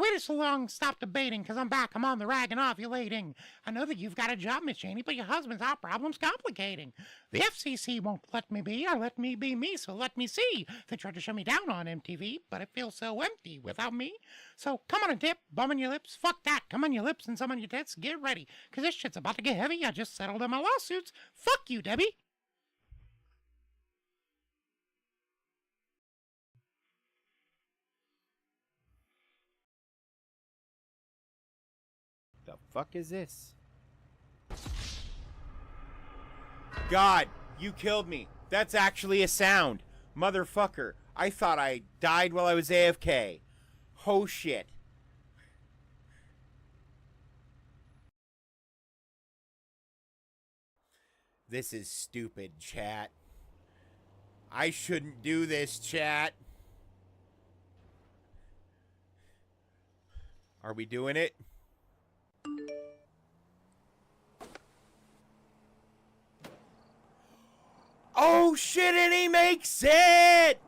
You waited so long, stop debating, because I'm back, I'm on the rag and ovulating. I know that you've got a job, Miss Cheney, but your husband's our problem's complicating. The FCC won't let me be, or let me be me, so let me see. They tried to shut me down on MTV, but it feels so empty without me. So come on a dip, bum on your lips, fuck that, come on your lips and some on your tits, get ready, because this shit's about to get heavy. I just settled on my lawsuits. Fuck you, Debbie. The fuck is this? God, you killed me. That's actually a sound. Motherfucker. I thought I died while I was AFK. Oh shit. This is stupid, chat. I shouldn't do this, chat. Are we doing it? Oh shit, and he makes it!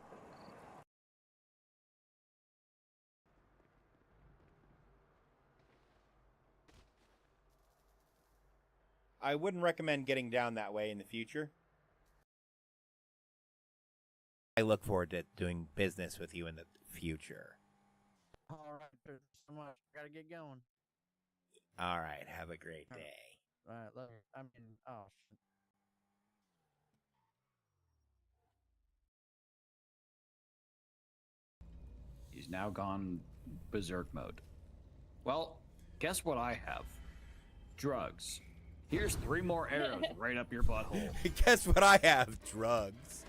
I wouldn't recommend getting down that way in the future. I look forward to doing business with you in the future. Alright, there's so much. Gotta get going. Alright, have a great day. Alright, look, I mean, oh, shit. He's now gone berserk mode. Well, guess what I have? Drugs. Here's 3 more arrows right up your butthole. Guess what I have? Drugs.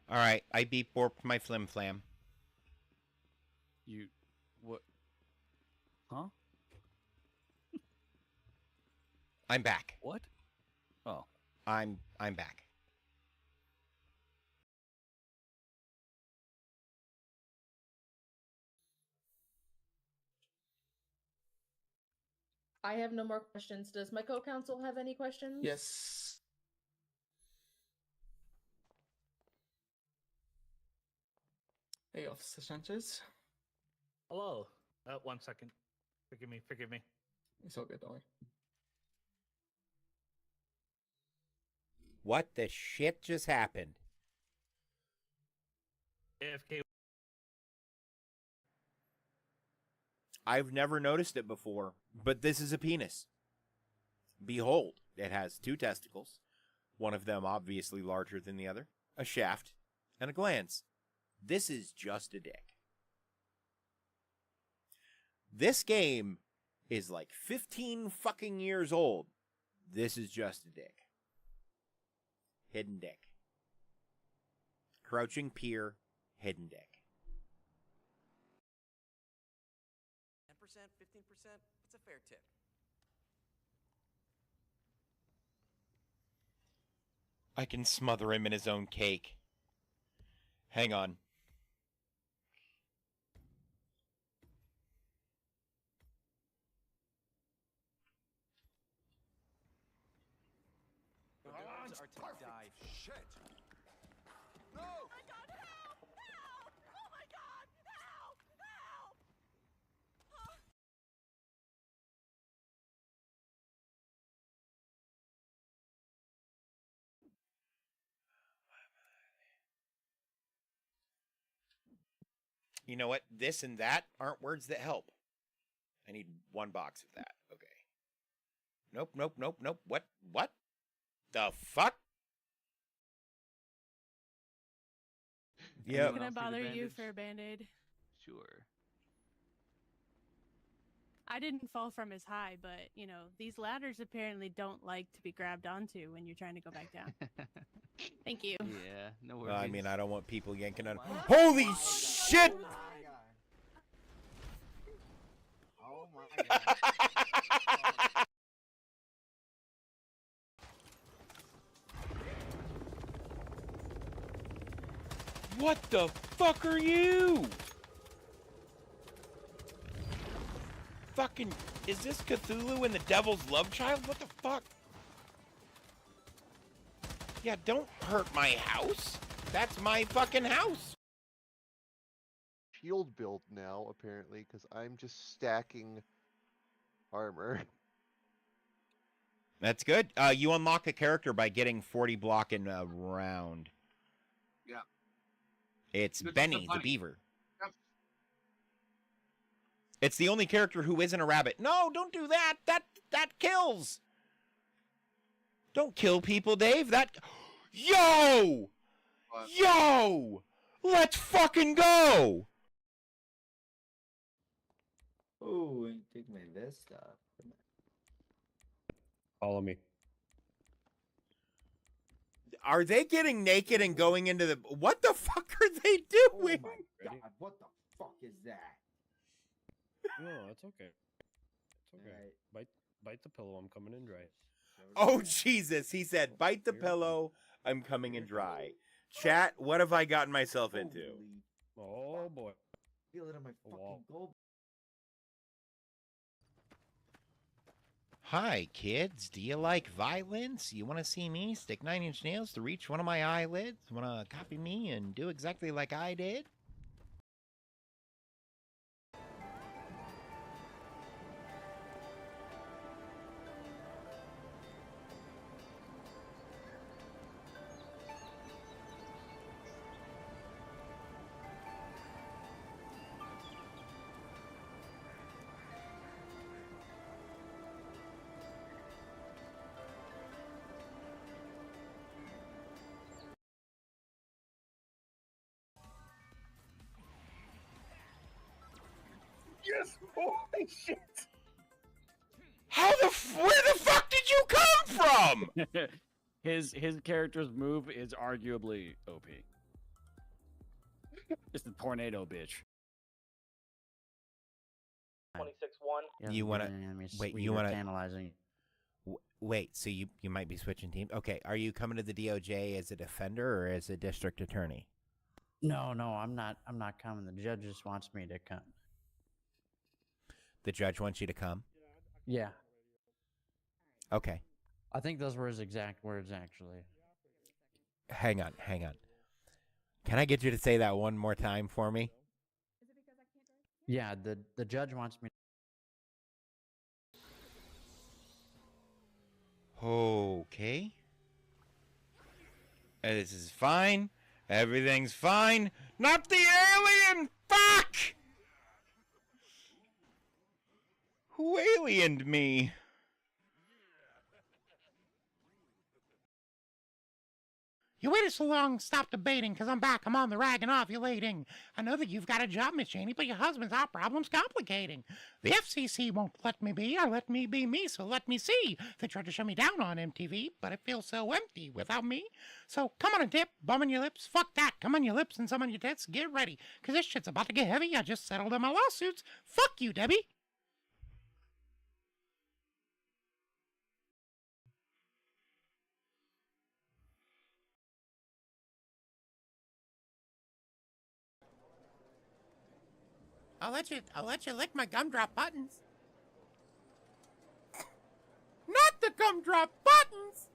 Alright, I beep borped my flim flam. You... what? Huh? I'm back. What? Oh. I'm back. I have no more questions. Does my co-counsel have any questions? Yes. Hey, Officer Sanchez. Hello. 1 second. Forgive me. Forgive me. It's all good, don't worry. What the shit just happened? AFK. I've never noticed it before, but this is a penis. Behold, it has 2 testicles, one of them obviously larger than the other, a shaft, and a glans. This is just a dick. This game is like 15 fucking years old. This is just a dick. Hidden dick. Crouching pier, hidden dick. 10%, 15%, it's a fair tip. I can smother him in his own cake. Hang on. Baldurs are to die. Shit. No! Oh my god, help! Help! Oh my god! Help! Help! You know what? This and that aren't words that help. I need 1 box of that. Okay. Nope, nope, nope, nope. What? What? The fuck? Yeah. Can I bother you for a band-aid? Sure. I didn't fall from as high, but, you know, these ladders apparently don't like to be grabbed onto when you're trying to go back down. Thank you. Yeah, no worries. I mean, I don't want people yanking on. Holy shit! Oh my god. What the fuck are you? Fucking, is this Cthulhu and the Devil's Love Child? What the fuck? Yeah, don't hurt my house. That's my fucking house. Shield build now, apparently, because I'm just stacking armor. That's good. You unlock a character by getting 40 block in a round. Yeah. It's This is Benny the bunny. beaver. Yep. It's the only character who isn't a rabbit. No, don't do that. That kills. Don't kill people, Dave. That... Yo! What? Yo! Let's fucking go! Oh, and take my vest off. Follow me. Are they getting naked and going into the... What the fuck are they Oh doing? my god, what the fuck is that? No, it's okay. It's okay. Alright. Bite the pillow. I'm coming in dry. Oh, Jesus. He said, bite the pillow. I'm coming in dry. Chat, what have I gotten myself into? Holy Oh boy. feel it on my A wall. fucking gold. Hi, kids. Do you like violence? You want to see me stick 9-inch nails to reach one of my eyelids? Want to copy me and do exactly like I did? Yes! Holy shit! Where the fuck did you come from? his character's move is arguably OP. It's the tornado bitch. 26-1. You wanna- wait, you wanna- analyzing? Wait, so you might be switching teams? Okay, are you coming to the DOJ as a defender or as a district attorney? No, I'm not. I'm not coming. The judge just wants me to come. The judge wants you to come? Yeah, Okay. I think those were his exact words, actually. Hang on. Can I get you to say that one more time for me? Yeah, the judge wants me. Okay. This is fine. Everything's fine. Not the alien! Fuck! Who aliened me? You waited so long, stop debating, because I'm back. I'm on the rag and ovulating. I know that you've got a job, Miss Cheney, but your husband's our problem's complicating. The FCC won't let me be, or let me be me, so let me see. They tried to shut me down on MTV, but it feels so empty without me. So come on and dip, bum on your lips, fuck that, come on your lips and some on your tits, get ready, because this shit's about to get heavy. I just settled on my lawsuits. Fuck you, Debbie. I'll let you lick my gumdrop buttons. Not the gumdrop buttons!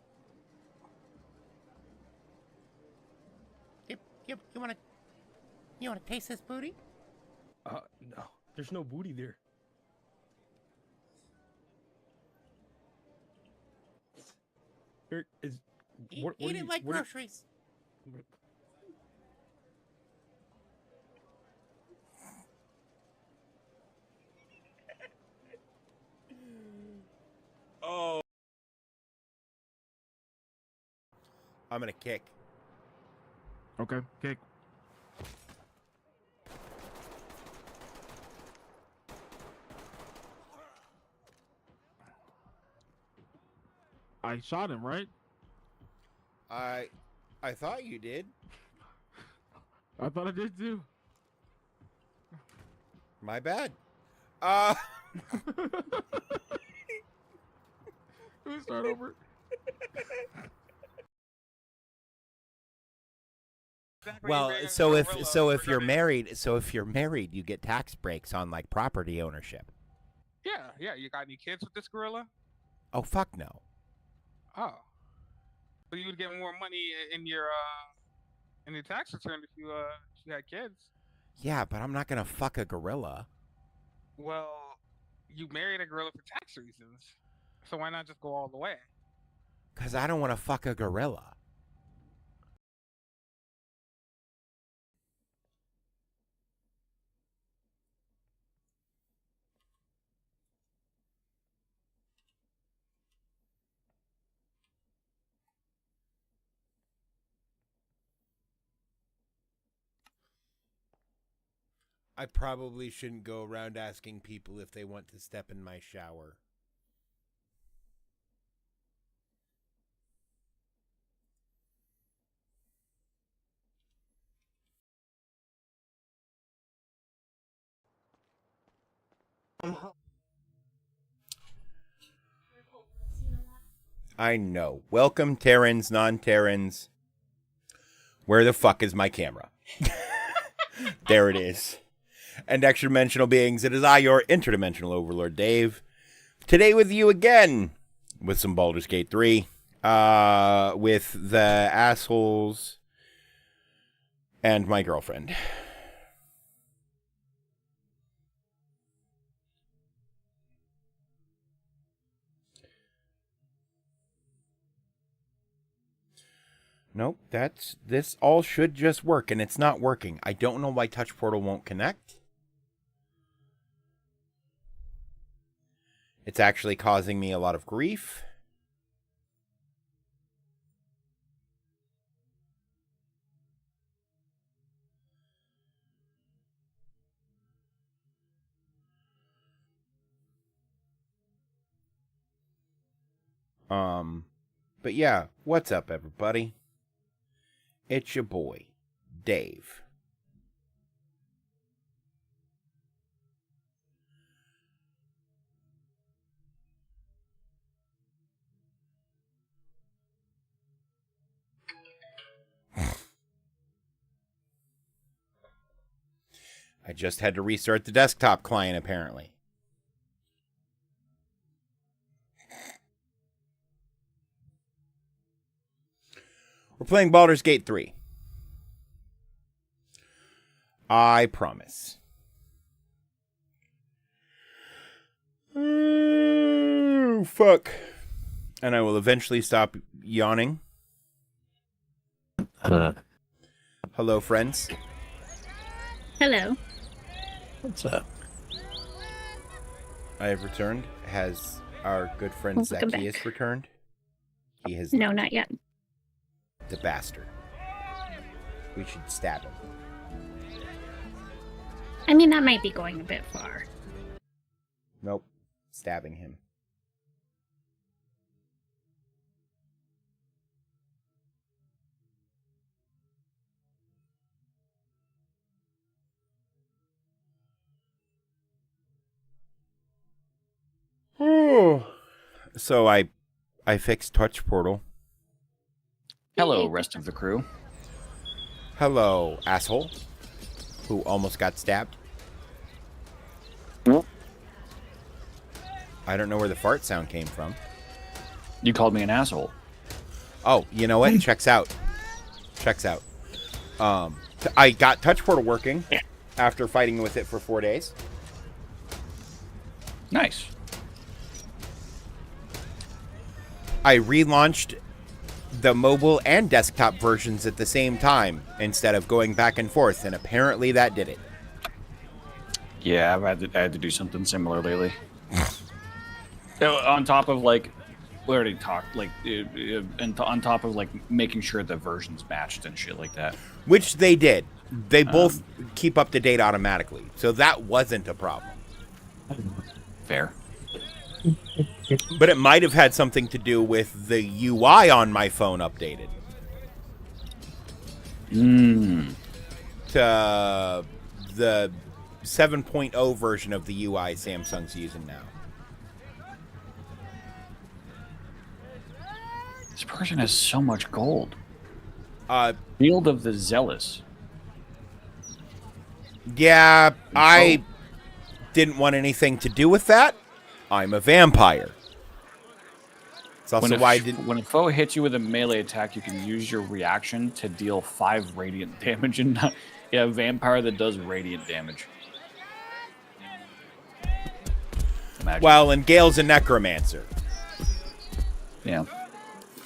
You wanna taste this booty? No. There's no booty there. Here is. Eat it like groceries. Oh. I'm gonna kick. Okay, kick. I shot him, right? I thought you did. I thought I did too. My bad. Can we start over? Well, so if you're married, you get tax breaks on like property ownership. Yeah. You got any kids with this gorilla? Oh fuck no. Oh. So you would get more money in your tax return if you had kids. Yeah, but I'm not gonna fuck a gorilla. Well, you married a gorilla for tax reasons, so why not just go all the way? Cause I don't want to fuck a gorilla. I probably shouldn't go around asking people if they want to step in my shower. I know. Welcome, Terrans, non-Terrans. Where the fuck is my camera? There it is. And extra-dimensional beings, it is I, your interdimensional overlord, Dave. Today with you again, with some Baldur's Gate 3, with the assholes and my girlfriend. Nope, this all should just work, and it's not working. I don't know why Touch Portal won't connect. It's actually causing me a lot of grief. But yeah, what's up, everybody? It's your boy, Dave. I just had to restart the desktop client, apparently. We're playing Baldur's Gate 3. I promise. Oh, fuck. And I will eventually stop yawning. Hello, friends. Hello. What's up? I have returned. Has our good friend Welcome Zacchaeus back. returned? He has No, not yet. The bastard. We should stab him. I mean, that might be going a bit far. Nope. Stabbing him. Oh. So I fixed Touch Portal. Hello, rest of the crew. Hello, asshole. Who almost got stabbed. I don't know where the fart sound came from. You called me an asshole. Oh, you know what? Checks out. Checks out. I got Touch Portal working after fighting with it for 4 days. Nice. I relaunched the mobile and desktop versions at the same time instead of going back and forth, and apparently that did it. Yeah, I had to do something similar lately. On top of like, we already talked like, and on top of like making sure the versions matched and shit like that. Which they did. They both keep up to date automatically, so that wasn't a problem. Fair. But it might have had something to do with the UI on my phone updated. To the 7.0 version of the UI Samsung's using now. This person has so much gold. Field of the Zealous. Yeah, I didn't want anything to do with that. I'm a vampire. It's also why I did. When a foe hits you with a melee attack, you can use your reaction to deal 5 radiant damage, and you have a vampire that does radiant damage. Imagine. Well, and Gale's a necromancer. Yeah.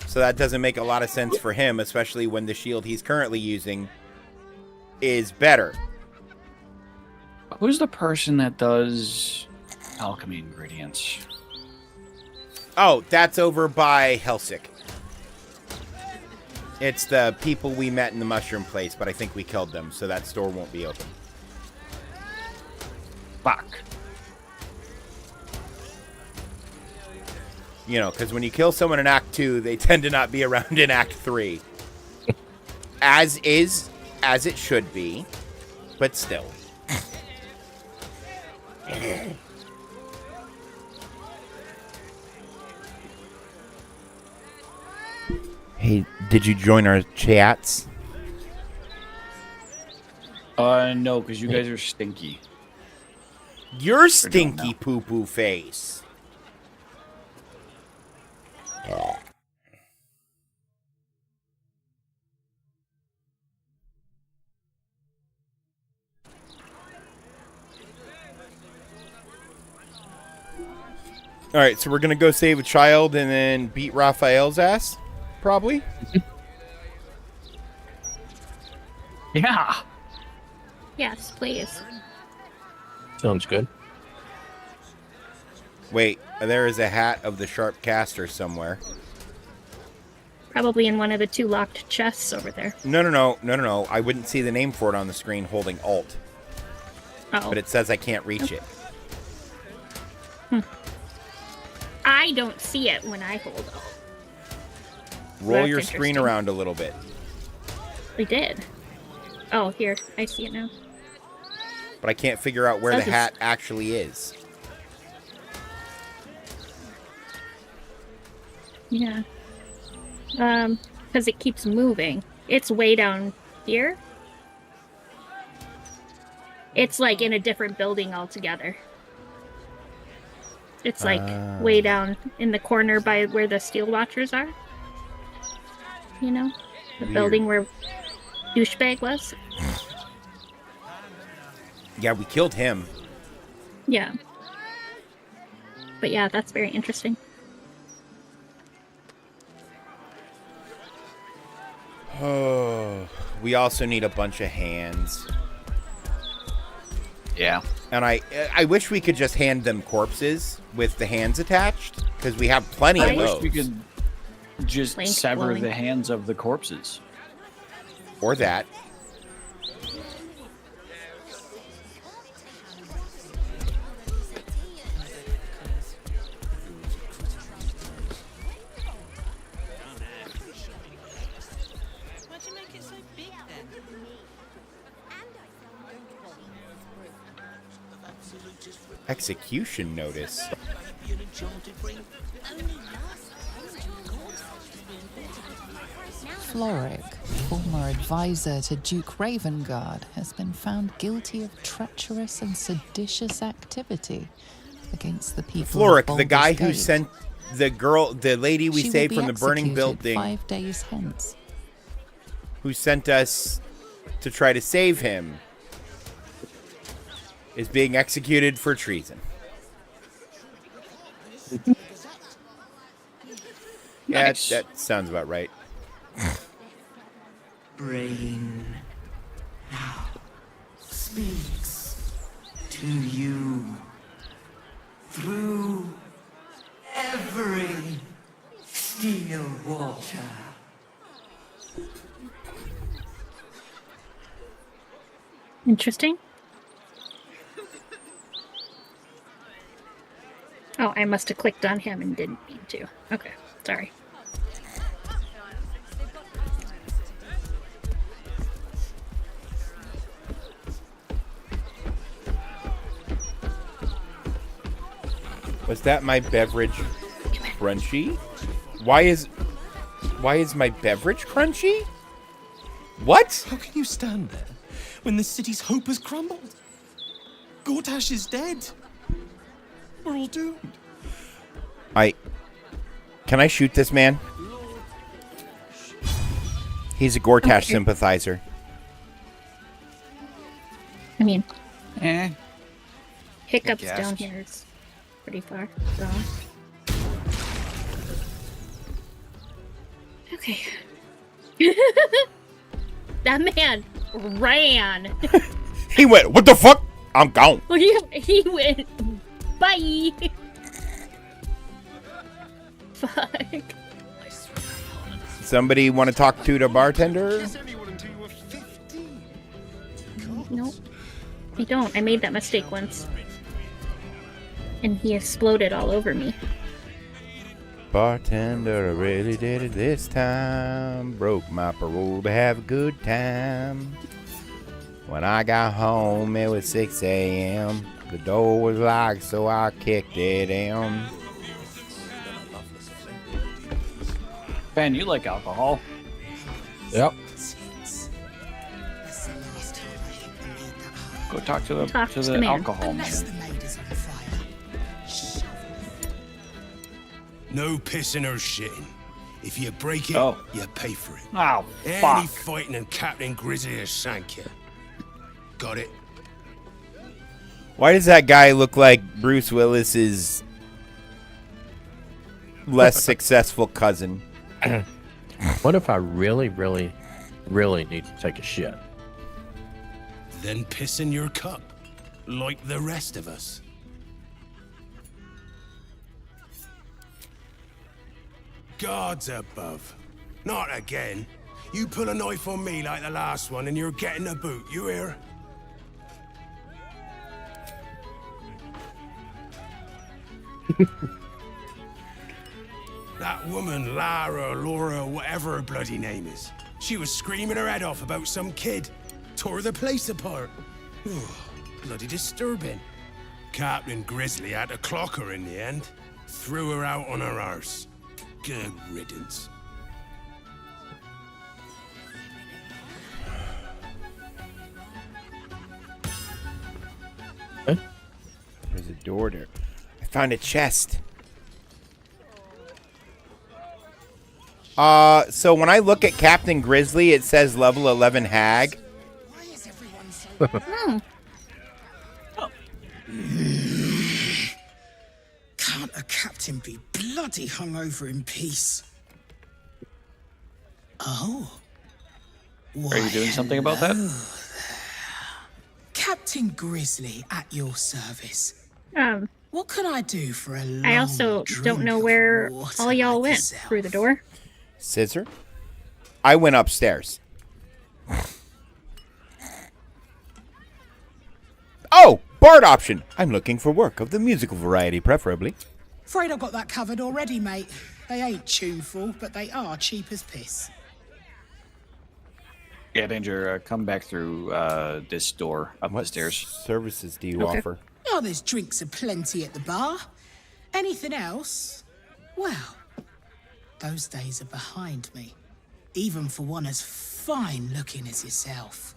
So that doesn't make a lot of sense for him, especially when the shield he's currently using is better. Who's the person that does alchemy ingredients? Oh, that's over by Helsik. It's the people we met in the mushroom place, but I think we killed them, so that store won't be open. Fuck. You know, because when you kill someone in Act 2, they tend to not be around in Act 3. As it should be, but still. Hey, did you join our chats? No, because you guys are stinky. You're stinky poo-poo face. Alright, so we're gonna go save a child and then beat Raphael's ass? Probably? Yeah. Yes, please. Sounds good. Wait, there is a hat of the sharp caster somewhere. Probably in one of the 2 locked chests over there. No. I wouldn't see the name for it on the screen holding Alt. Oh. But it says I can't reach it. I don't see it when I hold Alt. Roll That's your screen interesting. around a little bit. I did. Oh, here. I see it now. But I can't figure out where That's the hat actually is. Yeah. Because it keeps moving. It's way down here. It's like in a different building altogether. It's like way down in the corner by where the Steel Watchers are. You know? The Weird. building where Douchebag was. Yeah, we killed him. Yeah. But yeah, that's very interesting. Oh, we also need a bunch of hands. Yeah. And I wish we could just hand them corpses with the hands attached, because we have plenty of I wish those. we could just Link sever blowing. the hands of the corpses. Or that. Execution notice. Floric, former advisor to Duke Ravengard, has been found guilty of treacherous and seditious activity against the people of Floric, the Baldur's guy who Gate. sent the lady we She will saved be from the burning executed building, 5 days hence. who sent us to try to save him, is being executed for treason. Yeah, Nice. that sounds about right. Brain now speaks to you through every steel water. Interesting. Oh, I must have clicked on him and didn't mean to. Okay, sorry. Was that my beverage crunchy? Why is my beverage crunchy? What? How can you stand there when the city's hope has crumbled? Gortash is dead. We're all doomed. Can I shoot this man? He's a Gortash sympathizer. I mean, Kick Hiccups ass. down here is pretty far. So. Okay. That man ran. He went, what the fuck? I'm gone. Well, he went, bye. Fuck. Somebody want to talk to the bartender? Nope. I don't. I made that mistake once. And he exploded all over me. Bartender, I really did it this time. Broke my parole to have a good time. When I got home, it was 6 a.m. The door was locked, so I kicked it in. Ben, you like alcohol? Yep. Go talk to the Talk to the man. alcohol man. No pissing or shitting. If you break it, you pay for it. Oh, Any fuck. fighting and Captain Grizzly will shank you. Got it? Why does that guy look like Bruce Willis's less successful cousin? What if I really, really, really need to take a shit? Then piss in your cup, like the rest of us. Gods above. Not again. You pull a knife on me like the last one and you're getting a boot, you hear? That woman, Lara, Laura, whatever her bloody name is. She was screaming her head off about some kid. Tore the place apart. Bloody disturbing. Captain Grizzly had to clock her in the end. Threw her out on her arse. Good riddance. There's a door there. I found a chest. So when I look at Captain Grizzly, it says level 11 hag. Can't a captain be bloody hungover in peace? Oh. Are you doing something about that? Captain Grizzly at your service. Um, What can I do for a long I also don't know where all y'all went. Through the door? Scissor? I went upstairs. Oh, Bard option. I'm looking for work of the musical variety, preferably. Afraid I've got that covered already, mate. They ain't tuneful, but they are cheap as piss. Yeah, Danger, come back through this door up the stairs. Services do you offer? Oh, there's drinks aplenty at the bar. Anything else? Well, those days are behind me. Even for one as fine looking as yourself.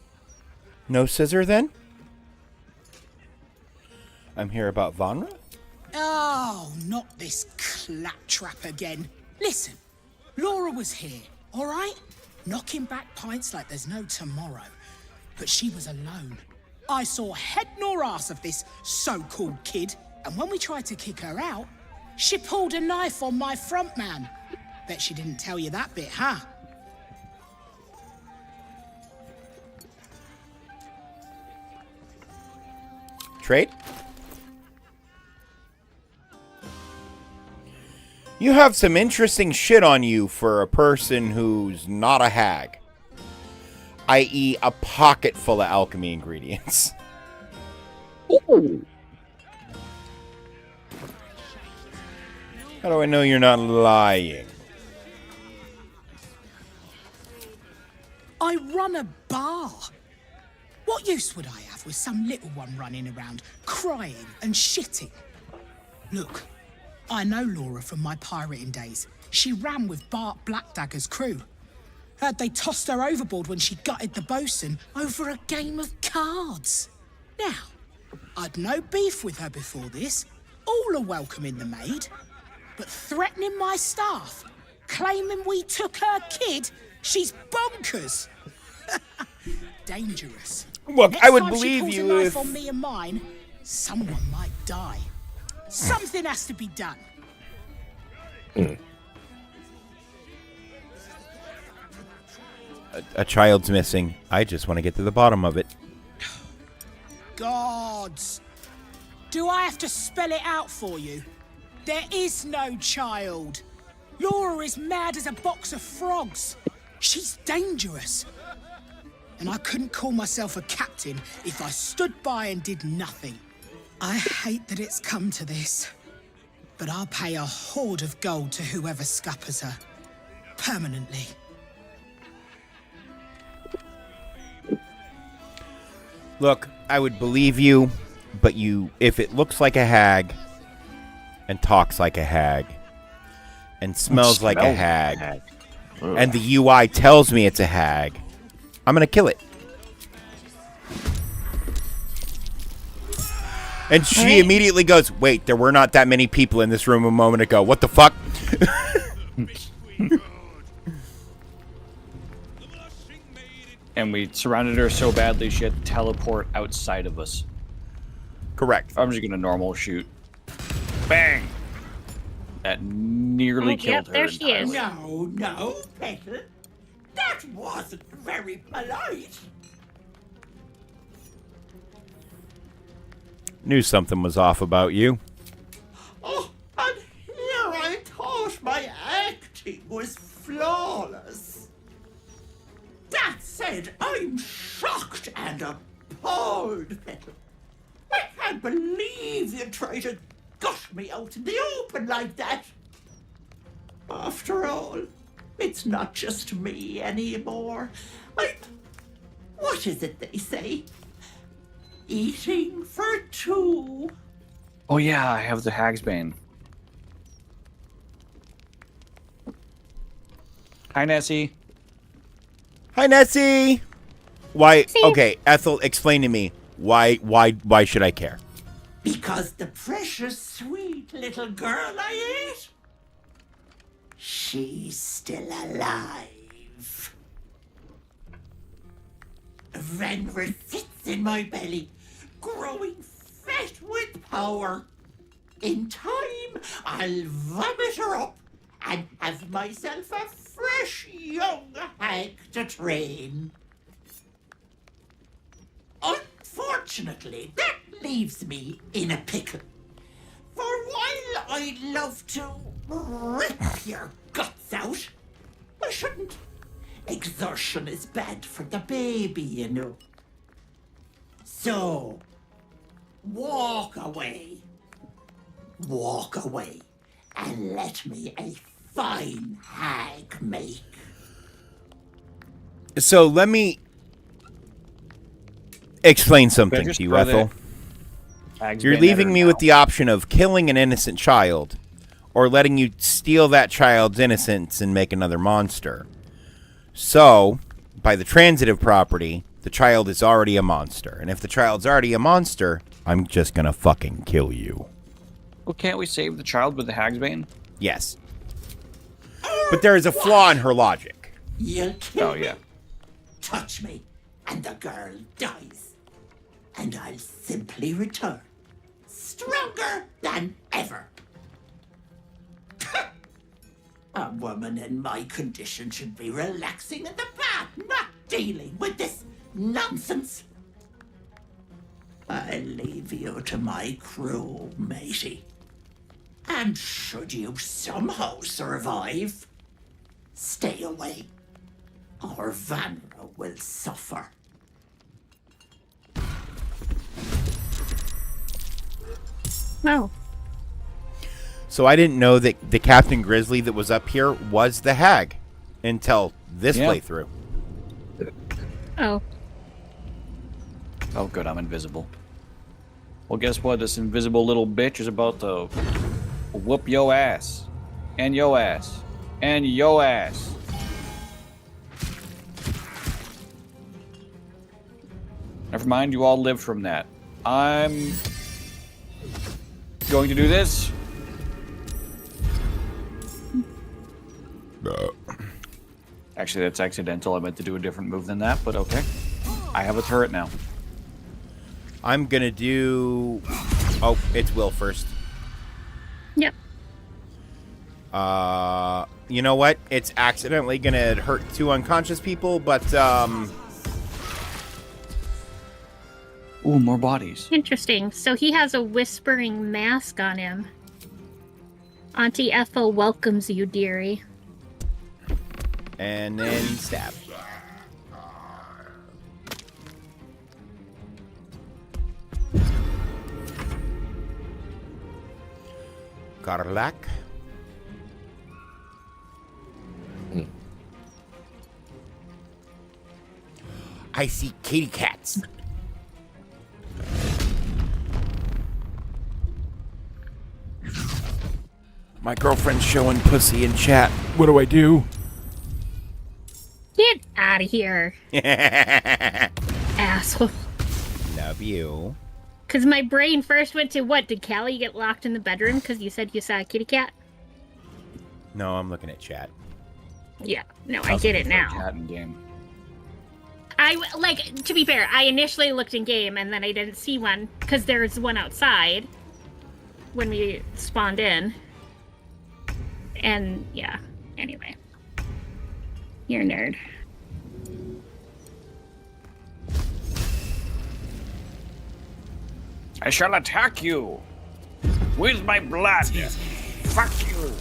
No scissor, then? I'm here about Vanra? Oh, not this claptrap again. Listen, Laura was here, all right? Knocking back pints like there's no tomorrow. But she was alone. I saw head nor ass of this so-called kid, and when we tried to kick her out, she pulled a knife on my front man. Bet she didn't tell you that bit, huh? Trade? You have some interesting shit on you for a person who's not a hag. I.e. a pocket full of alchemy ingredients. Ooh. How do I know you're not lying? I run a bar. What use would I have with some little one running around, crying and shitting? Look, I know Laura from my pirating days. She ran with Bart Blackdagger's crew. Heard they tossed her overboard when she gutted the bosun over a game of cards. Now, I'd no beef with her before this. All are welcome in the maid. but threatening my staff, claiming we took her kid, she's bonkers. Dangerous. Look, Next I would time she believe pulls you a knife if- on me and mine, someone might die. Something has to be done. A child's missing. I just want to get to the bottom of it. Gods. Do I have to spell it out for you? There is no child. Laura is mad as a box of frogs. She's dangerous. And I couldn't call myself a captain if I stood by and did nothing. I hate that it's come to this, but I'll pay a hoard of gold to whoever scuppers her. Permanently. Look, I would believe you, but if it looks like a hag, and talks like a hag, and smells like a hag, and the UI tells me it's a hag, I'm gonna kill it. And she immediately goes, wait, there were not that many people in this room a moment ago. What the fuck? And we surrounded her so badly she had to teleport outside of us. Correct. I'm just gonna normal shoot. Bang! That nearly killed her. there she is. No, Petal. That wasn't very polite. Knew something was off about you. Oh, and here I thought my acting was flawless. That said, I'm shocked and appalled, Petal. I can't believe you tried to gut me out in the open like that. After all, it's not just me anymore. What is it they say? Eating for two. Oh yeah, I have the Hagsbane. Hi, Nessie. Hi, Nessie. Why? Okay, Ethel, explain to me why should I care? Because the precious, sweet little girl I ate, she's still alive. Venver sits in my belly, growing fat with power. In time, I'll vomit her up and have myself a fresh young hag to train. Unfortunately, that leaves me in a pickle. For while I'd love to rip your guts out, I shouldn't. Exertion is bad for the baby, you know. So, walk away. Walk away and let me a fine hag make. So let me explain something to you, Ethel. You're leaving me with the option of killing an innocent child or letting you steal that child's innocence and make another monster. So, by the transitive property, the child is already a monster. And if the child's already a monster, I'm just gonna fucking kill you. Well, can't we save the child with the Hagsbane? Yes. But there is a flaw in her logic. You'll kill yeah. Touch me, and the girl dies. And I'll simply return, stronger than ever. A woman in my condition should be relaxing in the bath, not dealing with this nonsense. I'll leave you to my crew, matey. And should you somehow survive, stay away, or Vanra will suffer. No. So I didn't know that the Captain Grizzly that was up here was the hag until this playthrough. Oh. Oh, good, I'm invisible. Well, guess what? This invisible little bitch is about to whoop yo ass. And yo ass. And yo ass. Never mind, you all live from that. I'm going to do this. Actually, that's accidental. I meant to do a different move than that, but okay. I have a turret now. I'm gonna do... Oh, it's Will first. Yep. You know what? It's accidentally gonna hurt 2 unconscious people, but, Ooh, more bodies. Interesting. So he has a whispering mask on him. Auntie Ethel welcomes you, dearie. And then stab. Garlac. I see kitty cats. My girlfriend's showing pussy in chat. What do I do? Get out of here. Asshole. Love you. Because my brain first went to what? Did Callie get locked in the bedroom because you said you saw a kitty cat? No, I'm looking at chat. Yeah. No, I get it now. Chat in game. To be fair, I initially looked in game and then I didn't see one because there's one outside when we spawned in. And yeah, anyway. You're a nerd. I shall attack you with my blood. Fuck you.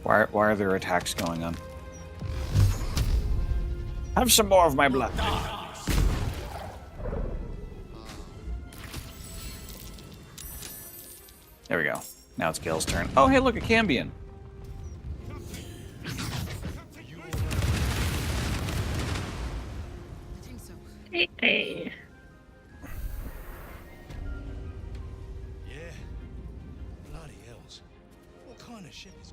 Why are there attacks going on? Have some more of my blood. There we go. Now it's Gale's turn. Oh, hey, look, a Cambion. Hey. Yeah. Bloody hells. What kind of ship is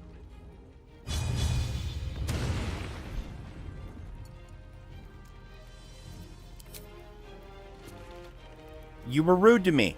You were rude to me.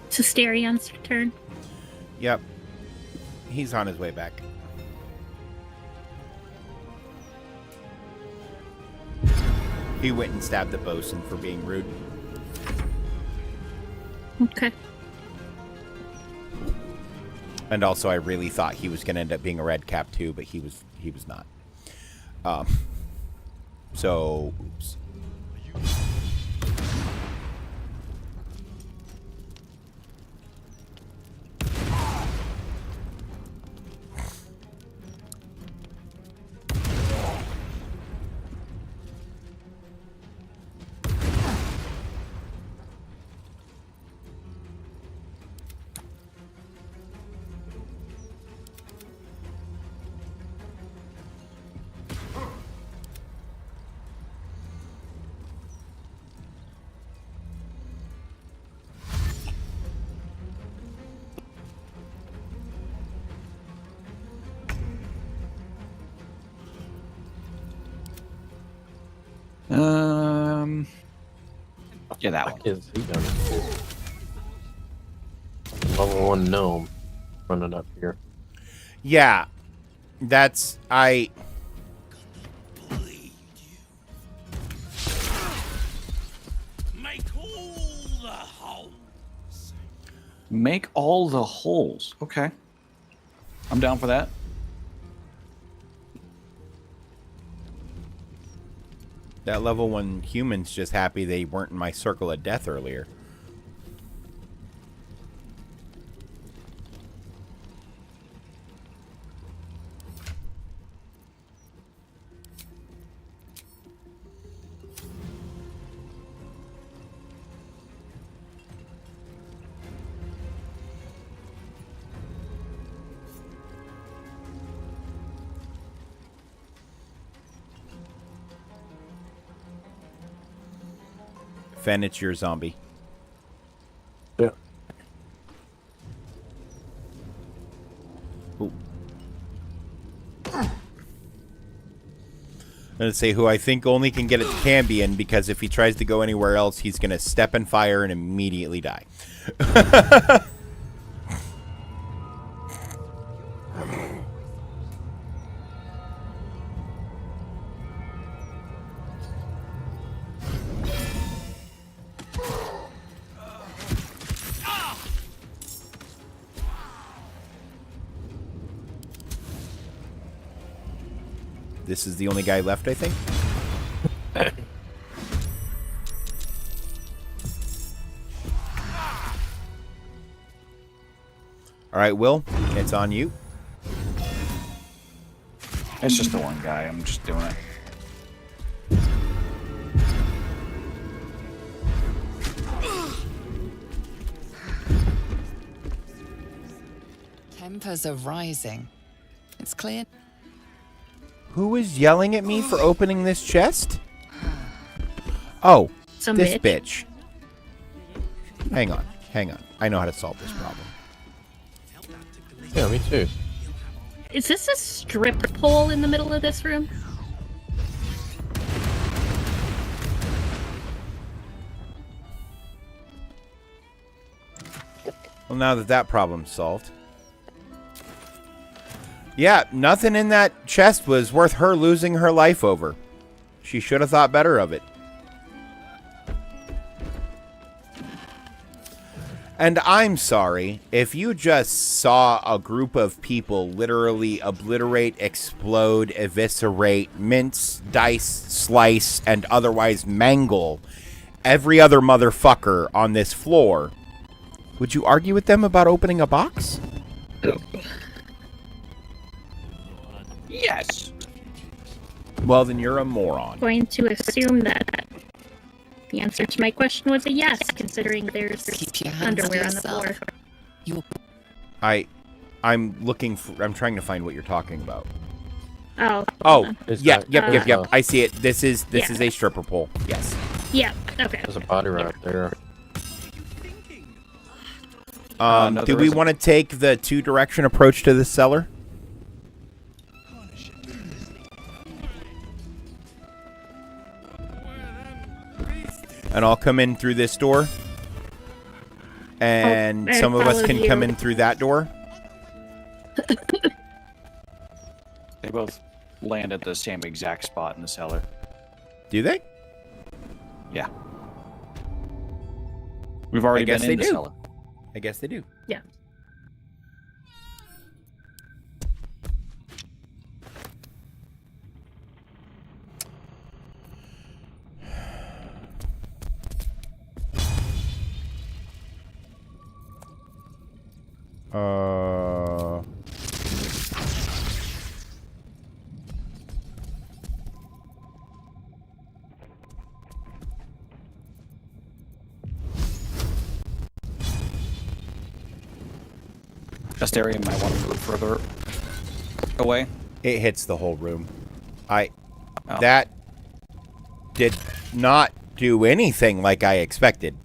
It's Astarion's turn. Yep. He's on his way back. He went and stabbed the bosun for being rude. Okay. And also, I really thought he was going to end up being a red cap too, but he was not. So, oops. Yeah, that one. Is he done it? Level 1 gnome running up here. Yeah, that's I. Make all the holes. Okay. I'm down for that. That level 1 human's just happy they weren't in my circle of death earlier. Fen, it's your zombie. Yeah. Ooh. I'm going to say who I think only can get it to Cambion, because if he tries to go anywhere else, he's going to step in fire and immediately die. This is the only guy left, I think. All right, Will, it's on you. It's just the one guy. I'm just doing it. Tempers are rising. It's clear. Who is yelling at me for opening this chest? Oh, Some this bitch. bitch. Hang on. I know how to solve this problem. Yeah, me too. Is this a strip pole in the middle of this room? Well, now that problem's solved. Yeah, nothing in that chest was worth her losing her life over. She should have thought better of it. And I'm sorry, if you just saw a group of people literally obliterate, explode, eviscerate, mince, dice, slice, and otherwise mangle every other motherfucker on this floor, would you argue with them about opening a box? Yes. Well, then you're a moron. Going to assume that the answer to my question was a yes, considering there's underwear on the floor. I'm looking for. I'm trying to find what you're talking about. Oh. Oh, Is yeah, that- yep. I see it. This is Yeah. a stripper pole. Yes. Yeah. Okay. There's a body right there. No, Do there we isn't. want to take the two-direction approach to the cellar? And I'll come in through this door. And I some of us follow can come you. in through that door. They both land at the same exact spot in the cellar. Do they? Yeah. We've already I guess been they in the do. cellar. I guess they do. Yeah. Best area might want to move further away. It hits the whole room. Oh. That did not do anything like I expected.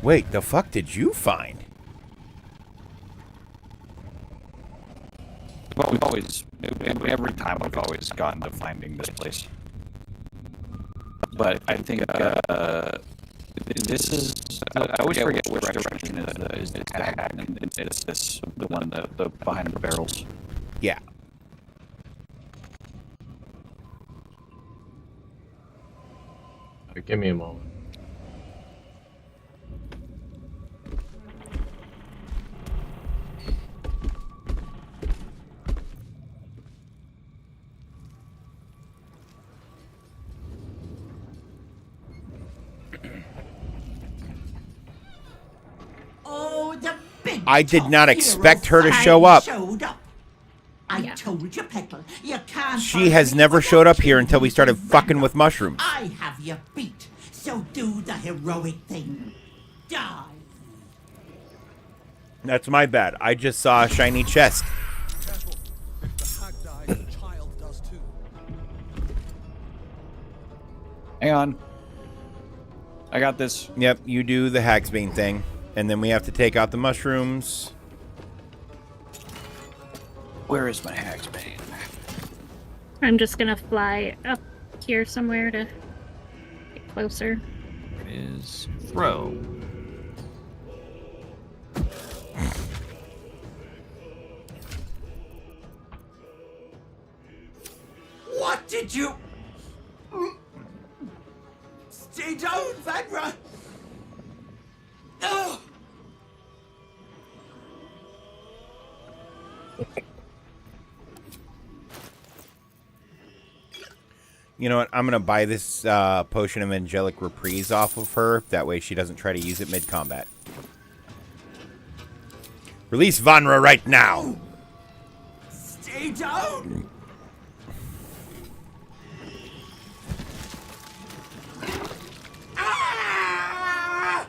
Wait, the fuck did you find? Well, we've always, every time we've always gotten to finding this place. But I think this is, I always forget which direction is the tag, and it's this, the one, the behind the barrels. Yeah. Give me a moment. Oh, the big I did top not hero expect her to finally show up. showed up. I told you, Petal, you can't. She has never showed up here until we started fucking with mushrooms. I have you beat, so do the heroic thing. Die. That's my bad. I just saw a shiny chest. Careful. If the hag dies, the child does too. Hang on. I got this. Yep, you do the Hagsbane thing. And then we have to take out the mushrooms. Where is my Hagsbane? I'm just gonna fly up here somewhere to get closer. It is throw. What did you... Stay down, Vanra! Oh! You know what? I'm going to buy this potion of Angelic Reprise off of her. That way she doesn't try to use it mid-combat. Release Vanra right now! Stay down! Ah!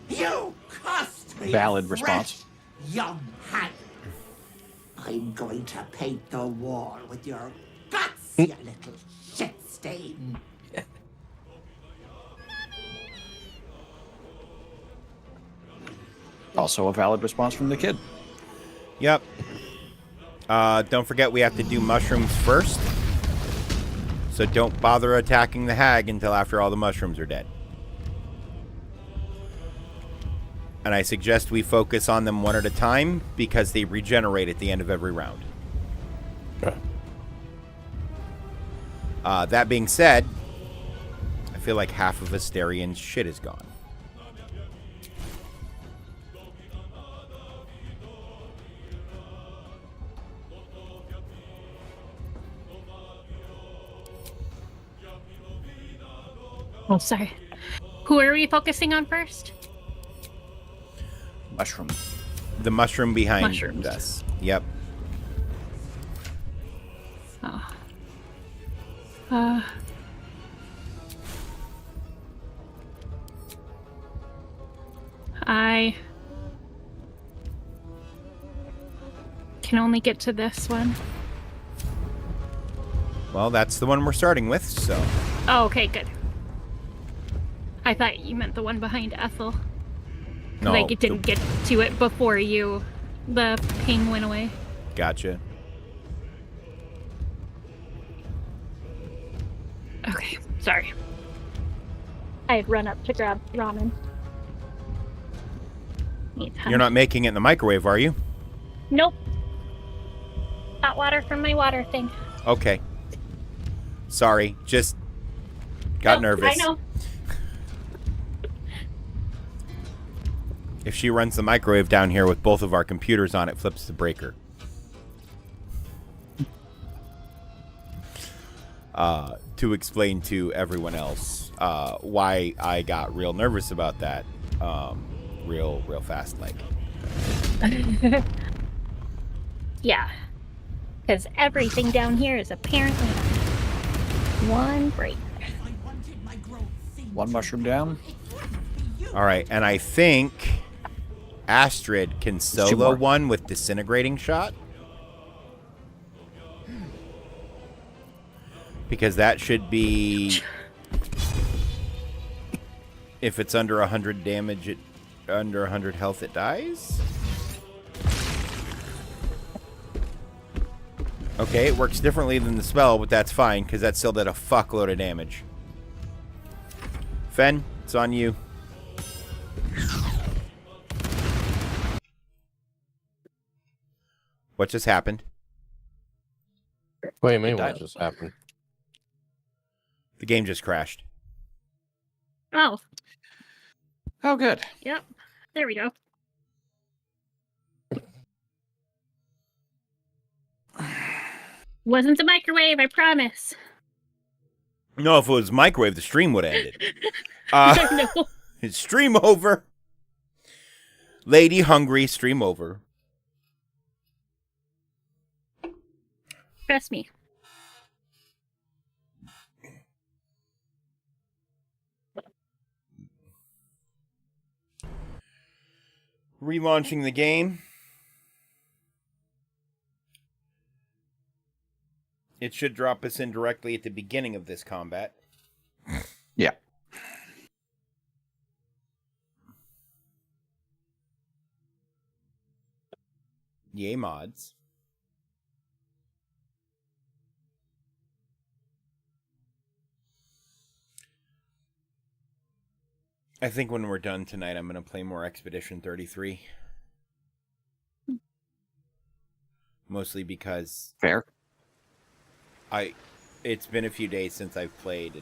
You cost me Valid fresh, response. young hag. I'm going to paint the wall with your guts, you little shit stain. Also a valid response from the kid. Yep. Don't forget we have to do mushrooms first. So don't bother attacking the hag until after all the mushrooms are dead. And I suggest we focus on them one at a time because they regenerate at the end of every round. Okay. That being said, I feel like half of Asterian's shit is gone. Oh, sorry. Who are we focusing on first? Mushroom. The mushroom behind Mushrooms. us. Yep. Oh. I can only get to this one. Well, that's the one we're starting with, so... Oh, okay, good. I thought you meant the one behind Ethel. No. Like, it didn't get to it before the ping went away. Gotcha. Okay, sorry. I had run up to grab ramen. You're not making it in the microwave, are you? Nope. Hot water from my water thing. Okay. Sorry, just got nervous. I know. If she runs the microwave down here with both of our computers on, it flips the breaker. To explain to everyone else why I got real nervous about that, real fast, like. Yeah. Because everything down here is apparently one break. One mushroom down. All right, and I think Astrid can solo one with disintegrating shot. Because that should be... If it's under 100 damage, under 100 health, it dies? Okay, it works differently than the spell, but that's fine, because that still did a fuckload of damage. Fen, it's on you. What just happened? What do you mean what just happened? The game just crashed. Oh. Oh, good. Yep. There we go. Wasn't the microwave, I promise. No, if it was microwave, the stream would have ended. No. It's stream over. Lady hungry, stream over. Trust me. Relaunching the game. It should drop us in directly at the beginning of this combat. Yeah. Yay, mods. I think when we're done tonight, I'm going to play more Expedition 33. Mostly because... Fair. It's been a few days since I've played,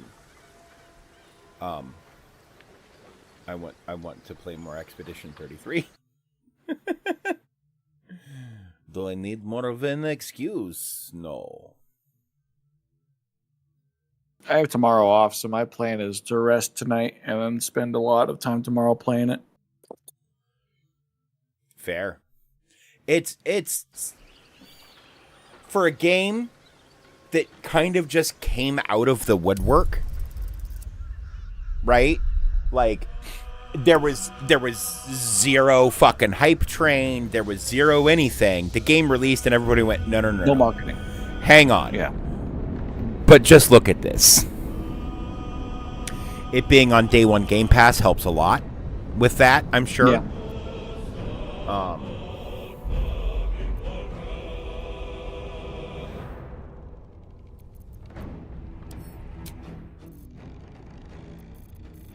and I want to play more Expedition 33. Do I need more of an excuse? No. I have tomorrow off, so my plan is to rest tonight and then spend a lot of time tomorrow playing it. Fair. It's for a game that kind of just came out of the woodwork, right? Like, there was zero fucking hype train. There was zero anything. The game released and everybody went, no. No marketing. Hang on. Yeah. But just look at this. It being on day one Game Pass helps a lot with that, I'm sure. Yeah.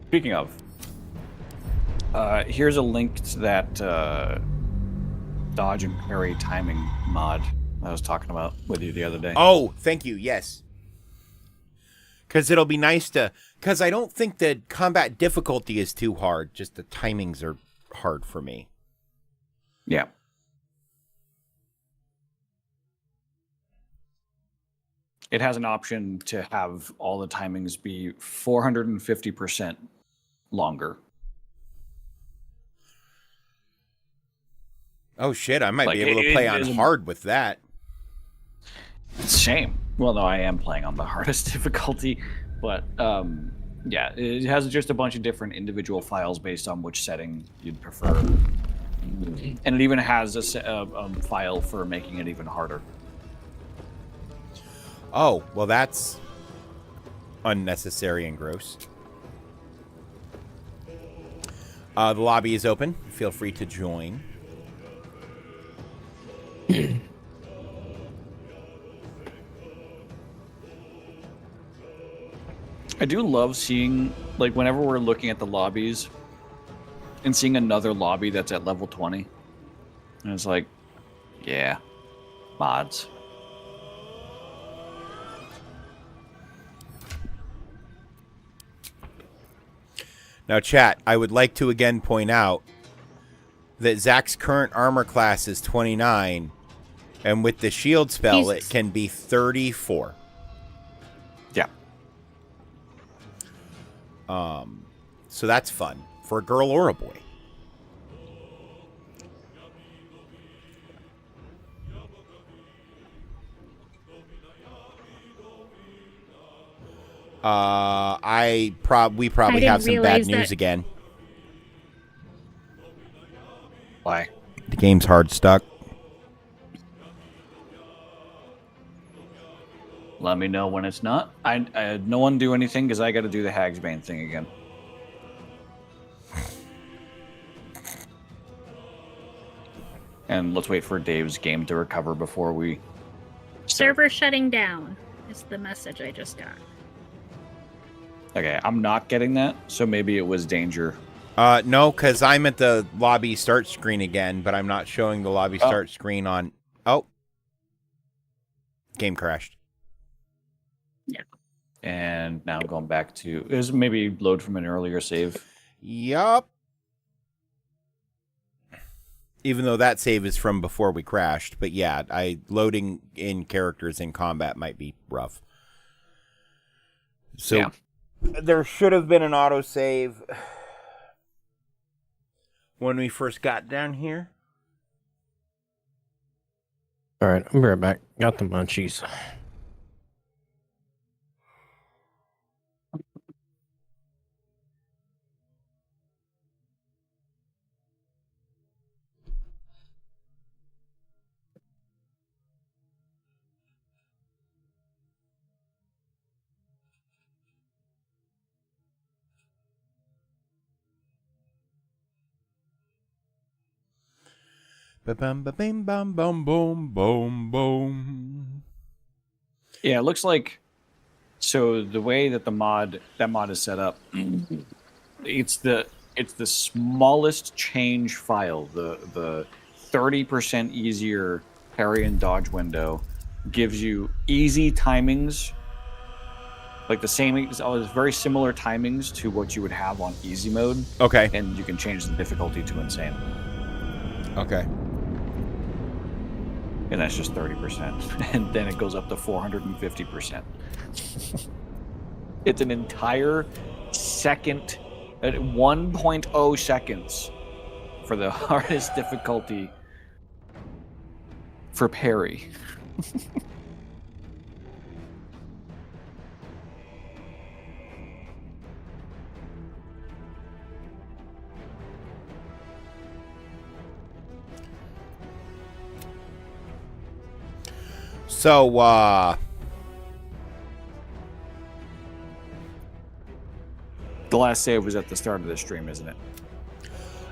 Speaking of, here's a link to that dodge and parry timing mod I was talking about with you the other day. Oh, thank you. Yes. Because it'll be nice to... Because I don't think the combat difficulty is too hard. Just the timings are hard for me. Yeah. It has an option to have all the timings be 450% longer. Oh, shit. I might Like, be able to play on hard with that. It's a shame. Well, no, I am playing on the hardest difficulty, but yeah, it has just a bunch of different individual files based on which setting you'd prefer, and it even has a file for making it even harder. Oh, well, that's unnecessary and gross. The lobby is open. Feel free to join. I do love seeing, like, whenever we're looking at the lobbies and seeing another lobby that's at level 20. And it's like, yeah, mods. Now, chat, I would like to again point out that Zach's current armor class is 29, and with the shield spell, it can be 34. Yeah. So that's fun for a girl or a boy. We probably have some bad news again. Why? The game's hard stuck. Let me know when it's not. No one do anything because I got to do the Hagsbane thing again. And let's wait for Dave's game to recover before we... Server shutting down is the message I just got. Okay, I'm not getting that, so maybe it was danger. No, because I'm at the lobby start screen again, but I'm not showing the lobby start screen on... Oh. Game crashed. Yeah. And now I'm going back to... Is maybe load from an earlier save? Yup. Even though that save is from before we crashed. But yeah, loading in characters in combat might be rough. So... Yeah. There should have been an autosave when we first got down here. All right, I'll be right back. Got the munchies. Ba-bum, ba-bim, bum, bum, boom, boom, boom. Yeah, it looks like. So the way that mod is set up, it's the smallest change file. The 30% easier parry and dodge window gives you easy timings, like the same, very similar timings to what you would have on easy mode. Okay. And you can change the difficulty to insane. Okay. And that's just 30%. And then it goes up to 450%. It's an entire second, at 1.0 seconds for the hardest difficulty for parry. So, the last save was at the start of the stream, isn't it?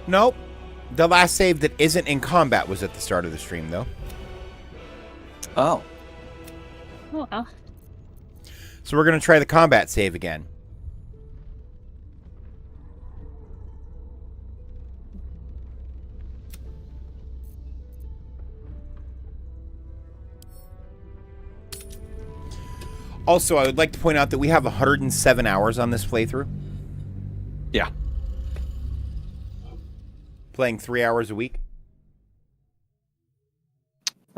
Nope. The last save that isn't in combat was at the start of the stream, though. Oh. Oh, well. So we're going to try the combat save again. Also, I would like to point out that we have 107 hours on this playthrough. Yeah. Playing 3 hours a week.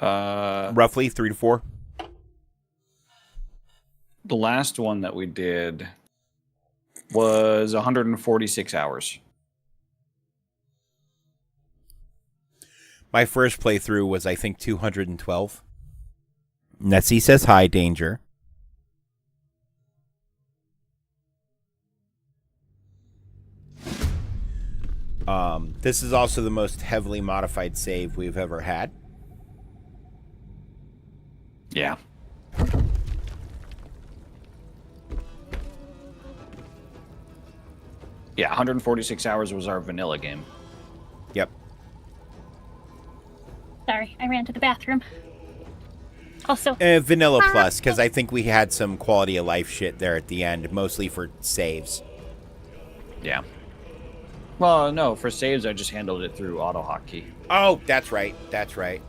Roughly 3 to 4. The last one that we did was 146 hours. My first playthrough was, I think, 212. Nessie says hi, Danger. This is also the most heavily modified save we've ever had. Yeah. Yeah, 146 hours was our vanilla game. Yep. Sorry, I ran to the bathroom. Also, Vanilla Plus, because I think we had some quality of life shit there at the end, mostly for saves. Yeah. Well, no, for saves, I just handled it through auto hotkey. Oh, that's right. That's right.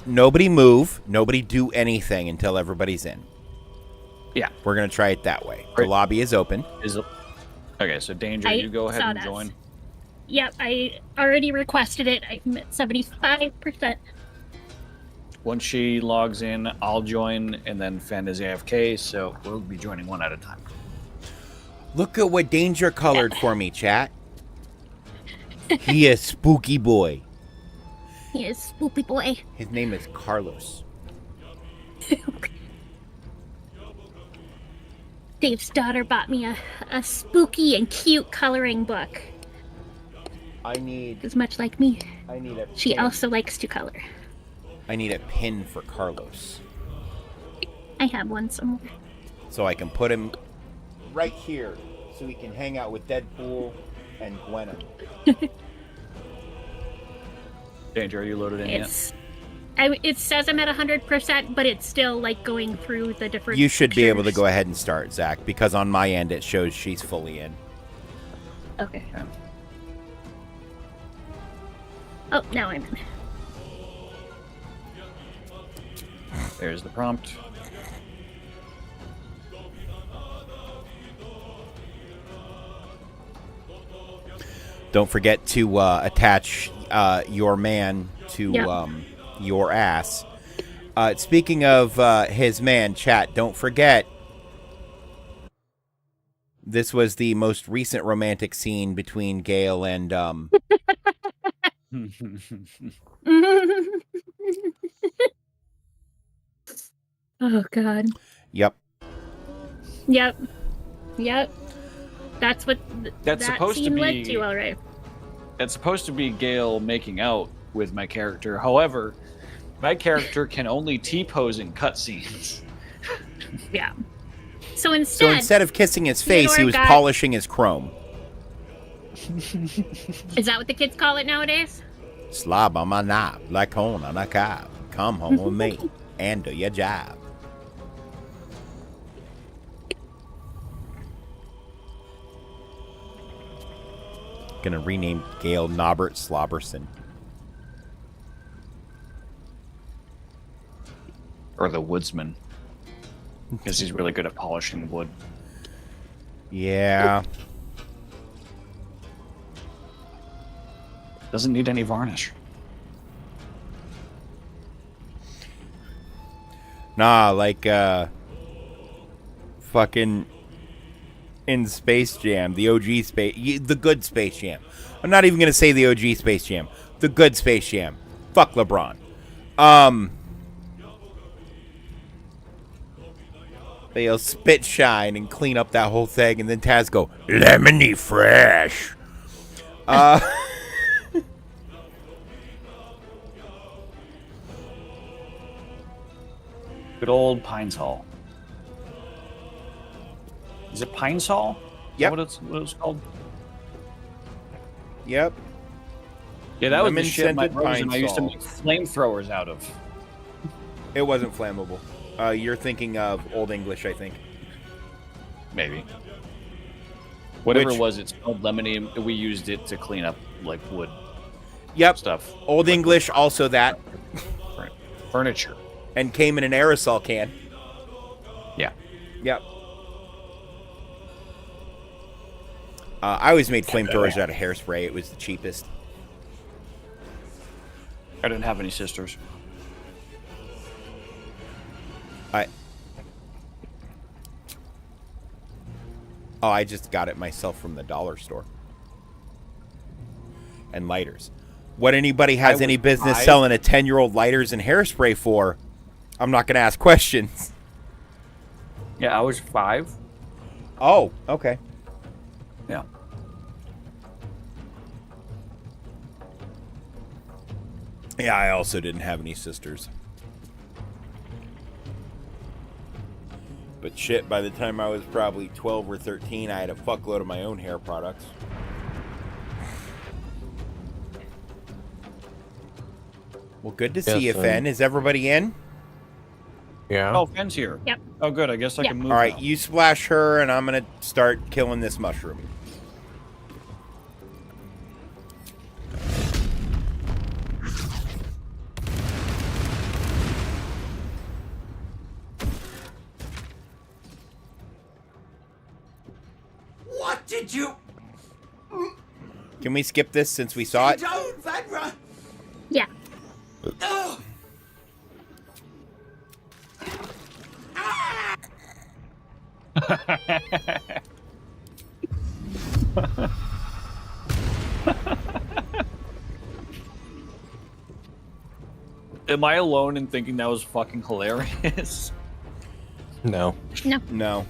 Nobody move. Nobody do anything until everybody's in. Yeah. We're going to try it that way. The lobby is open. Okay, so Danger, you go ahead and join. Yep, I already requested it. I'm at 75%. Once she logs in, I'll join, and then Fen is AFK, so we'll be joining one at a time. Look at what Danger colored for me, chat. He is spooky boy. He is spooky boy. His name is Carlos. Dave's daughter bought me a spooky and cute coloring book. I need... As much like me. I need a She pin. also likes to color. I need a pin for Carlos. I have one somewhere. So I can put him right here so he can hang out with Deadpool and Gwenna. Danger, are you loaded in yet? It says I'm at 100%, but it's still like going through the different. You should be able to pictures. go ahead and start, Zach, because on my end it shows she's fully in. Okay. Oh, now I'm in. There's the prompt. Don't forget to attach your man to your ass. Speaking of his man, chat, don't forget, this was the most recent romantic scene between Gale and... Oh, God. Yep. Yep. That's what That's that supposed to scene be- led to, all right. It's supposed to be Gale making out with my character. However, my character can only T-pose in cutscenes. Yeah. So instead of kissing his face, he was Theodore got- polishing his chrome. Is that what the kids call it nowadays? Slob on my knob, like corn on a cob. Come home with me and do your job. Gonna rename Gail Nobbert Slobberson. Or the woodsman. Because he's really good at polishing wood. Yeah. Doesn't need any varnish. Nah, like, fucking in Space Jam, the OG the good Space Jam. I'm not even gonna say the OG Space Jam. The good Space Jam. Fuck LeBron. They'll spit shine and clean up that whole thing, and then Taz go, lemony fresh. Good old Pine Sol. Is it Pine Sol? Yep. What it's called? Yep. Yeah, that was the Lemon shit my scented bros and I Pine used to Sol. make flamethrowers out of. It wasn't flammable. You're thinking of Old English, I think. Maybe. Whatever Which- it was, it's called lemony, and we used it to clean up, like, wood Yep. stuff. Old English, also that. Furniture. And came in an aerosol can. Yeah. Yep. I always made flamethrowers out of hairspray. It was the cheapest. I didn't have any sisters. I just got it myself from the dollar store. And lighters. What anybody has any business selling a 10-year-old lighters and hairspray for, I'm not going to ask questions. Yeah, I was 5. Oh, okay. Yeah. Yeah, I also didn't have any sisters. But shit, by the time I was probably 12 or 13, I had a fuckload of my own hair products. Well, good to see you, Fen. Is everybody in? Yeah. Oh, Fen's here. Yep. Oh, good. I guess I can move. All right, now. you splash her, and I'm going to start killing this mushroom. What did you... Can we skip this since we saw it? Don't, Venra! Yeah. Oh. Am I alone in thinking that was fucking hilarious? No. No. No.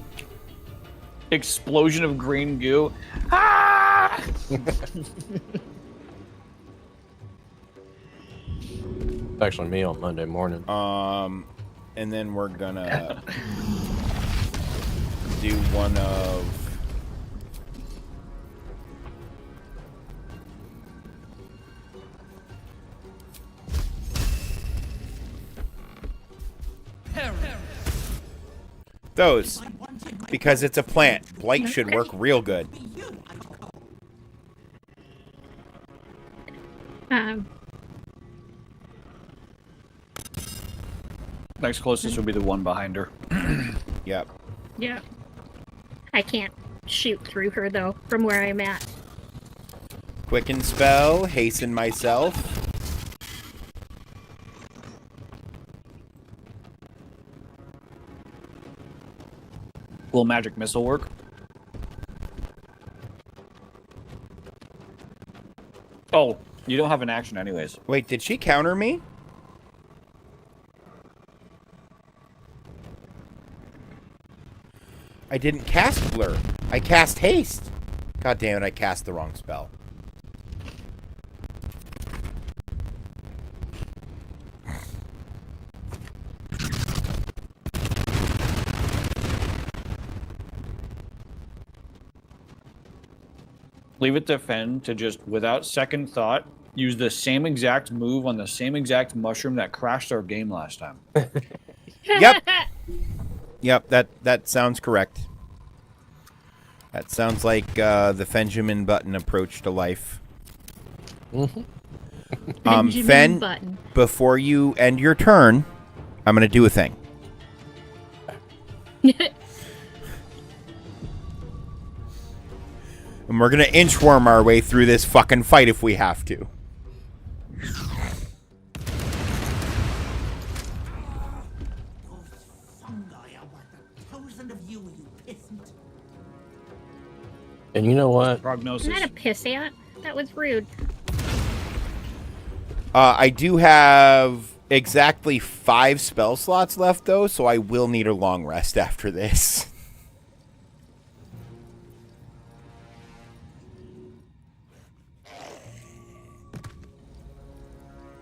Explosion of green goo. Ah! It's actually me on Monday morning. And then we're gonna do one of... those. Because it's a plant. Blight should work real good. Next closest would be the one behind her. Yep. Yeah. I can't shoot through her, though, from where I'm at. Quicken spell. Hasten myself. Will magic missile work? Oh, you don't have an action anyways. Wait, did she counter me? I didn't cast Blur. I cast Haste. God damn it, I cast the wrong spell. leave it to Fen to just, without second thought, use the same exact move on the same exact mushroom that crashed our game last time. Yep. Yep, that sounds correct. That sounds like the Benjamin Button approach to life. Benjamin Fen, Button. before you end your turn, I'm going to do a thing. And we're going to inchworm our way through this fucking fight if we have to. And you know what? Prognosis. Not a pissant. That was rude. I do have exactly 5 spell slots left, though, so I will need a long rest after this.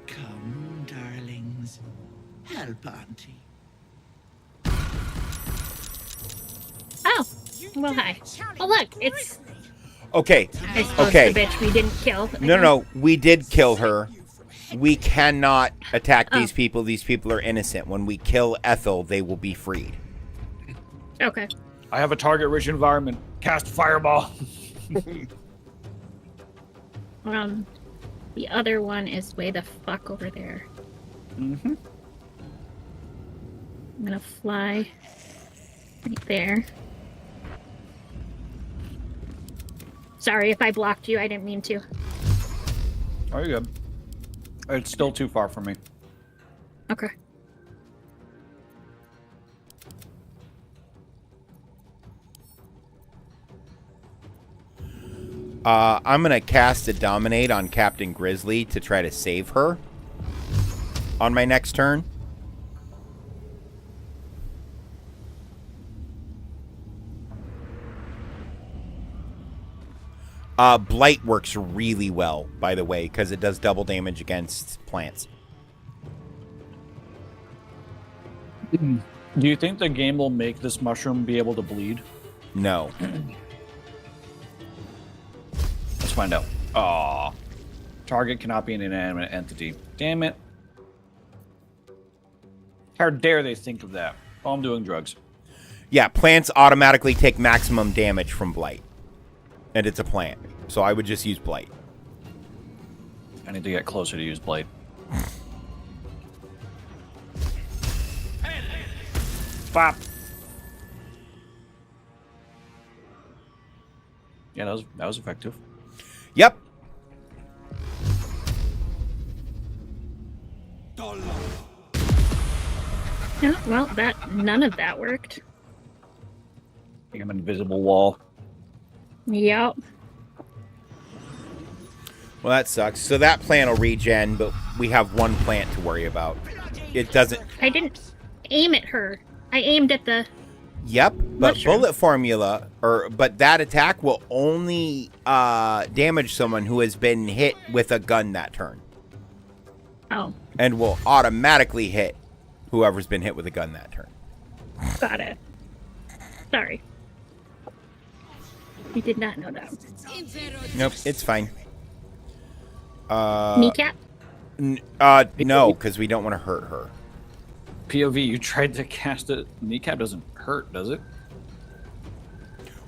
Come, darlings. Help Auntie. Oh, well, hi. Oh, look, it's Okay. I suppose Okay. the bitch we didn't kill. No, we did kill her. We cannot attack these people. These people are innocent. When we kill Ethel, they will be freed. Okay. I have a target-rich environment. Cast fireball. The other one is way the fuck over there. Mm-hmm. I'm gonna fly right there. Sorry if I blocked you. I didn't mean to. Oh, you're good. It's still too far from me. Okay. I'm going to cast a Dominate on Captain Grizzly to try to save her on my next turn. Blight works really well, by the way, because it does double damage against plants. Do you think the game will make this mushroom be able to bleed? No. Let's find out. Aw. Target cannot be an inanimate entity. Damn it. How dare they think of that? Oh, I'm doing drugs. Yeah, plants automatically take maximum damage from Blight. And it's a plant. So I would just use Blight. I need to get closer to use Blight. Bop. Yeah, that was effective. Yep. Yeah, well, none of that worked. I think I'm an invisible wall. Yep. Well, that sucks. So that plant will regen, but we have one plant to worry about. It doesn't... I didn't aim at her. I aimed at the... Yep, but mushroom. bullet formula, but that attack will only damage someone who has been hit with a gun that turn. Oh. And will automatically hit whoever's been hit with a gun that turn. Got it. Sorry. We did not know that. Nope, it's fine. Kneecap? No, because we don't want to hurt her. POV, you tried to cast it. Kneecap doesn't hurt, does it?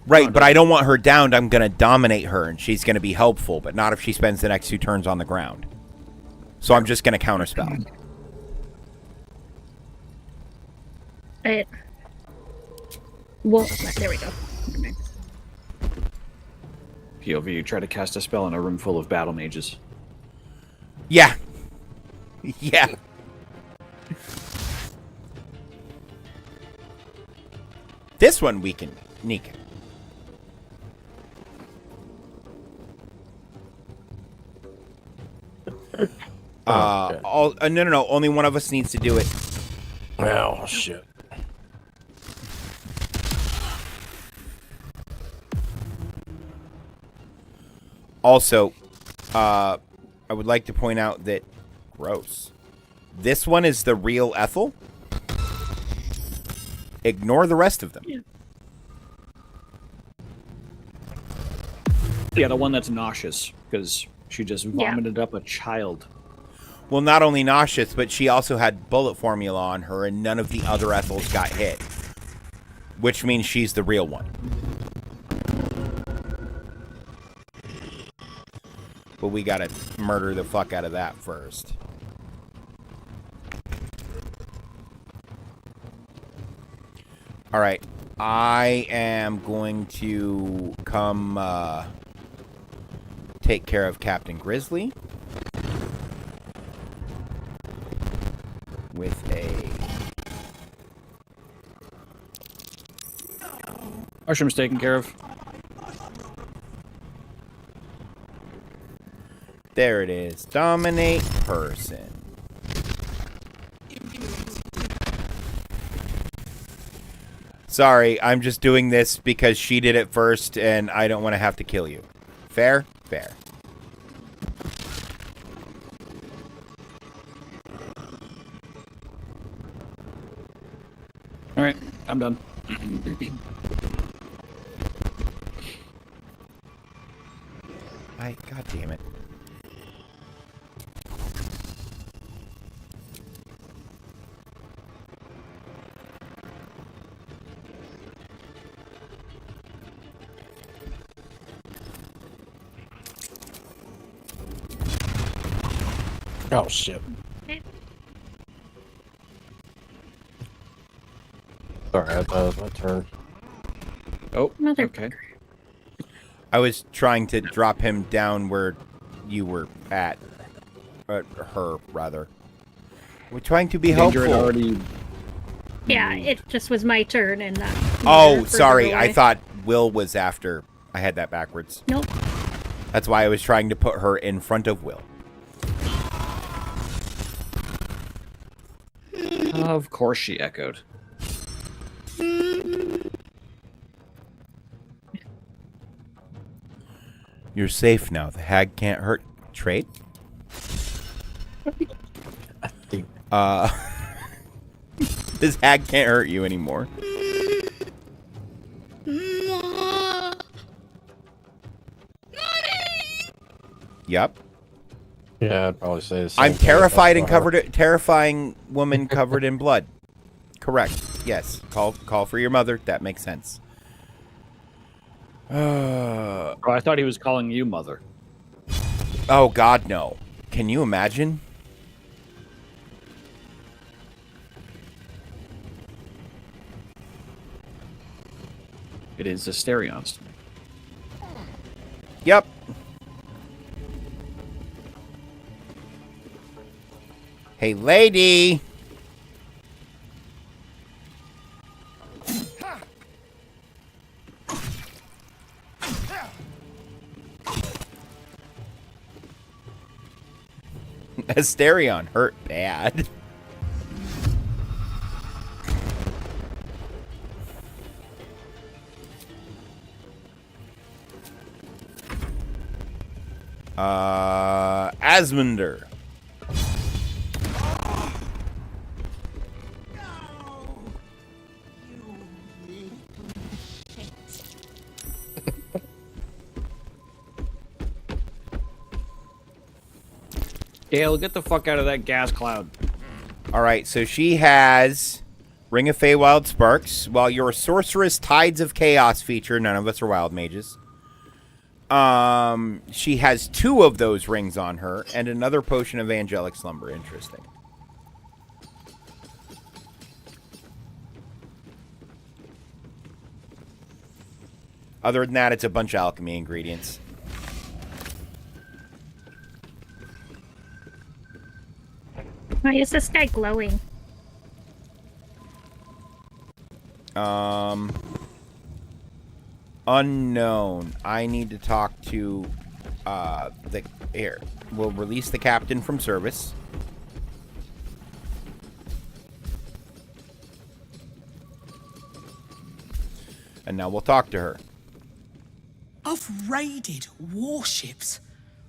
Right, but I don't want her downed. I'm going to dominate her, and she's going to be helpful, but not if she spends the next 2 turns on the ground. So I'm just going to counterspell. Well, there we go. POV, you try to cast a spell in a room full of battle mages. Yeah. Yeah. This one we can sneak. No. Only one of us needs to do it. Oh, shit. Also, I would like to point out that... Gross. This one is the real Ethel. Ignore the rest of them. Yeah. Yeah, the one that's nauseous because she just vomited up a child. Well, not only nauseous, but she also had bullet formula on her, and none of the other Ethels got hit. Which means she's the real one. But we gotta murder the fuck out of that first. Alright. I am going to come take care of Captain Grizzly. With a... Mushroom's taken care of. There it is. Dominate person. Sorry, I'm just doing this because she did it first and I don't want to have to kill you. Fair? Fair. Alright, I'm done. God damn it. Oh, shit. Sorry, I thought it was my turn. Oh, Mother. okay. I was trying to drop him down where you were at. Her, rather. We're trying to be Danger had helpful. already... Yeah, it just was my turn and that. Oh, sorry. I thought Will was after. I had that backwards. Nope. That's why I was trying to put her in front of Will. Of course she echoed. You're safe now. The hag can't hurt. Trade? This hag can't hurt you anymore. Yep. Yeah, I'd probably say the same I'm thing. terrified and That's why. terrifying woman covered in blood. Correct. Yes. Call for your mother. That makes sense. Oh, I thought he was calling you mother. Oh, God, no. Can you imagine? It is Asterions. Yep. Hey, lady. Asterion hurt bad. Asmender. Gale, get the fuck out of that gas cloud. Alright, so she has Ring of Feywild Sparks. While your Sorceress Tides of Chaos feature, none of us are wild mages. She has 2 of those rings on her, and another potion of Angelic Slumber. Interesting. Other than that, it's a bunch of alchemy ingredients. Why is this guy glowing? Unknown. I need to talk to, here. We'll release the captain from service. And now we'll talk to her. I've raided warships,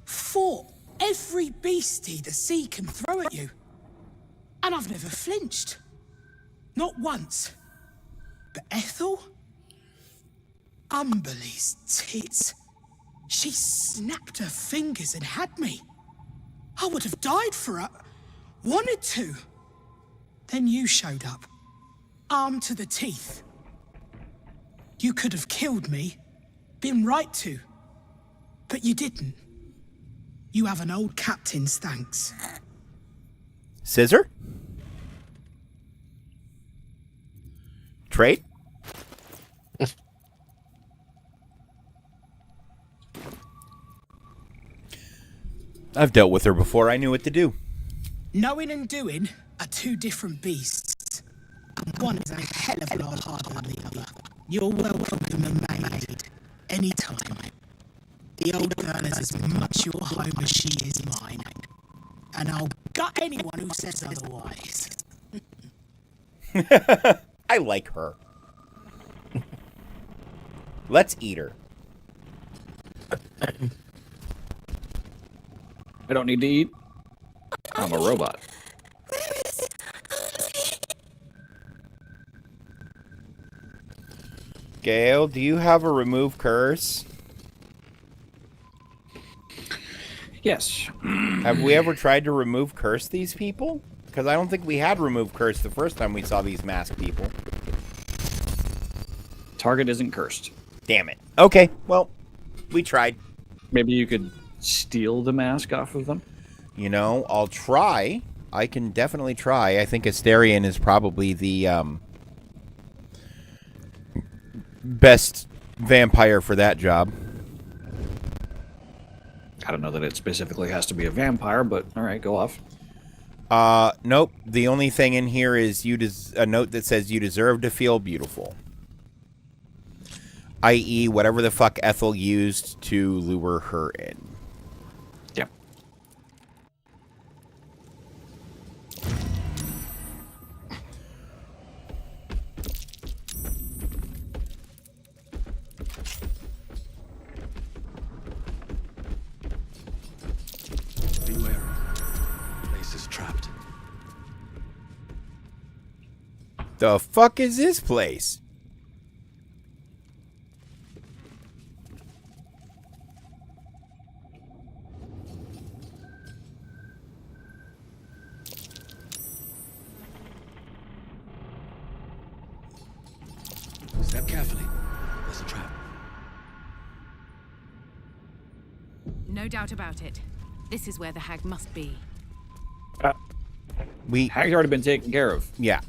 fought every beastie the sea can throw at you, and I've never flinched. Not once. But Ethel? Umberly's tits. She snapped her fingers and had me. I would have died for her. Wanted to. Then you showed up. Armed to the teeth. You could have killed me. Been right to. But you didn't. You have an old captain's thanks. Scissor? Trade? I've dealt with her before. I knew what to do. Knowing and doing are two different beasts. And one is a hell of a lot harder than the other. You're welcome and made. Anytime. The old girl is as much your home as she is mine. And I'll gut anyone who says otherwise. I like her. Let's eat her. I don't need to eat. I'm a robot. Gale, do you have a remove curse? Yes. Have we ever tried to remove curse these people? Because I don't think we had remove curse the first time we saw these masked people. Target isn't cursed. Damn it. Okay, well, we tried. Maybe you could steal the mask off of them? You know, I'll try. I can definitely try. I think Asterion is probably the best vampire for that job. I don't know that it specifically has to be a vampire, but alright, go off. Nope. The only thing in here is a note that says you deserve to feel beautiful. I.e., whatever the fuck Ethel used to lure her in. Yep. Beware. The place is trapped. The fuck is this place? Step carefully. There's a trap. No doubt about it. This is where the hag must be. Hag's already been taken care of. Yeah.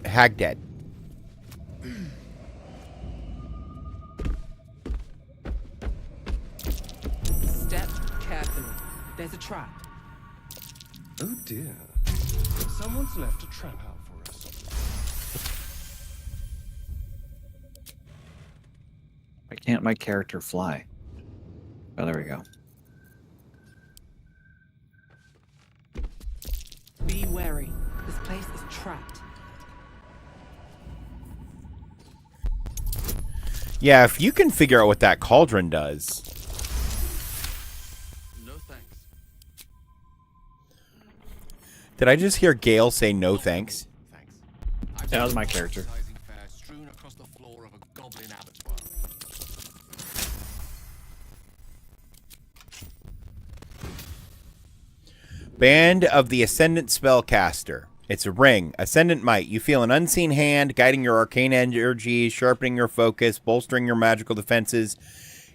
Hag dead. Step carefully. There's a trap. Oh dear. Someone's left a trap out for us. Why can't my character fly? Oh, there we go. Be wary. This place is trapped. Yeah, if you can figure out what that cauldron does. No thanks. Did I just hear Gale say no thanks? That was my character. Strewn across the floor of a goblin abattoir. Band of the Ascendant Spellcaster. It's a ring. Ascendant might. You feel an unseen hand guiding your arcane energy, sharpening your focus, bolstering your magical defenses.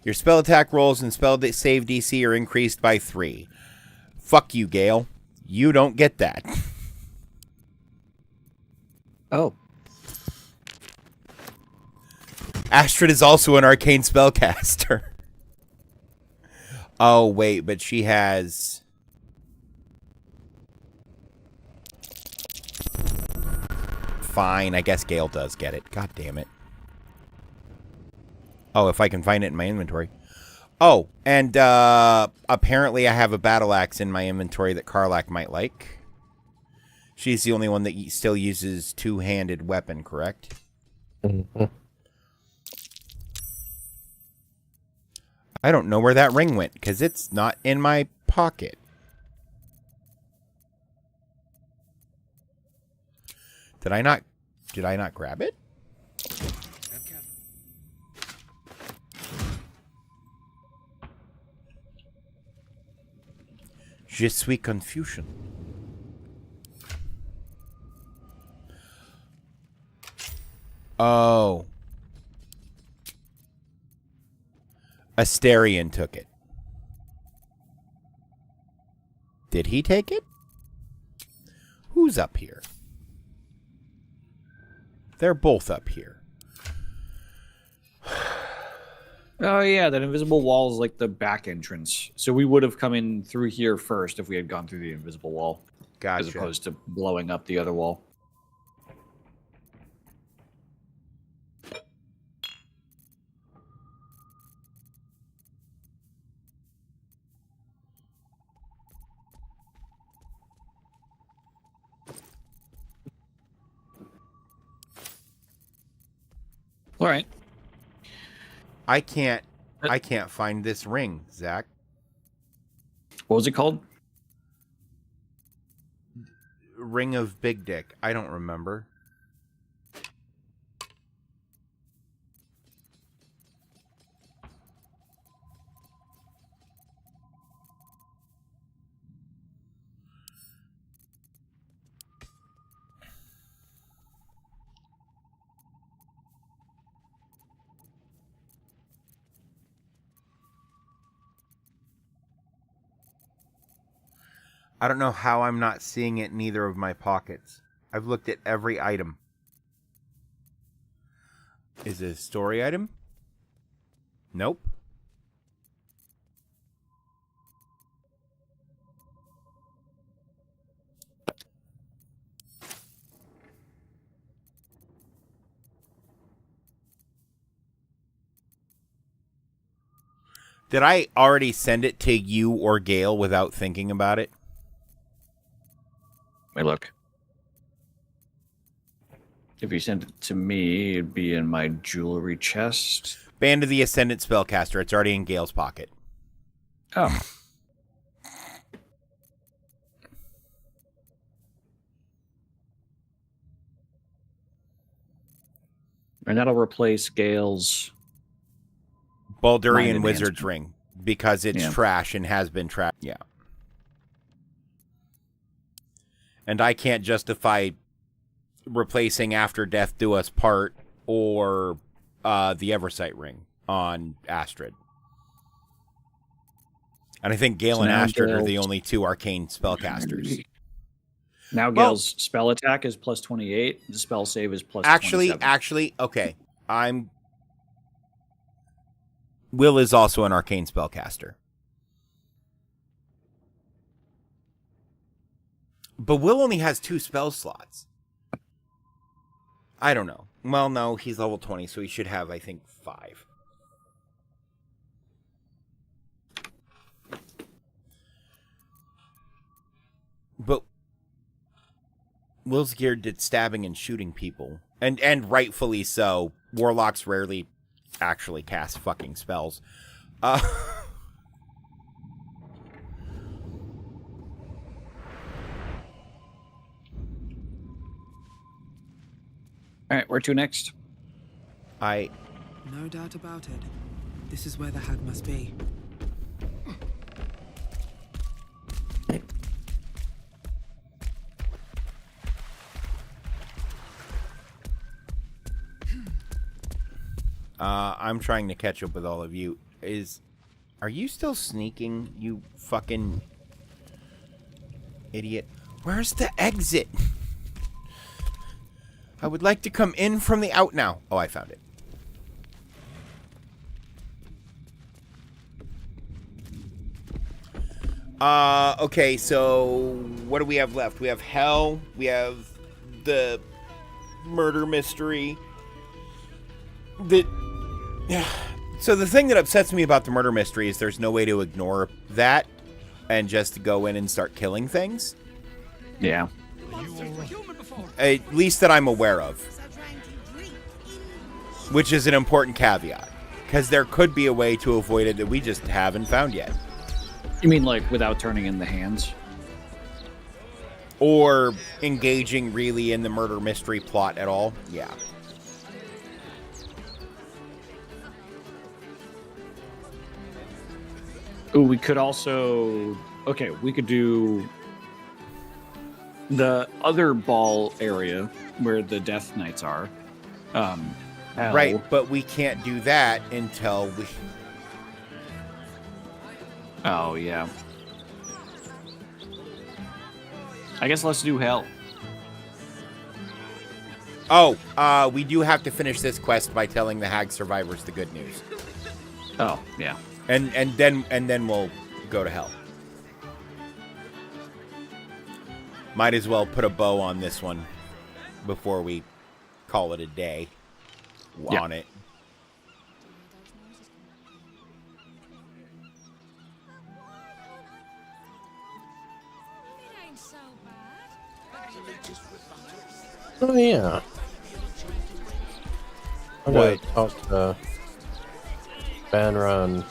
Your spell attack rolls and spell save DC are increased by 3. Fuck you, Gale. You don't get that. Oh. Astrid is also an arcane spellcaster. Oh, wait, but she has... Fine, I guess Gale does get it. God damn it. Oh, if I can find it in my inventory. Oh, and apparently I have a battle axe in my inventory that Karlak might like. She's the only one that still uses two-handed weapon, correct? Mm-hmm. I don't know where that ring went, because it's not in my pocket. Did I not grab it? Je suis confusion. Oh. Asterion took it. Did he take it? Who's up here? They're both up here. Oh yeah, that invisible wall is like the back entrance. So we would have come in through here first if we had gone through the invisible wall. Gotcha. As opposed to blowing up the other wall. All right. I can't find this ring, Zach. What was it called? Ring of Big Dick. I don't remember. I don't know how I'm not seeing it in either of my pockets. I've looked at every item. Is it a story item? Nope. Did I already send it to you or Gail without thinking about it? Wait, look. If you sent it to me, it'd be in my jewelry chest. Band of the Ascendant Spellcaster. It's already in Gail's pocket. Oh. And that'll replace Gail's Baldurian Wizard's Ring. Because it's trash and has been trash. Yeah. And I can't justify replacing After Death Do Us Part or the Eversight Ring on Astrid. And I think Gale and Astrid are the only two arcane spellcasters. Now Gale's spell attack is plus 28. The spell save is plus 27. Actually, okay. Will is also an arcane spellcaster. But Will only has 2 spell slots. I don't know. Well, no, he's level 20, so he should have, I think, 5. But Will's geared at stabbing and shooting people. And rightfully so. Warlocks rarely actually cast fucking spells. Alright, where to next? No doubt about it. This is where the hag must be. I'm trying to catch up with all of you. Are you still sneaking, you fucking idiot? Where's the exit? I would like to come in from the out now. Oh, I found it. Okay, so what do we have left? We have Hell. We have the murder mystery. So the thing that upsets me about the murder mystery is there's no way to ignore that and just go in and start killing things. Yeah. At least that I'm aware of. Which is an important caveat. Because there could be a way to avoid it that we just haven't found yet. You mean like without turning in the hands? Or engaging really in the murder mystery plot at all? Yeah. Ooh, we could also... Okay, we could do the other ball area where the Death Knights are. Hell. Right, but we can't do that until we... Oh, yeah. I guess let's do Hell. Oh, we do have to finish this quest by telling the Hag survivors the good news. Oh, yeah. And then we'll go to Hell. Might as well put a bow on this one before we call it a day on it. Oh, yeah. I'm going to talk to Banra and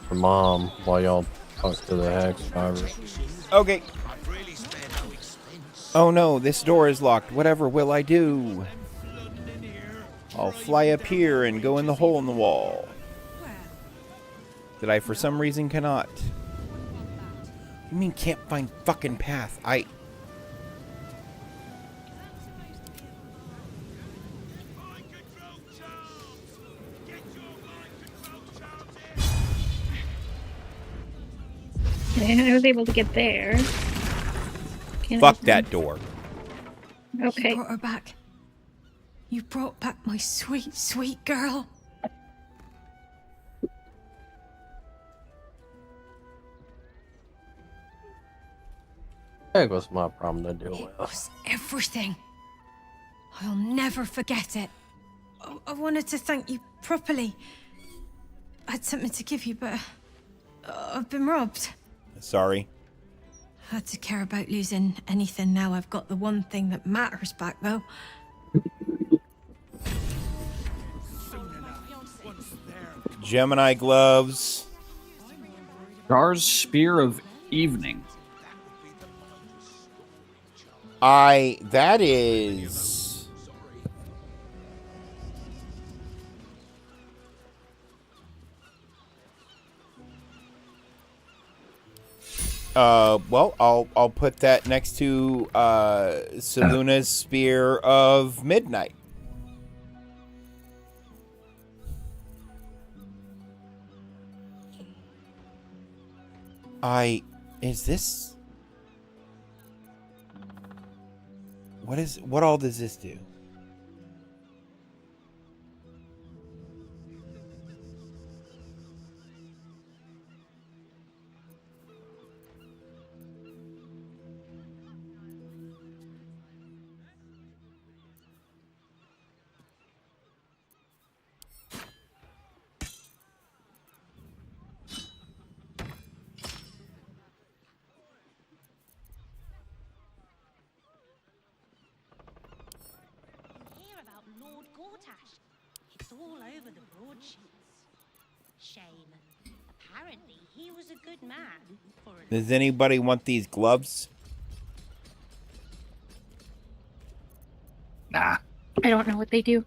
her mom while y'all talk to the Hag survivors. Okay. Oh no, this door is locked. Whatever will I do? I'll fly up here and go in the hole in the wall. That I, for some reason, cannot. You mean can't find fucking path? I was able to get there. Fuck that door. Okay. You brought her back. You brought back my sweet, sweet girl. That was my problem to deal with. It was everything. I'll never forget it. I wanted to thank you properly. I had something to give you, but I've been robbed. Sorry. I had to care about losing anything now. I've got the one thing that matters back, though. Gemini gloves. Gar's Spear of Evening. That is... well, I'll put that next to Seluna's Spear of Midnight. Is this... What all does this do? It's all over the broadsheets. Shame. Apparently, he was a good man. Does anybody want these gloves? Nah. I don't know what they do.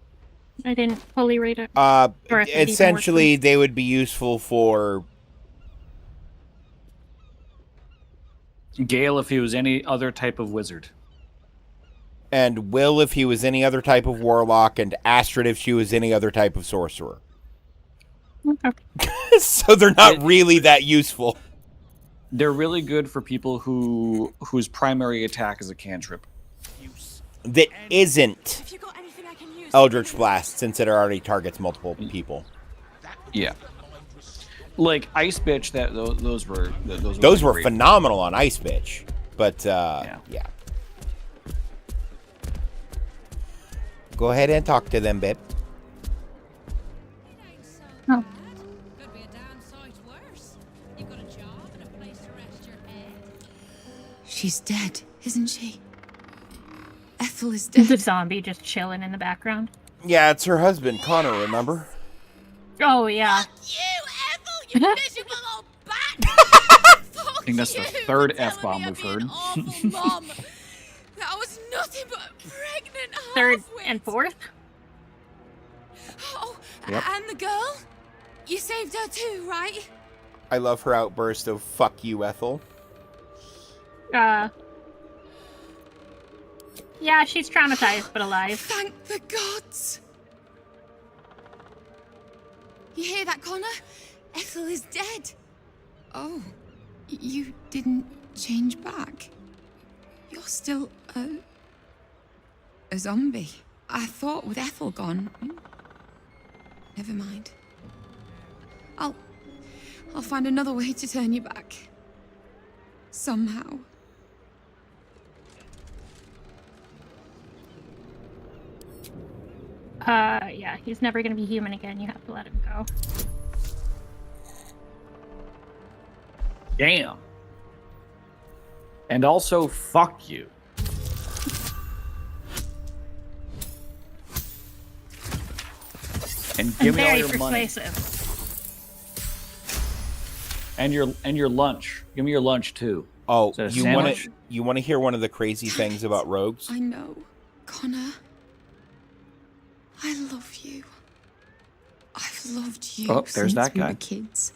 I didn't fully read it. Essentially, they would be useful for... Gale if he was any other type of wizard. And Will if he was any other type of warlock, and Astrid if she was any other type of sorcerer. Okay. So they're not really that useful. They're really good for people whose primary attack is a cantrip. That isn't Eldritch Blast, since it already targets multiple people. Yeah. Like Ice Bitch, those were phenomenal on Ice Bitch. But yeah. Go ahead and talk to them, babe. Oh. Could be a damn sight worse. You've got a job and a place to rest your head. She's dead, isn't she? Ethel is dead. The zombie just chilling in the background. Yeah, it's her husband, Connor, remember? Oh, yeah. You miserable old bat! I think that's the third F-bomb we've heard. Mom, that was nothing but a pregnant Third and fourth? Oh, Yep. and the girl? You saved her too, right? I love her outburst of "fuck you, Ethel." Yeah, she's traumatized but alive. Thank the gods! You hear that, Connor? Ethel is dead. Oh, you didn't change back? You're still a zombie. I thought with Ethel gone... Never mind. I'll find another way to turn you back. Somehow. Yeah, he's never gonna be human again. You have to let him go. Damn. And also, fuck you. And give me all very your persuasive. money. And your lunch. Give me your lunch too. Oh, Is that a you sandwich? want to hear one of the crazy things about rogues? I know. Connor. I love you. I've loved you Oh, there's since that we guy. were kids.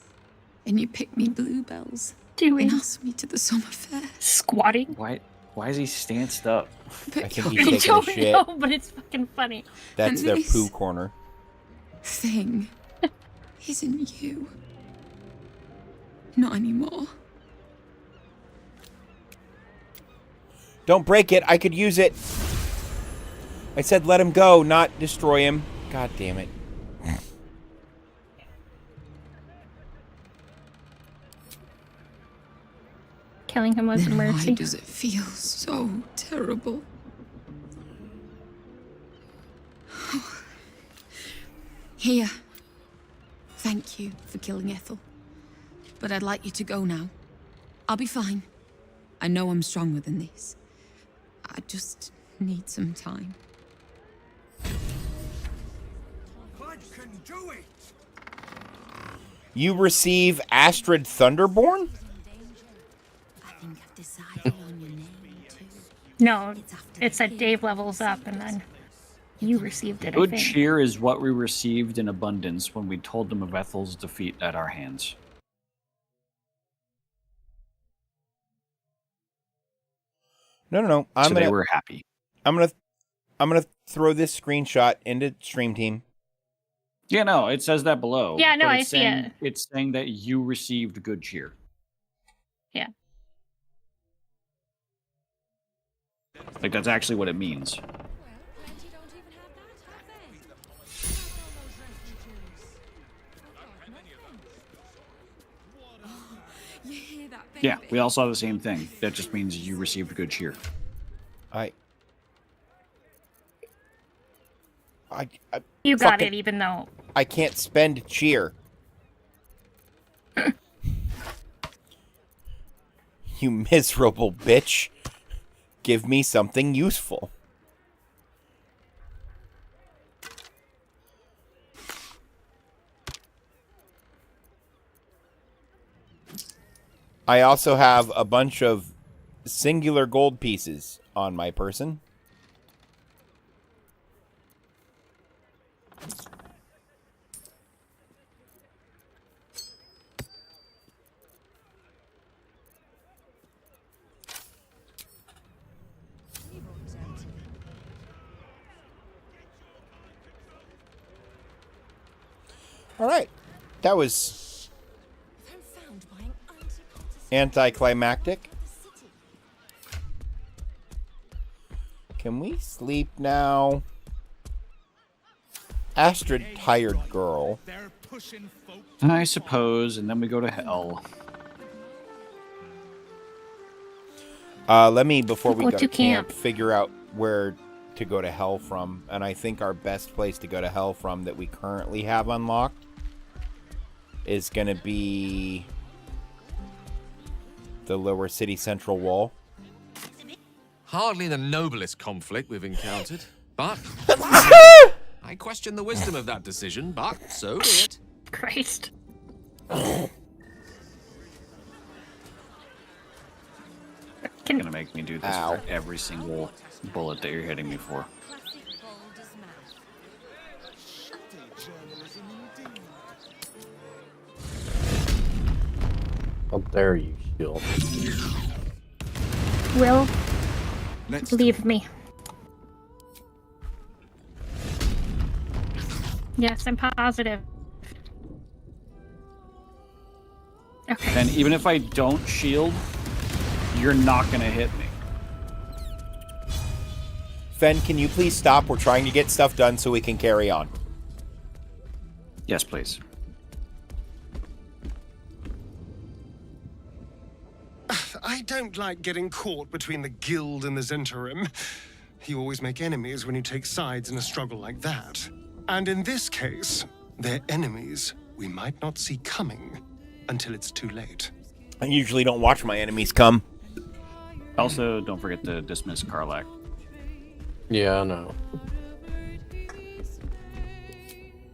And you picked me bluebells. Doing? And asked me to the summer fair. Squatting? Why is he stanced up? I think I he's taking a don't shit. know, but it's fucking funny. That's And their this- poo corner. Thing isn't you. Not anymore. Don't break it. I could use it. I said let him go, not destroy him. God damn it. Killing him was a Then why mercy. does it feel so terrible? Here. Thank you for killing Ethel. But I'd like you to go now. I'll be fine. I know I'm stronger than this. I just need some time. I can do it! You receive Astrid Thunderborn? No, it said Dave levels up, and then you received it, I Good think. cheer is what we received in abundance when we told them of Ethel's defeat at our hands. No. So they were happy. I'm gonna throw this screenshot into Stream Team. Yeah, no, it says that below. Yeah, no, but I it's see saying, it. It's saying that you received good cheer. Yeah. Like, that's actually what it means. You hear that, baby? Yeah, we all saw the same thing. That just means you received good cheer. You got fucking- it, even though... I can't spend cheer. You miserable bitch. Give me something useful. I also have a bunch of singular gold pieces on my person. All right. That was anticlimactic. Can we sleep now? Astrid, tired girl. I suppose, and then we go to hell. Let me, before we Go go to to camp, camp. figure out where to go to hell from. And I think our best place to go to hell from that we currently have unlocked is going to be the lower city central wall. Hardly the noblest conflict we've encountered, but I question the wisdom of that decision, but so be it. Christ. You're gonna make me do this for every single bullet that you're hitting me for. There you shield. Will, leave me. Yes, I'm positive. Okay. And even if I don't shield, you're not going to hit me. Fen, can you please stop? We're trying to get stuff done so we can carry on. Yes, please. I don't like getting caught between the guild and the Zentarim. You always make enemies when you take sides in a struggle like that. And in this case, they're enemies we might not see coming until it's too late. I usually don't watch my enemies come. Also, don't forget to dismiss Karlak. Yeah, I know.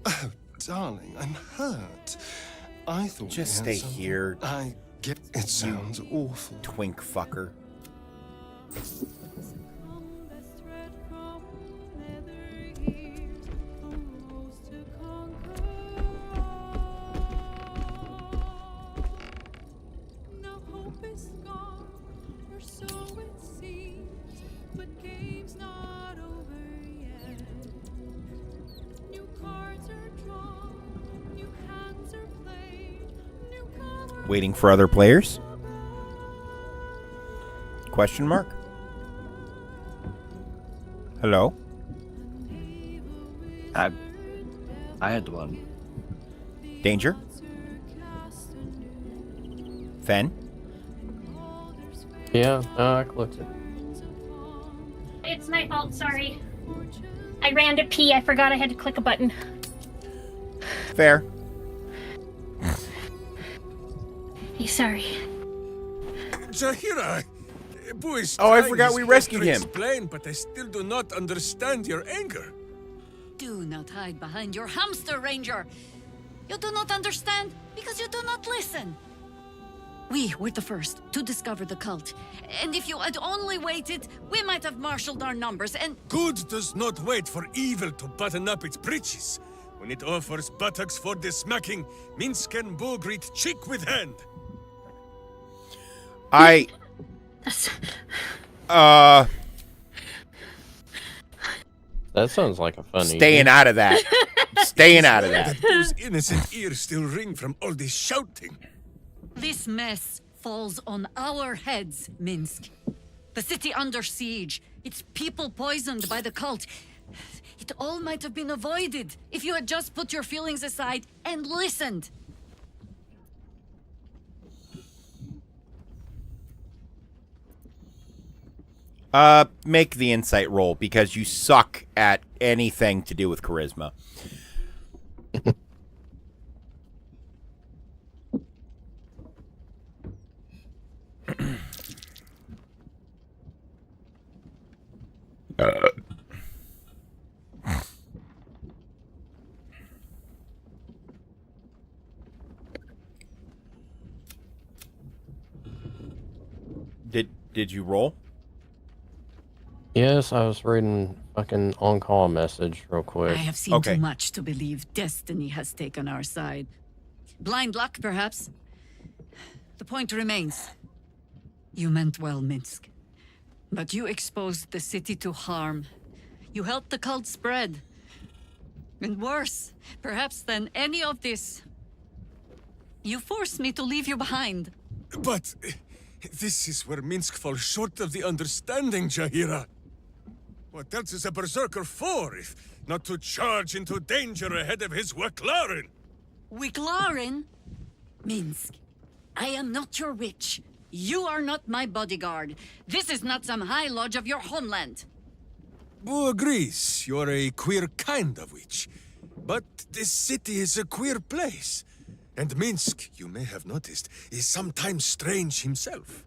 Oh, darling, I'm hurt. I thought Just we had stay something- here. I get it. Sounds awful. Twink fucker. Waiting for other players? Question mark? Hello? I had one. Danger? Fen? Yeah, I clicked it. It's my fault, sorry. I ran to pee, I forgot I had to click a button. Fair. Sorry. Jaheira! Boys, Oh, I forgot we rescued him. Explain, but I still do not understand your anger. Do not hide behind your hamster, Ranger. You do not understand because you do not listen. We were the first to discover the cult. And if you had only waited, we might have marshaled our numbers and... Good does not wait for evil to button up its breeches. When it offers buttocks for the smacking, Minsk and Bo greet cheek with hand. That sounds like a funny. Staying out of that. Staying out of that. Those innocent ears still ring from all this shouting. This mess falls on our heads, Minsk. The city under siege, its people poisoned by the cult. It all might have been avoided if you had just put your feelings aside and listened. Make the insight roll because you suck at anything to do with charisma. Did you roll? Yes, I was reading fucking on-call message real quick. I have seen too much to believe destiny has taken our side. Blind luck, perhaps. The point remains. You meant well, Minsk. But you exposed the city to harm. You helped the cult spread. And worse, perhaps than any of this, you forced me to leave you behind. But this is where Minsk falls short of the understanding, Jaheira. What else is a berserker for, if not to charge into danger ahead of his Waclaren? Waclaren? Minsk, I am not your witch. You are not my bodyguard. This is not some high lodge of your homeland. Boo agrees you're a queer kind of witch. But this city is a queer place. And Minsk, you may have noticed, is sometimes strange himself.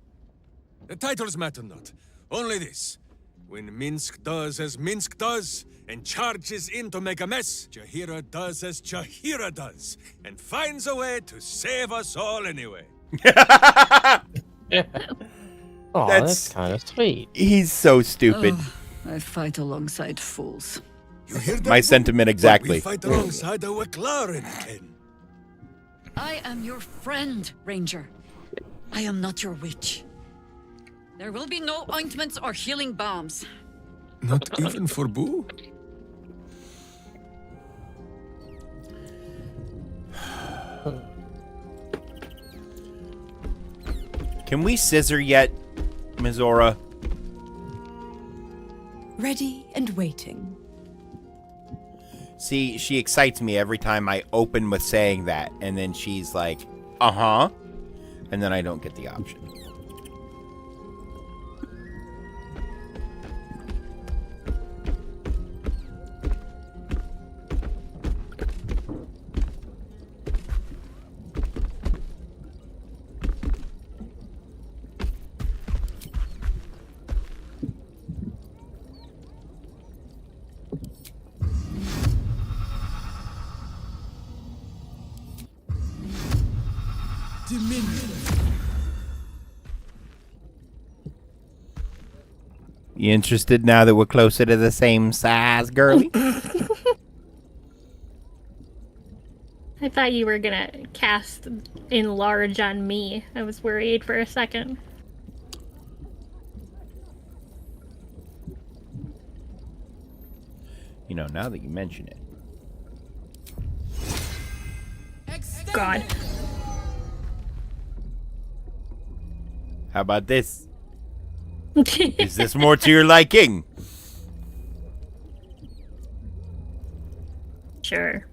The titles matter not. Only this. When Minsk does as Minsk does, and charges in to make a mess, Jaheira does as Jaheira does, and finds a way to save us all anyway. Oh, that's kind of sweet. He's so stupid. I fight alongside fools. You hear that? My sentiment exactly. We fight alongside a Waclaren, Ken. I am your friend, Ranger. I am not your witch. There will be no ointments or healing balms. Not even for Boo? Can we scissor yet, Mizora? Ready and waiting. See, she excites me every time I open with saying that, and then she's like, uh-huh, and then I don't get the option. You interested now that we're closer to the same size, girly? I thought you were gonna cast enlarge on me. I was worried for a second. You know, now that you mention it. God. How about this? Is this more to your liking? Sure.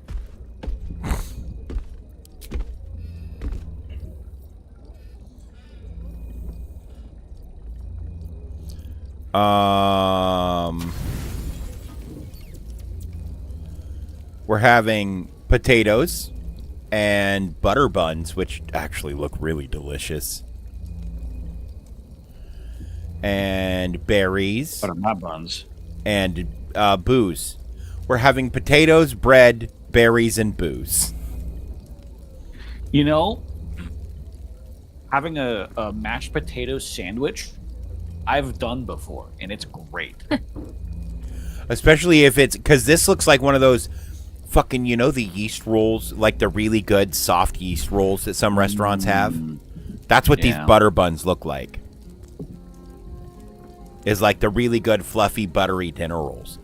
We're having potatoes and butter buns, which actually look really delicious. And berries. Butter my buns. And booze. We're having potatoes, bread, berries, and booze. You know, having a mashed potato sandwich, I've done before, and it's great. Especially if it's... Because this looks like one of those fucking, you know, the yeast rolls, like the really good soft yeast rolls that some restaurants have? That's what these butter buns look like. Is like the really good, fluffy, buttery dinner rolls.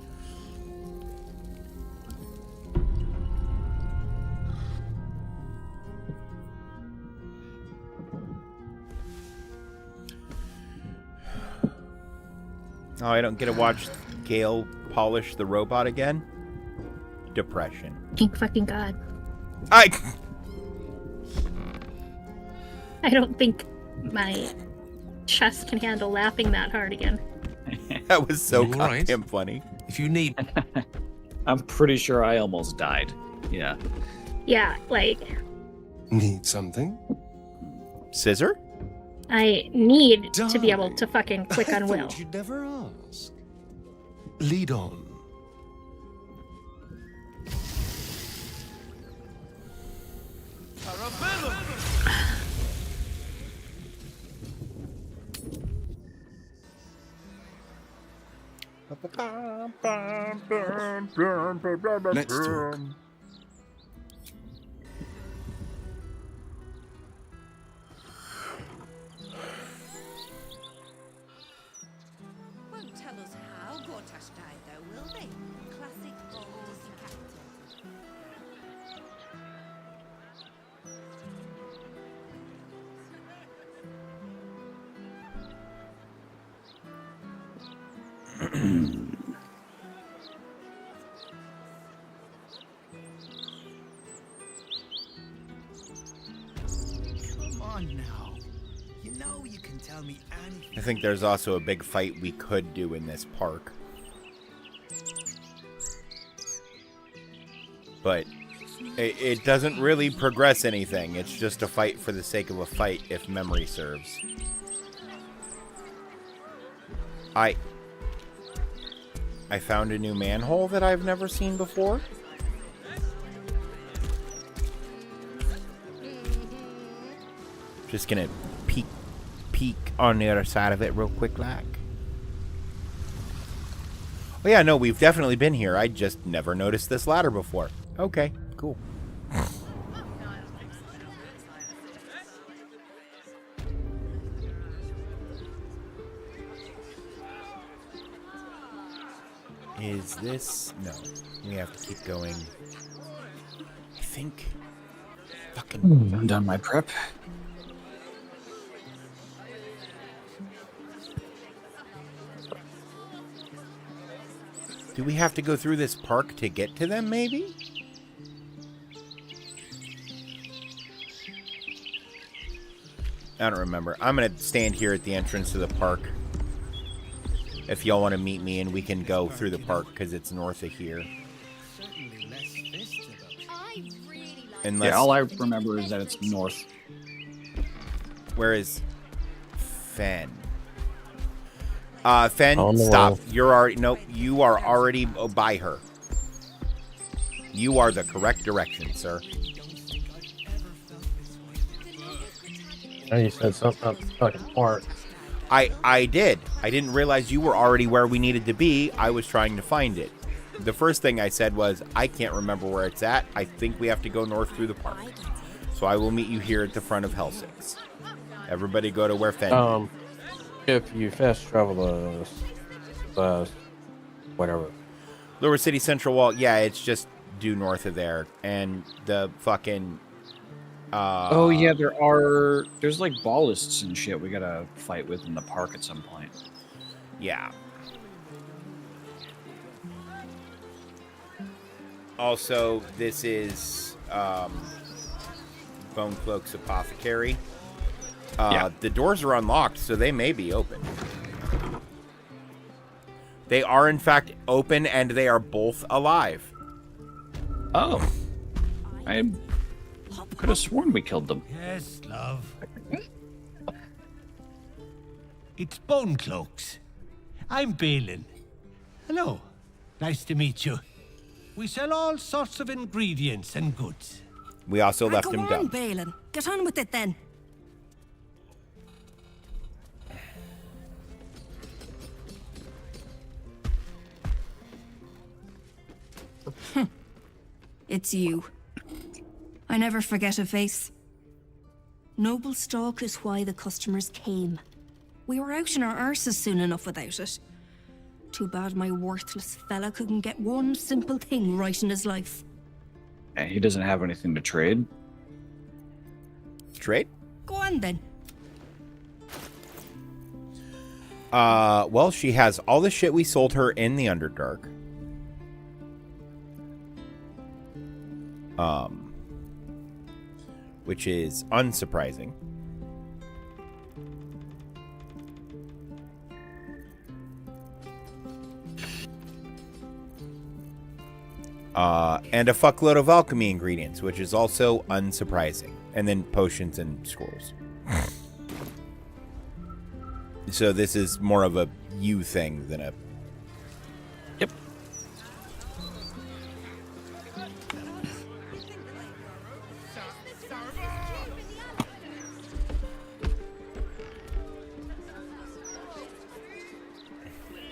Oh, I don't get to watch Gale polish the robot again? Depression. Thank fucking God. I don't think my chest can handle laughing that hard again. That was so goddamn funny. If you need... I'm pretty sure I almost died. Yeah. Yeah, like... Need something? Scissor? I need to be able to fucking click on will. You'd never ask. Lead on. Let's talk. Won't tell us how Gortash died, though, will they? Classic Baldurs decapitated. Come on now. You know you can tell me anything. I think there's also a big fight we could do in this park. But it doesn't really progress anything. It's just a fight for the sake of a fight, if memory serves. I found a new manhole that I've never seen before. Just gonna peek on the other side of it real quick like. Oh yeah, no, we've definitely been here. I just never noticed this ladder before. Okay, cool. Is this... No. We have to keep going. I think... Fucking... I've done my prep. Do we have to go through this park to get to them, maybe? I don't remember. I'm going to stand here at the entrance to the park. If y'all want to meet me, and we can go through the park, because it's north of here. Unless... Yeah, all I remember is that it's north. Where is Fen? Fen, On the stop. wall. You're already... Nope, you are already by her. You are the correct direction, sir. Now you said something about the fucking park. I did. I didn't realize you were already where we needed to be. I was trying to find it. The first thing I said was, I can't remember where it's at. I think we have to go north through the park. So I will meet you here at the front of Helsing's. Everybody go to where Fen... If you fast travel the whatever. Lower City Central Wall, yeah, it's just due north of there. And the fucking... oh, yeah, there's like ballists and shit we gotta fight with in the park at some point. Yeah. Also, this is Bone Cloak's Apothecary. The doors are unlocked, so they may be open. They are, in fact, open, and they are both alive. Oh. I could have sworn we killed them. Yes, love. It's Bone Cloaks. I'm Balin. Hello. Nice to meet you. We sell all sorts of ingredients and goods. We also left him Go on, dumb. Balin. Get on with it then. It's you. I never forget a face. Noble stock is why the customers came. We were out in our arses soon enough without it. Too bad my worthless fella couldn't get one simple thing right in his life. And he doesn't have anything to trade. Trade? Go on then. Well, she has all the shit we sold her in the Underdark. Which is unsurprising. And a fuckload of alchemy ingredients, which is also unsurprising. And then potions and scrolls. So this is more of a you thing than a... Yep.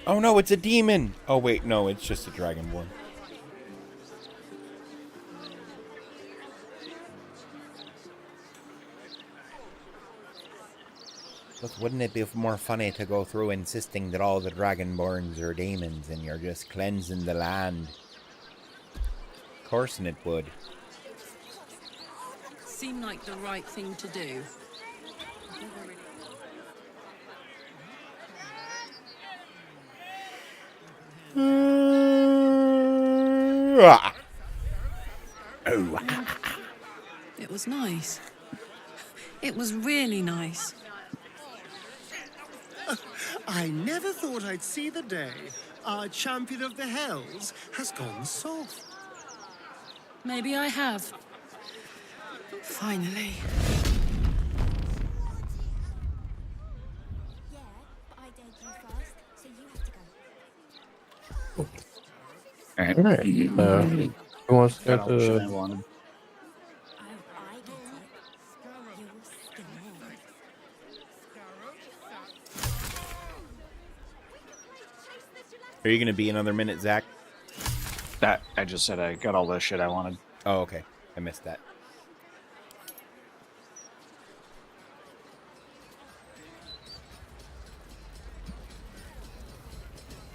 Oh no, it's a demon! Oh wait, no, it's just a dragonborn. But wouldn't it be more funny to go through insisting that all the dragonborns are demons and you're just cleansing the land? Of course it would. Seemed like the right thing to do. It was nice. It was really nice. I never thought I'd see the day our champion of the Hells has gone soft. Maybe I have. Finally. Alright. Who wants to go to... Are you going to be another minute, Zach? That I just said I got all the shit I wanted. Oh, okay. I missed that.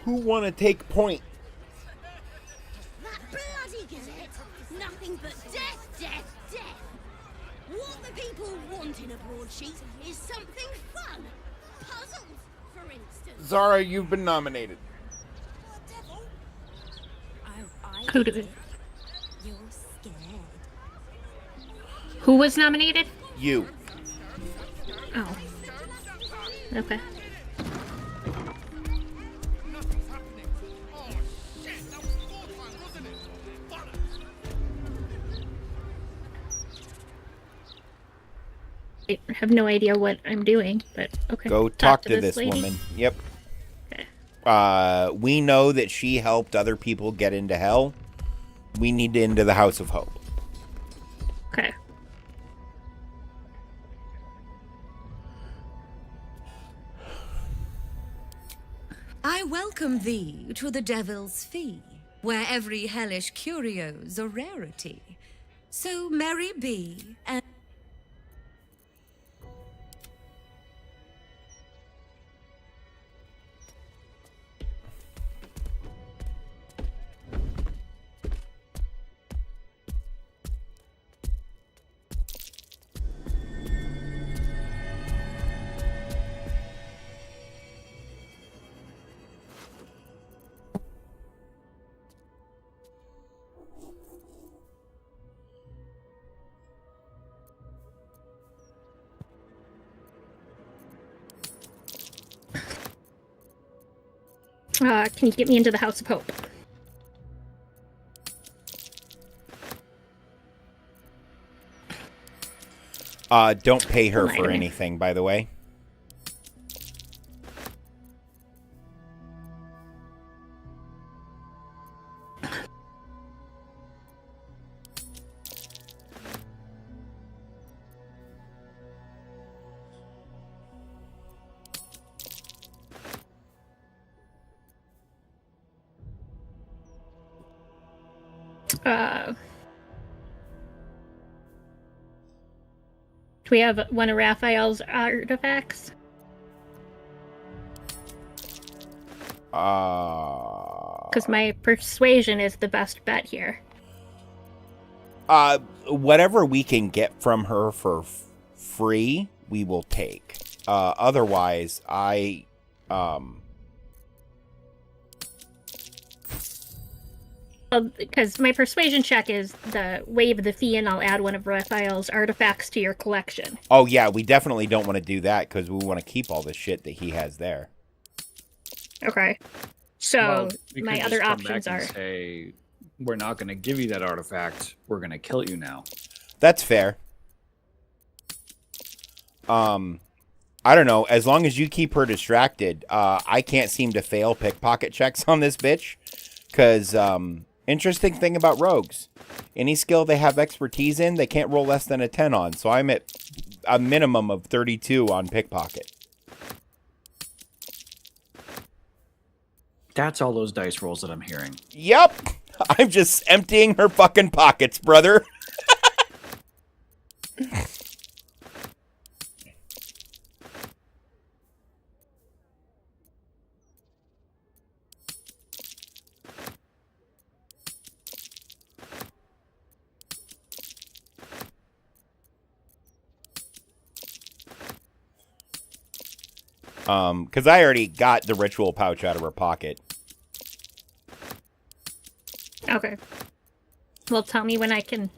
Who want to take point? Zara, you've been nominated. Who did? Who was nominated? You. Oh. Okay. I have no idea what I'm doing, but okay. Go talk to this this lady. woman. Yep. Okay. We know that she helped other people get into hell. We need into the House of Hope. Okay. I welcome thee to the Devil's Fee, where every hellish curio's a rarity. So merry be, and... Can you get me into the House of Hope? Don't pay her Lie for to me. anything, by the way. Do we have one of Raphael's artifacts? Because my persuasion is the best bet here. Whatever we can get from her for free, we will take. Otherwise, because my persuasion check is the waive the fee and I'll add one of Raphael's artifacts to your collection. Oh, yeah, we definitely don't want to do that because we want to keep all the shit that he has there. Okay. So, Well, we could my just other come options back are... and say, we're not going to give you that artifact. We're going to kill you now. That's fair. I don't know. As long as you keep her distracted, I can't seem to fail pickpocket checks on this bitch. Because, interesting thing about rogues. Any skill they have expertise in, they can't roll less than a 10 on. So I'm at a minimum of 32 on pickpocket. That's all those dice rolls that I'm hearing. Yep. I'm just emptying her fucking pockets, brother. Because I already got the ritual pouch out of her pocket. Okay. Well, tell me when I can...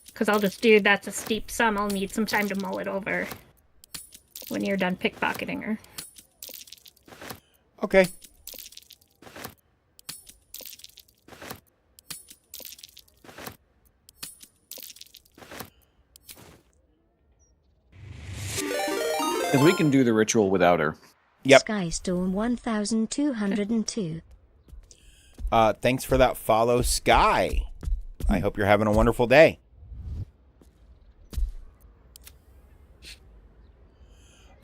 Because I'll just do, that's a steep sum. I'll need some time to mull it over when you're done pickpocketing her. Okay. Because we can do the ritual without her. Yep. Skystorm 1202. Thanks for that follow, Sky. I hope you're having a wonderful day.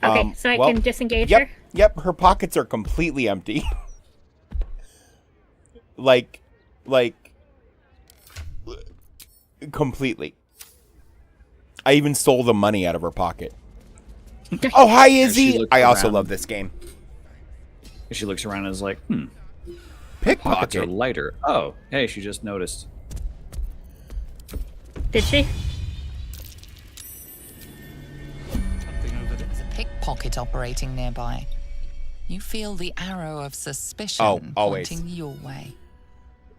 Okay, so I can disengage her? Yep, her pockets are completely empty. like, completely. I even stole the money out of her pocket. Oh, hi, Izzy! I also love this game. She looks around and is like, pockets are Pickpocket. lighter. Oh, hey, she just noticed. Did she? There's a pickpocket operating nearby. You feel the arrow of suspicion always. pointing your way.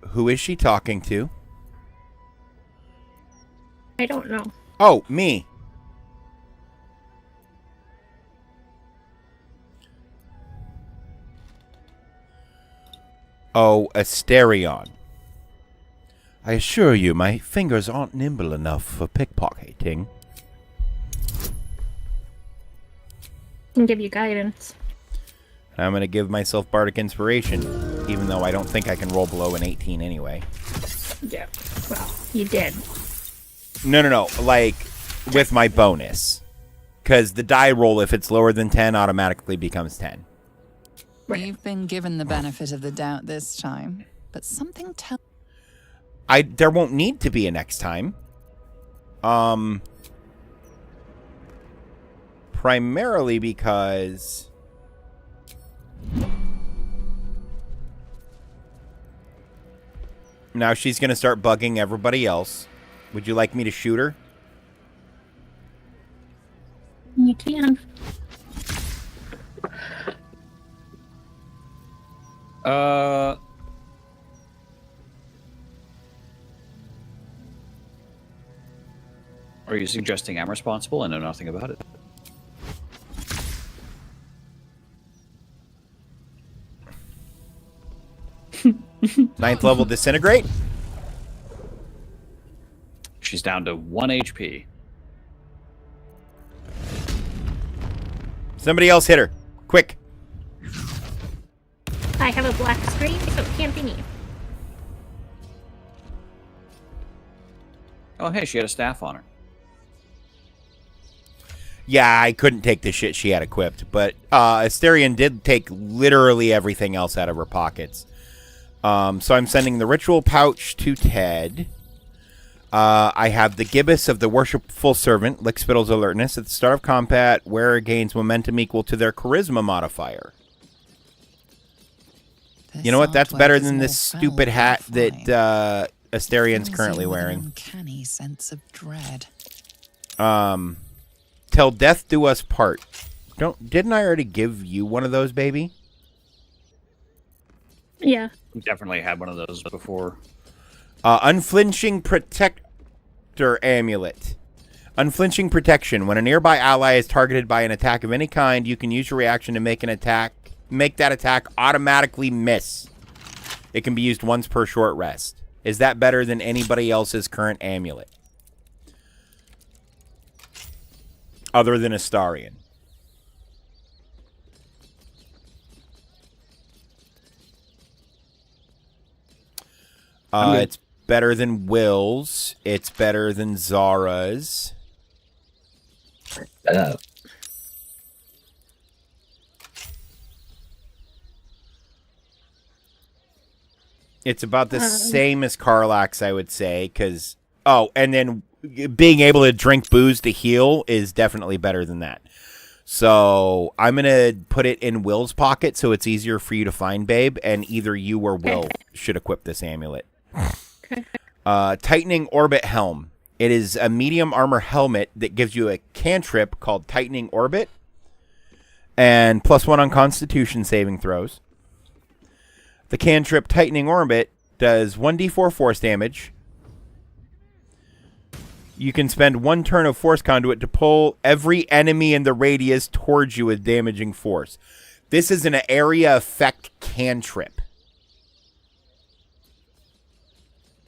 Who is she talking to? I don't know. Oh, me. Oh, Asterion. I assure you, my fingers aren't nimble enough for pickpocketing. Can give you guidance. I'm going to give myself Bardic Inspiration, even though I don't think I can roll below an 18 anyway. Yeah. Well, you did. No. Like, with my bonus. Because the die roll, if it's lower than 10, automatically becomes 10. You've been given the benefit of the doubt this time, but something tells... There won't need to be a next time. Primarily because... Now she's going to start bugging everybody else. Would you like me to shoot her? You can. Are you suggesting I'm responsible and know nothing about it? Ninth level disintegrate? She's down to 1 HP. Somebody else hit her. Quick. I have a black screen, so it can't be me. Oh, hey, she had a staff on her. Yeah, I couldn't take the shit she had equipped, but Asterion did take literally everything else out of her pockets. So I'm sending the ritual pouch to Ted. I have the gibbous of the worshipful servant, Lickspittle's alertness. At the start of combat, wearer gains momentum equal to their charisma modifier. You know what? That's better than this stupid hat that Asterion's currently wearing. Uncanny sense of dread. Till death do us part. Didn't I already give you one of those, baby? Yeah. We definitely had one of those before. Unflinching Protector Amulet. Unflinching protection. When a nearby ally is targeted by an attack of any kind, you can use your reaction to make that attack automatically miss. It can be used once per short rest. Is that better than anybody else's current amulet? Other than Astarion. It's better than Will's. It's better than Zara's. It's about the same as Karlach's, I would say, because... Oh, and then being able to drink booze to heal is definitely better than that. So I'm going to put it in Will's pocket so it's easier for you to find, babe, and either you or Will should equip this amulet. Okay. Tightening Orbit Helm. It is a medium armor helmet that gives you a cantrip called Tightening Orbit and +1 on Constitution saving throws. The cantrip Tightening Orbit does 1d4 force damage. You can spend 1 turn of Force Conduit to pull every enemy in the radius towards you with damaging force. This is an area effect cantrip.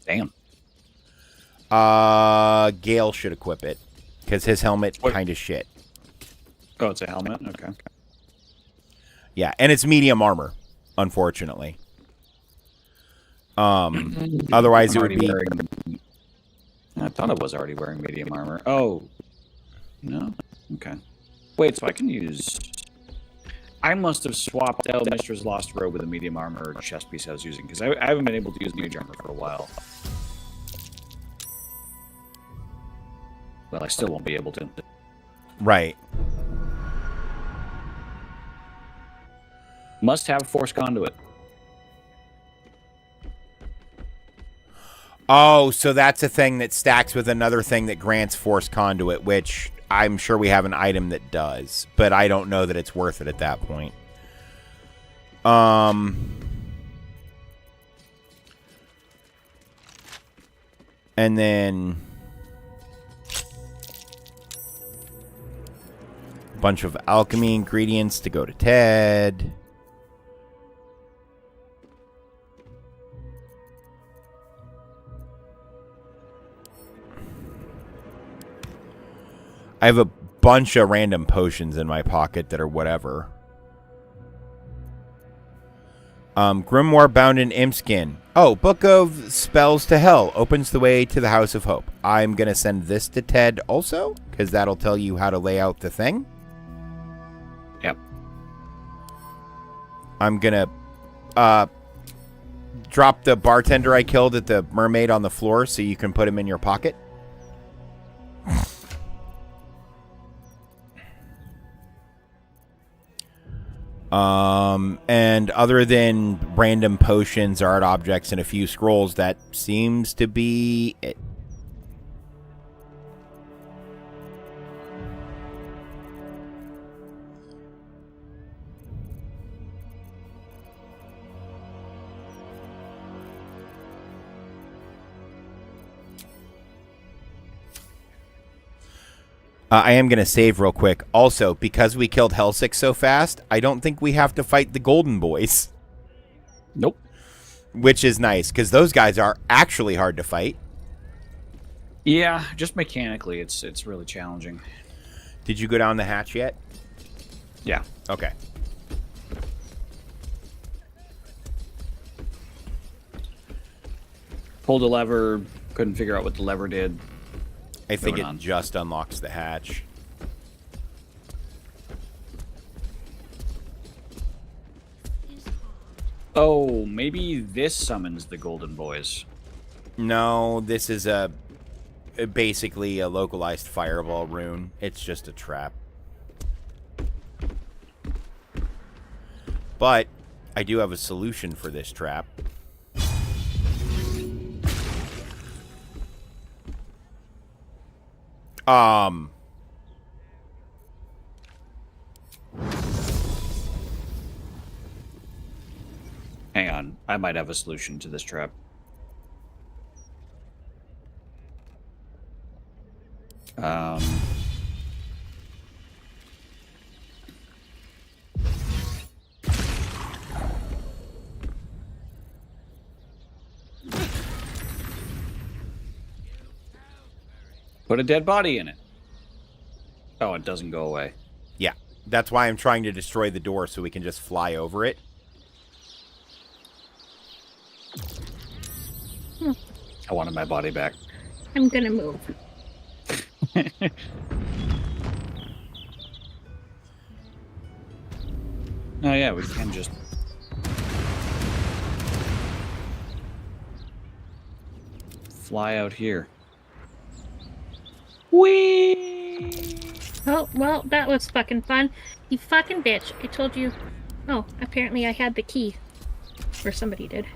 Damn. Gale should equip it because his helmet kind of shit. Oh, it's a helmet? Okay. Yeah, and it's medium armor, unfortunately. Otherwise it would be... I thought I was already wearing medium armor. Oh. No? Okay. Wait, so I can use... I must have swapped out Mistress Lost Robe with a medium armor chest piece I was using, because I haven't been able to use medium armor for a while. Well, I still won't be able to. Right. Must have Force Conduit. Oh, so that's a thing that stacks with another thing that grants Force Conduit, which I'm sure we have an item that does, but I don't know that it's worth it at that point. And then a bunch of alchemy ingredients to go to Ted. I have a bunch of random potions in my pocket that are whatever. Grimoire bound in Imskin. Oh, Book of Spells to Hell opens the way to the House of Hope. I'm going to send this to Ted also, because that'll tell you how to lay out the thing. Yep. I'm going to drop the bartender I killed at the mermaid on the floor so you can put him in your pocket. And other than random potions, art objects, and a few scrolls, that seems to be it. I am going to save real quick. Also, because we killed Helsik so fast, I don't think we have to fight the Golden Boys. Nope. Which is nice, because those guys are actually hard to fight. Yeah, just mechanically, it's really challenging. Did you go down the hatch yet? Yeah. Okay. Pulled a lever, couldn't figure out what the lever did. I think it just unlocks the hatch. Oh, maybe this summons the Golden Boys. No, this is basically a localized fireball rune. It's just a trap. But I do have a solution for this trap. Hang on, I might have a solution to this trap. Put a dead body in it. Oh, it doesn't go away. Yeah, that's why I'm trying to destroy the door so we can just fly over it. I wanted my body back. I'm gonna move. Oh yeah, we can just... fly out here. Whee! Oh, well, that was fucking fun. You fucking bitch. I told you... Oh, apparently I had the key. Or somebody did.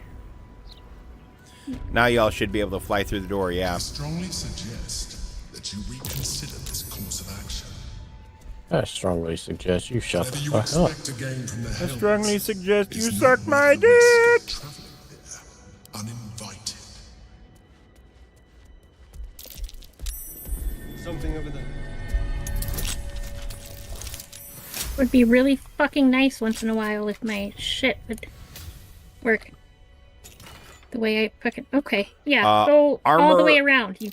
Now y'all should be able to fly through the door, yeah. I strongly suggest that you reconsider this course of action. I strongly suggest you shut the fuck up. I strongly suggest you suck my dick! Uninvited. Something over there. Would be really fucking nice once in a while if my shit would work the way I fucking... Okay, yeah, go all the way around. You...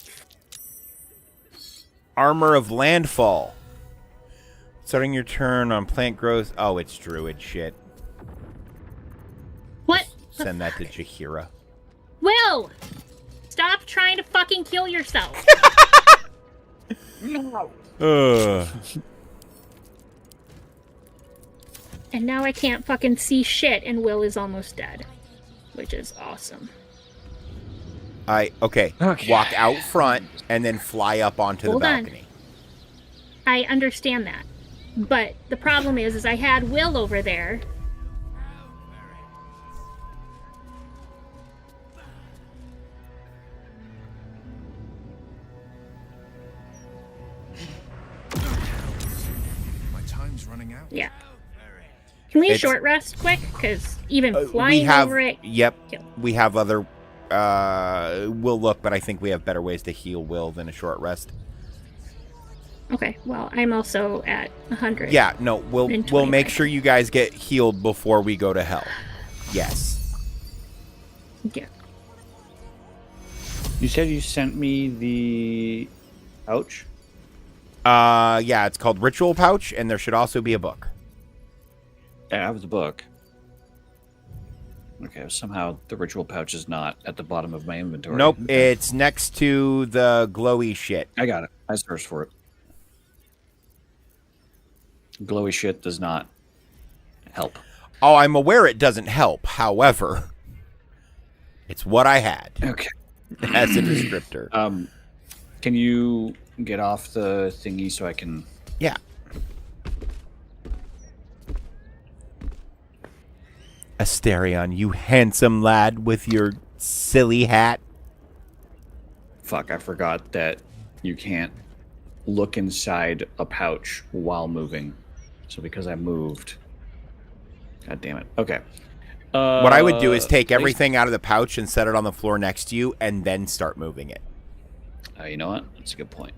Armor of Landfall. Starting your turn on plant growth. Oh, it's druid shit. What? Send that to Jaheira. Will! Stop trying to fucking kill yourself. No. And now I can't fucking see shit, and Will is almost dead. Which is awesome. Okay. Walk out front, and then fly up onto the balcony. I understand that. But the problem is I had Will over there. My time's running out. Yeah. Can we short rest quick? Because even flying over it... Yep. We have other... we'll look, but I think we have better ways to heal Will than a short rest. Okay, well, I'm also at 100. Yeah, no, we'll make sure you guys get healed before we go to hell. Yes. Yeah. You said you sent me the pouch? Yeah, it's called Ritual Pouch, and there should also be a book. Yeah, I have the book. Okay, somehow the ritual pouch is not at the bottom of my inventory. Nope, Okay. it's next to the glowy shit. I got it. I searched for it. Glowy shit does not help. Oh, I'm aware it doesn't help. However, it's what I had. Okay. As a descriptor. Can you get off the thingy so I can... Yeah. Asterion, you handsome lad with your silly hat. Fuck, I forgot that you can't look inside a pouch while moving. So because I moved... God damn it. Okay. What I would do is take everything out of the pouch and set it on the floor next to you and then start moving it. You know what? That's a good point.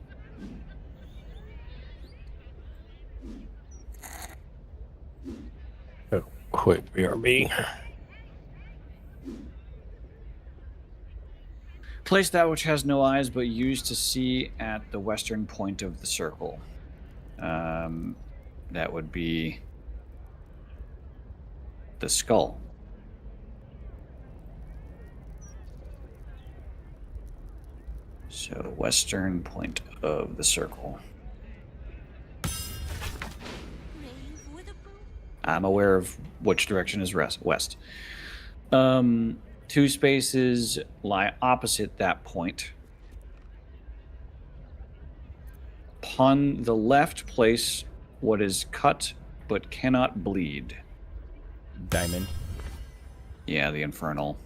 Oh, quick, BRB. Place that which has no eyes but use to see at the western point of the circle. That would be the skull. So, western point of the circle. I'm aware of which direction is west. 2 spaces lie opposite that point. Upon the left, place what is cut but cannot bleed. Diamond. Yeah, the infernal.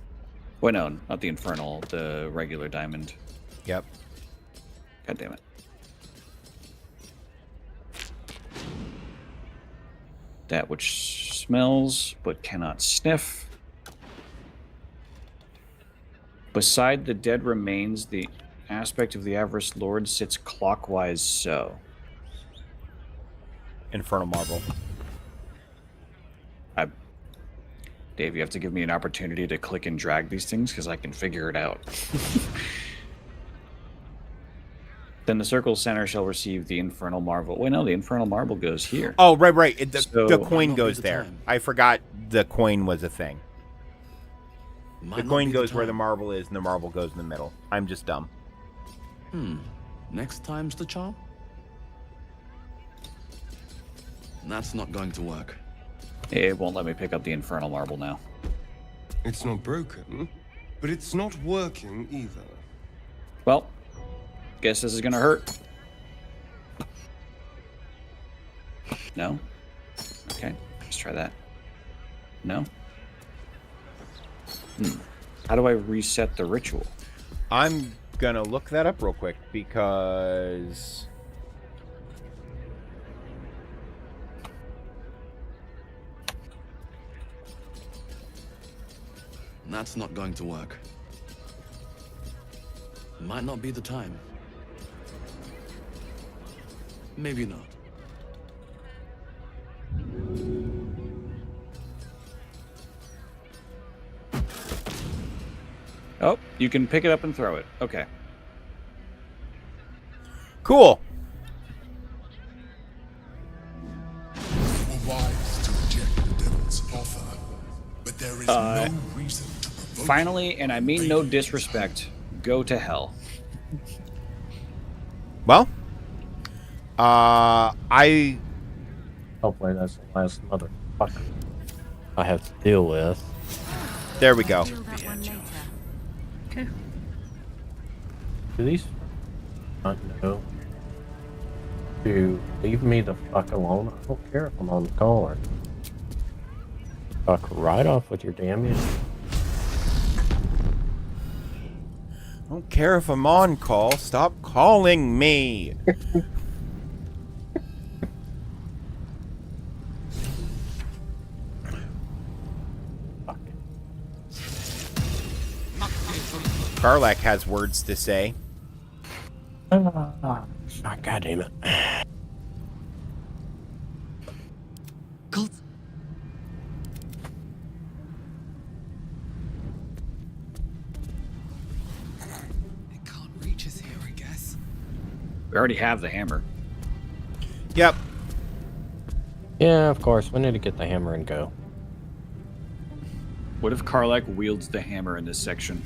Wait, no, not the infernal. The regular diamond. Yep. God damn it. That which smells but cannot sniff. Beside the dead remains, the aspect of the Avarice Lord sits clockwise so. Infernal Marble. Dave, you have to give me an opportunity to click and drag these things because I can figure it out. Then the circle center shall receive the infernal marble. Wait, no, the infernal marble goes here. Oh, right. The coin goes there. I forgot the coin was a thing. The coin goes where the marble is, and the marble goes in the middle. I'm just dumb. Next time's the charm? That's not going to work. It won't let me pick up the infernal marble now. It's not broken, but it's not working either. Well, guess this is gonna hurt. No? Okay, let's try that. No? How do I reset the ritual? I'm gonna look that up real quick because... That's not going to work. Might not be the time. Maybe not. Oh, you can pick it up and throw it. Okay. Cool. Wise to reject the devil's offer, but there is no reason to provoke. Finally, and I mean no disrespect, go to hell. Well, Hopefully that's the last motherfucker I have to deal with. There we go. Okay. Do these not know to leave me the fuck alone? I don't care if I'm on the call or fuck right off with your damn music. I don't care if I'm on call. Stop calling me. Garlak has words to say. God damn it. It can't reach us here, I guess. We already have the hammer. Yep. Yeah, of course. We need to get the hammer and go. What if Karlak wields the hammer in this section?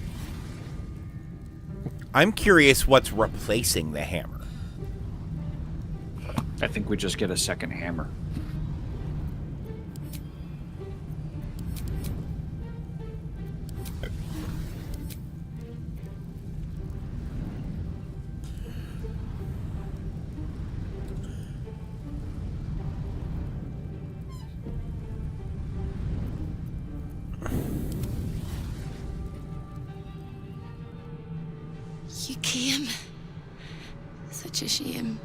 I'm curious what's replacing the hammer. I think we just get a second hammer. You came. Such a shame.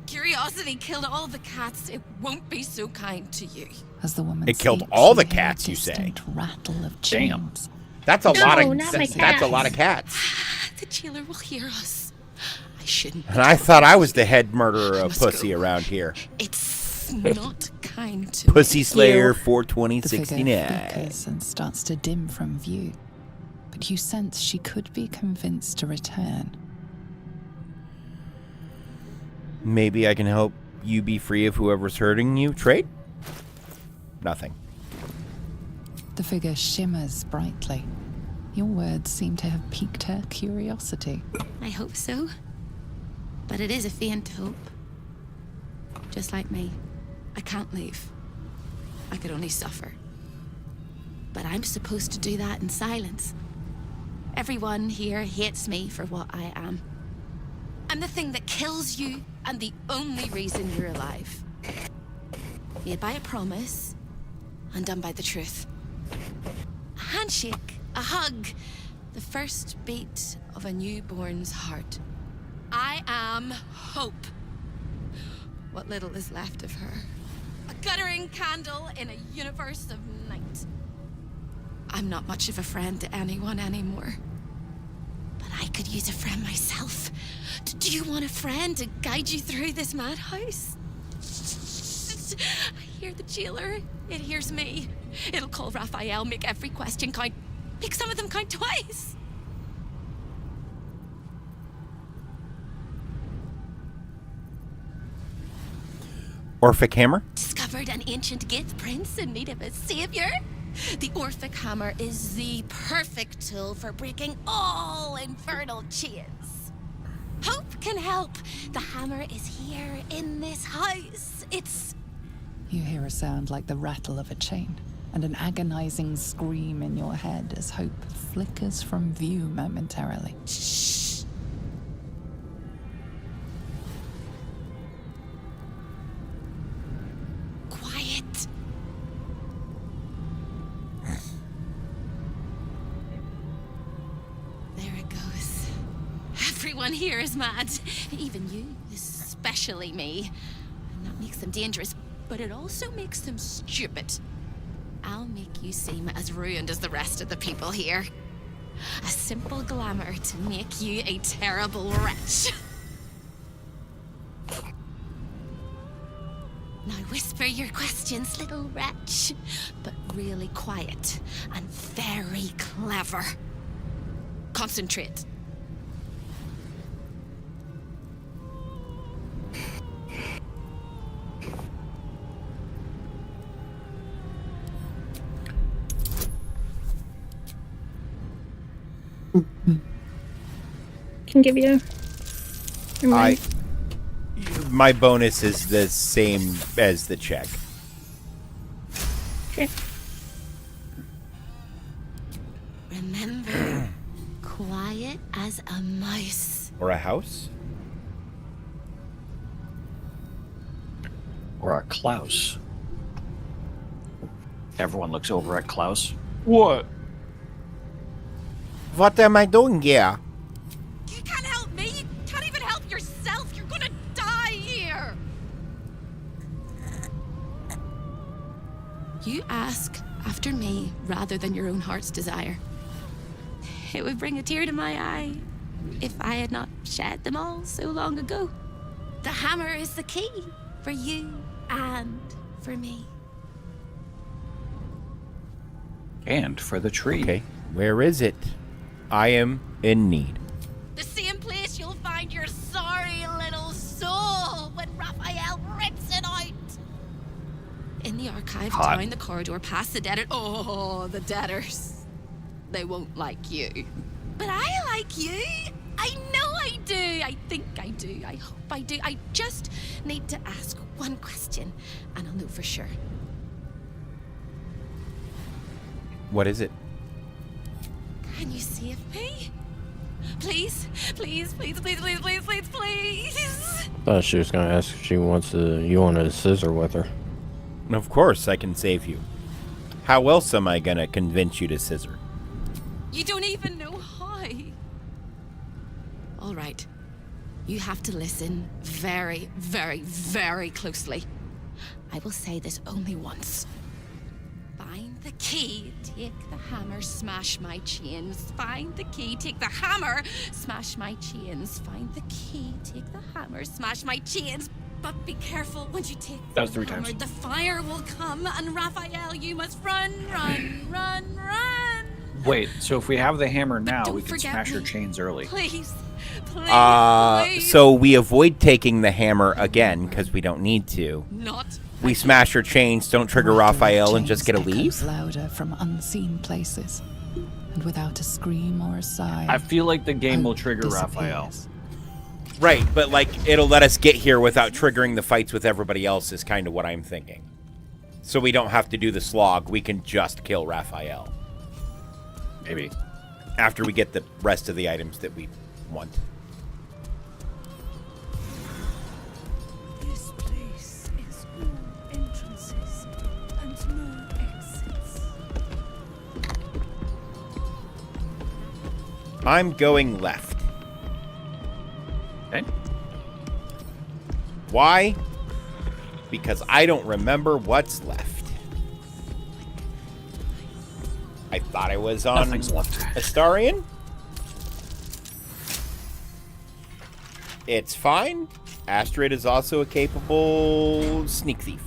Curiosity killed all the cats. It won't be so kind to you. As the woman It killed sleeps, all you the hear cats, a you say? distant rattle of Damn. chains. That's a lot of not my that's a lot of cats. The jailer will hear us. I shouldn't. And I thought I was the head murderer of pussy around here. It's not kind to Pussy Slayer The figure 42069. flickers and starts to dim from view, but you sense she could be convinced to return. Maybe I can help you be free of whoever's hurting you. Trade? Nothing. The figure shimmers brightly. Your words seem to have piqued her curiosity. I hope so. But it is a faint hope. Just like me. I can't leave. I could only suffer. But I'm supposed to do that in silence. Everyone here hates me for what I am. I'm the thing that kills you and the only reason you're alive. Made by a promise, undone by the truth. A handshake, a hug, the first beat of a newborn's heart. I am hope. What little is left of her. A guttering candle in a universe of night. I'm not much of a friend to anyone anymore. But I could use a friend myself. Do you want a friend to guide you through this madhouse? I hear the jailer. It hears me. It'll call Raphael, make every question count. Make some of them count twice. Orphic hammer? Discovered an ancient gift, prince in need of a savior. The Orphic hammer is the perfect tool for breaking all infernal chains. Hope can help. The hammer is here in this house. It's... You hear a sound like the rattle of a chain, and an agonizing scream in your head as hope flickers from view momentarily. Shh. Quiet. There it goes. Everyone here is mad. Even you, especially me. And that makes them dangerous, but it also makes them stupid. I'll make you seem as ruined as the rest of the people here. A simple glamour to make you a terrible wretch. Now whisper your questions, little wretch, but really quiet and very clever. Concentrate. Can give you. My bonus is the same as the check. Okay. Remember, quiet as a mouse. Or a house? Or a Klaus. Everyone looks over at Klaus. What? What am I doing here? You can't help me. You can't even help yourself. You're gonna die here. You ask after me rather than your own heart's desire. It would bring a tear to my eye if I had not shed them all so long ago. The hammer is the key for you and for me. And for the tree. Okay, where is it? I am in need. The same place you'll find your sorry little soul when Raphael rips it out. In the archive, Hot. down the corridor, past the debtor. Oh, the debtors. They won't like you. But I like you. I know I do. I think I do. I hope I do. I just need to ask one question, and I'll know for sure. What is it? Can you save me? Please, please, please, please, please, please, please, please. Thought she was gonna ask if you wanted to scissor with her. Of course I can save you. How else am I gonna convince you to scissor? You don't even know how. All right. You have to listen very, very, very closely. I will say this only once. Find the key, take the hammer, smash my chains. Find the key, take the hammer, smash my chains. Find the key, take the hammer, smash my chains. But be careful when you take That was the 3 hammer. times. The fire will come, and Raphael, you must run, run, run, run. Wait, so if we have the hammer now, don't we can forget smash her me. chains early. Please, please. So we avoid taking the hammer again because we don't need to. Not. We smash her chains, don't trigger Raphael, and just get a leave? Echoes louder from unseen places, and without a scream or a sigh. I feel like the game will trigger disappears. Raphael. Right, but like it'll let us get here without triggering the fights with everybody else is kind of what I'm thinking. So we don't have to do the slog, we can just kill Raphael. Maybe. After we get the rest of the items that we want. This place is all entrances and no exits. I'm going left. Okay. Why? Because I don't remember what's left. I thought I was on Nothing's left. Astarion. It's fine. Astrid is also a capable sneak thief.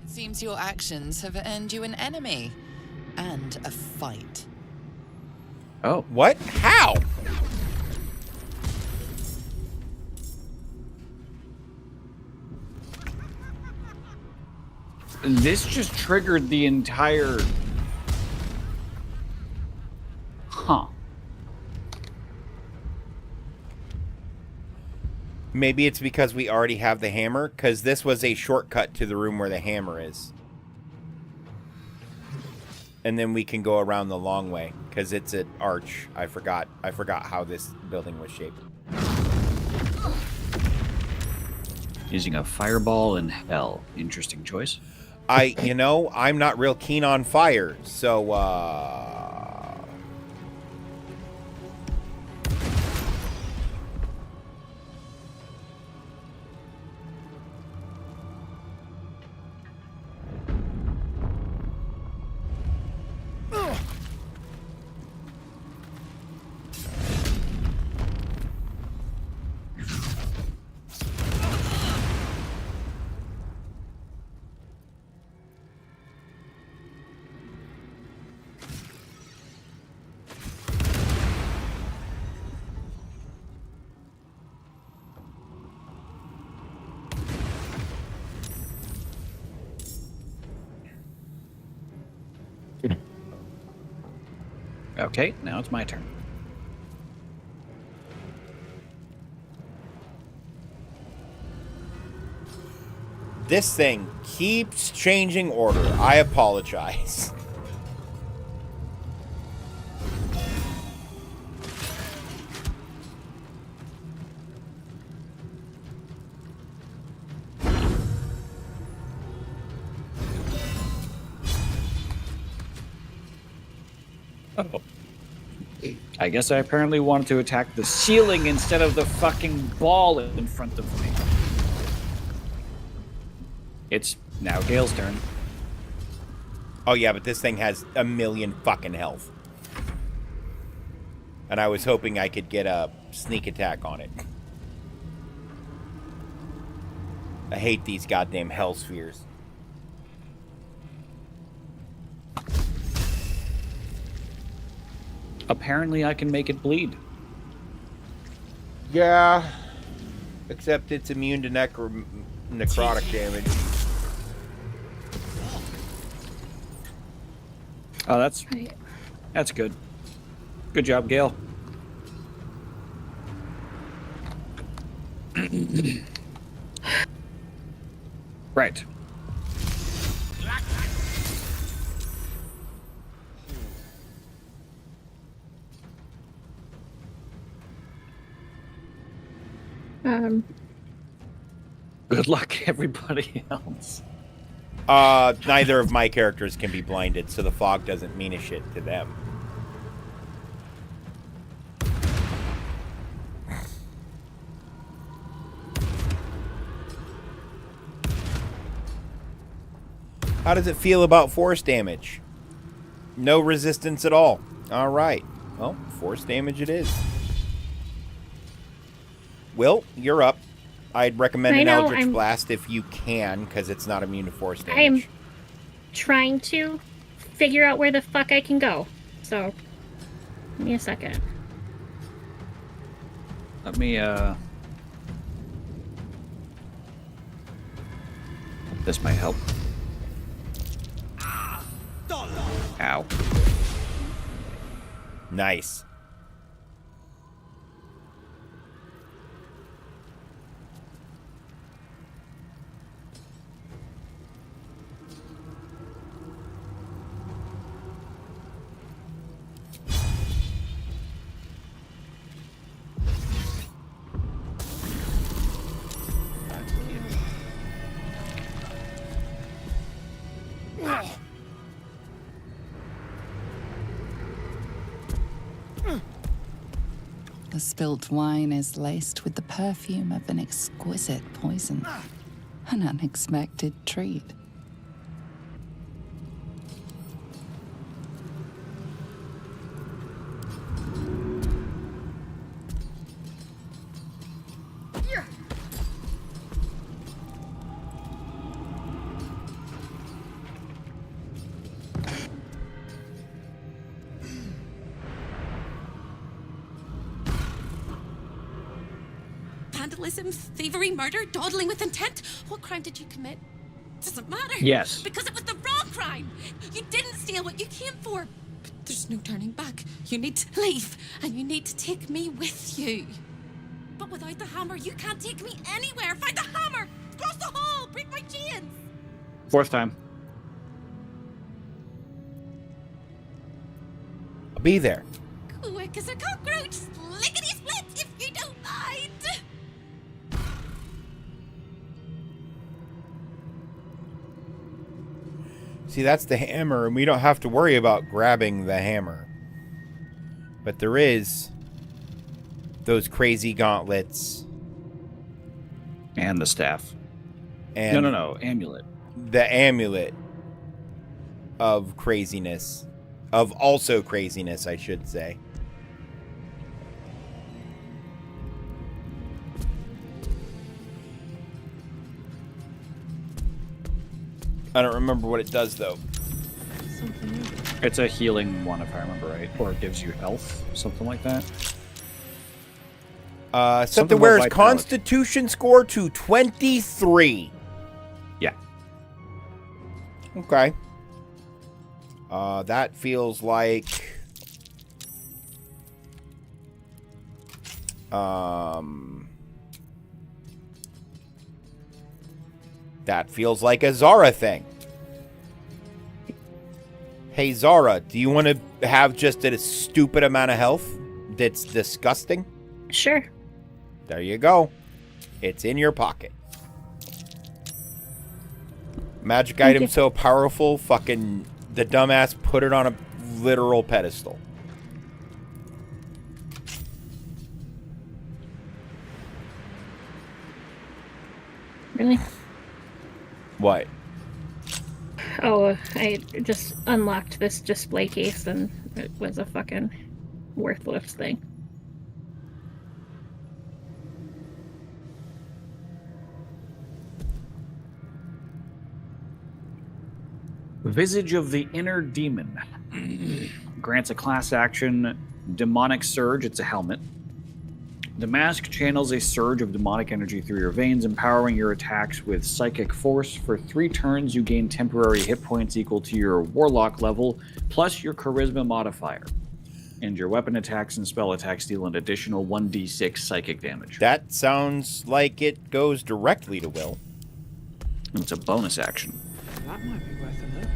It seems your actions have earned you an enemy and a fight. Oh. What? How? This just triggered the entire... Huh. Maybe it's because we already have the hammer, because this was a shortcut to the room where the hammer is. And then we can go around the long way, because it's an arch. I forgot how this building was shaped. Using a fireball in hell. Interesting choice. I'm not real keen on fire, so, Okay, now it's my turn. this thing keeps changing order. I apologize. Oh. I guess I apparently wanted to attack the ceiling instead of the fucking ball in front of me. It's now Gale's turn. Oh yeah, but this thing has 1,000,000 fucking health. And I was hoping I could get a sneak attack on it. I hate these goddamn hell spheres. Apparently I can make it bleed. Yeah. Except it's immune to necrotic damage. Oh, that's good. Good job, Gale. Right. Good luck, everybody else. Neither of my characters can be blinded, so the fog doesn't mean a shit to them. How does it feel about force damage? No resistance at all. All right. Well, force damage it is. Will, you're up. I'd recommend an Eldritch Blast if you can, because it's not immune to force damage. I am trying to figure out where the fuck I can go. So, give me a second. Let me, this might help. Ow. Nice. The spilt wine is laced with the perfume of an exquisite poison. An unexpected treat. Vandalism, thievery, murder, dawdling with intent. What crime did you commit? Doesn't matter. Yes. Because it was the wrong crime. You didn't steal what you came for. But there's no turning back. You need to leave, and you need to take me with you. But without the hammer, you can't take me anywhere. Find the hammer! Cross the hall! Break my chains! Fourth time. I'll be there. Quick as a cockroach! Lickety-split if you don't mind! See, that's the hammer, and we don't have to worry about grabbing the hammer. But there is those crazy gauntlets. And the staff. And No. Amulet. The amulet of craziness. Of also craziness, I should say. I don't remember what it does, though. It's a healing one, if I remember right. Or it gives you health, something like that. Set the wearer's constitution score to 23. Yeah. Okay. That feels like... That feels like a Zara thing. Hey, Zara, do you want to have just a stupid amount of health that's disgusting? Sure. There you go. It's in your pocket. Magic item so powerful, fucking the dumbass put it on a literal pedestal. Really? What? Oh, I just unlocked this display case and it was a fucking worthless thing. Visage of the Inner Demon. Grants a class action demonic surge. It's a helmet. The mask channels a surge of demonic energy through your veins, empowering your attacks with psychic force. For 3 turns, you gain temporary hit points equal to your warlock level, plus your charisma modifier. And your weapon attacks and spell attacks deal an additional 1d6 psychic damage. That sounds like it goes directly to Will. It's a bonus action. That might be worth a look.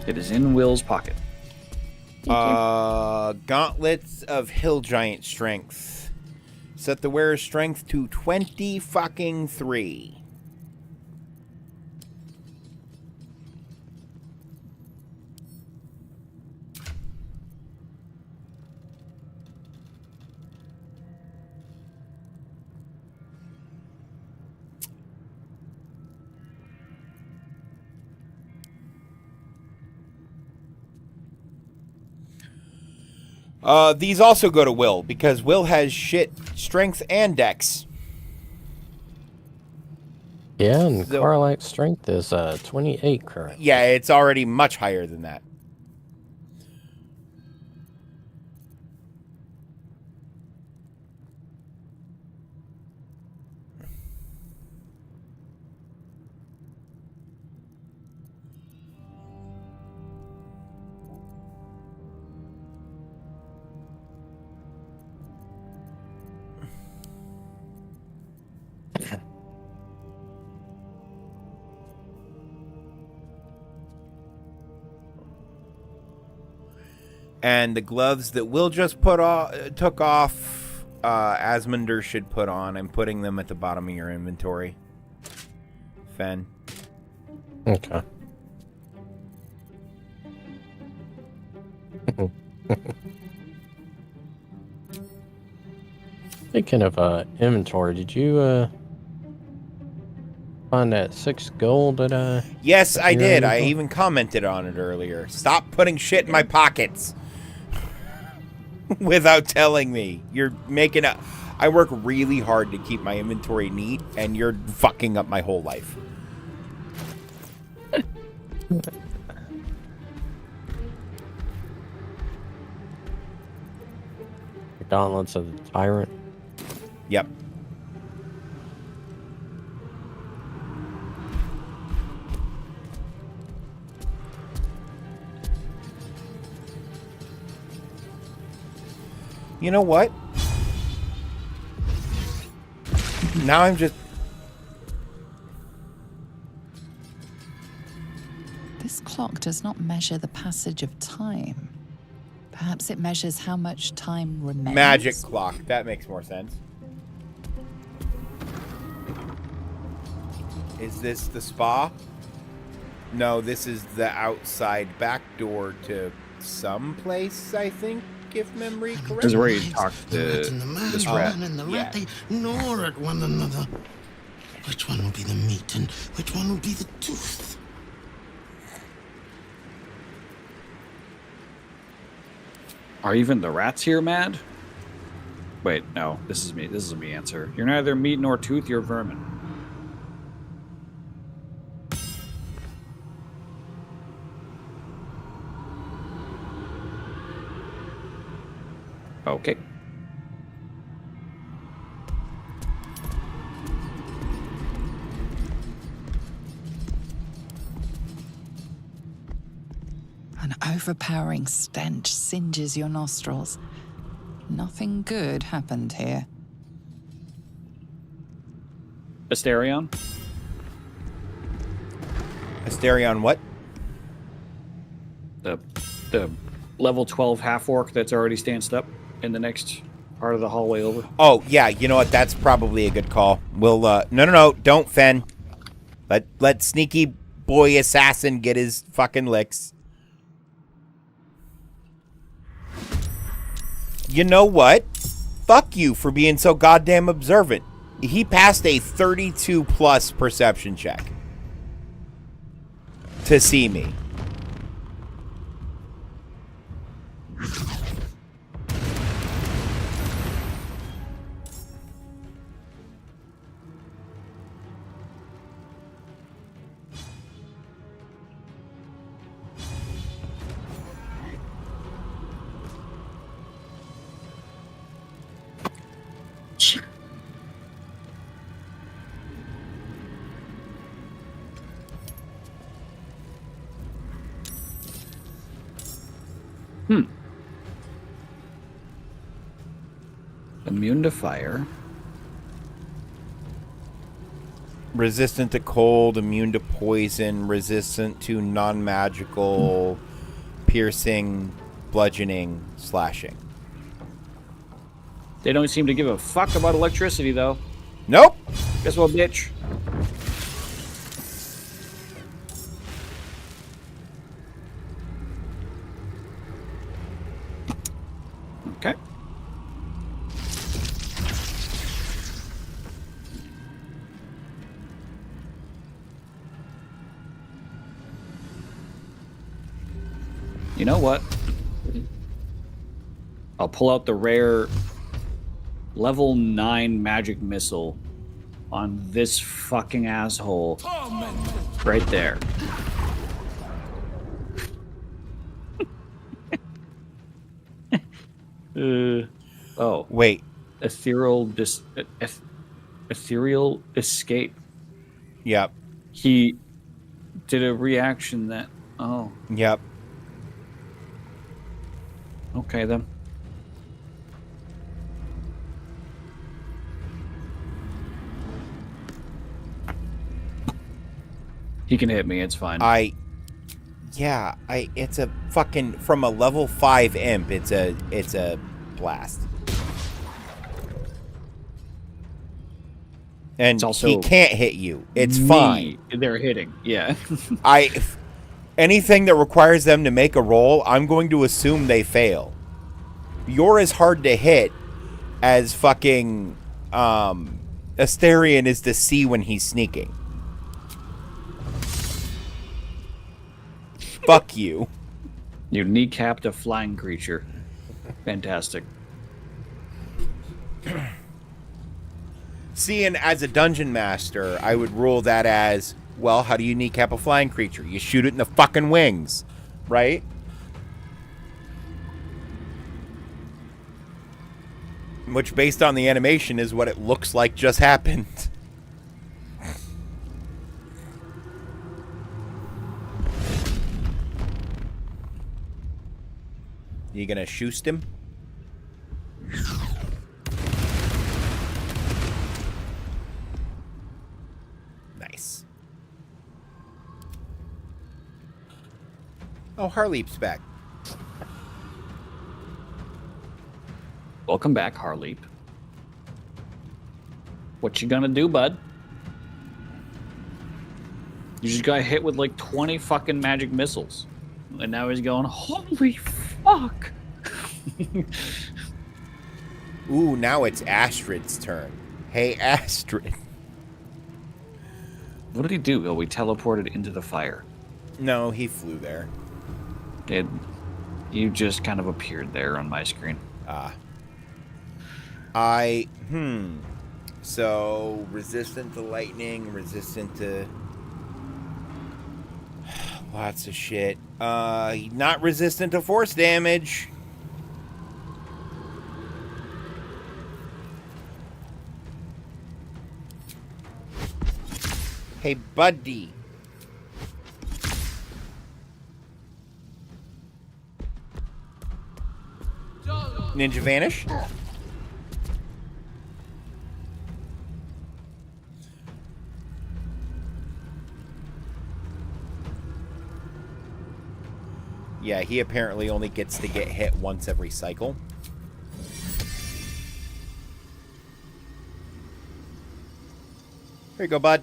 It is in Will's pocket. Gauntlets of Hill Giant Strength. Set the wearer's strength to 23. These also go to Will, because Will has shit strength and dex. Yeah, and Correlite strength is 28 current. Yeah, it's already much higher than that. And the gloves that Will just took off, Asmundar should put on. I'm putting them at the bottom of your inventory. Fen. Okay. Speaking of inventory, did you find that 6 gold that Yes, I did. I even commented on it earlier. Stop putting shit in my pockets. Without telling me. You're making a... I work really hard to keep my inventory neat, and you're fucking up my whole life. The Gauntlets of the Tyrant? Yep. You know what? Now I'm just... This clock does not measure the passage of time. Perhaps it measures how much time remains. Magic clock. That makes more sense. Is this the spa? No, this is the outside back door to some place, I think, if memory correct. This is where you talk to this rat. And the rat, they gnaw at one another. Which one will be the meat and which one will be the tooth? Are even the rats here mad? Wait, no. This is me. This is a me answer. You're neither meat nor tooth, you're vermin. Okay. An overpowering stench singes your nostrils. Nothing good happened here. Asterion? Asterion what? The level 12 half-orc that's already stanced up in the next part of the hallway over. Oh, yeah, you know what? That's probably a good call. We'll, no, don't, Fen. Let sneaky boy assassin get his fucking licks. You know what? Fuck you for being so goddamn observant. He passed a 32+ perception check to see me. Immune to fire. Resistant to cold, immune to poison, resistant to non-magical, piercing, bludgeoning, slashing. They don't seem to give a fuck about electricity, though. Nope. Guess what, bitch? Okay. You know what? I'll pull out the rare level 9 magic missile on this fucking asshole right there. Oh, wait. Ethereal escape. Yep. He did a reaction that. Oh. Yep. Okay then. He can hit me, it's fine. It's a fucking, from a level 5 imp, it's a blast. And also he can't hit you. It's fine. They're hitting, yeah. Anything that requires them to make a roll, I'm going to assume they fail. You're as hard to hit as fucking Astarion is to see when he's sneaking. Fuck you. You kneecapped a flying creature. Fantastic. Seeing as a dungeon master, I would rule that as, well, how do you kneecap a flying creature? You shoot it in the fucking wings, right? Which, based on the animation, is what it looks like just happened. You gonna shoot him? Nice. Oh, Harleep's back. Welcome back, Harleep. What you gonna do, bud? You just got hit with like 20 fucking magic missiles. And now he's going, holy fuck! Ooh, now it's Astrid's turn. Hey, Astrid. What did he do? Oh, we teleported into the fire. No, he flew there. You just kind of appeared there on my screen. So, resistant to lightning, resistant to lots of shit. Not resistant to force damage. Hey, buddy. Ninja vanish. Yeah, he apparently only gets to get hit once every cycle. Here you go, bud.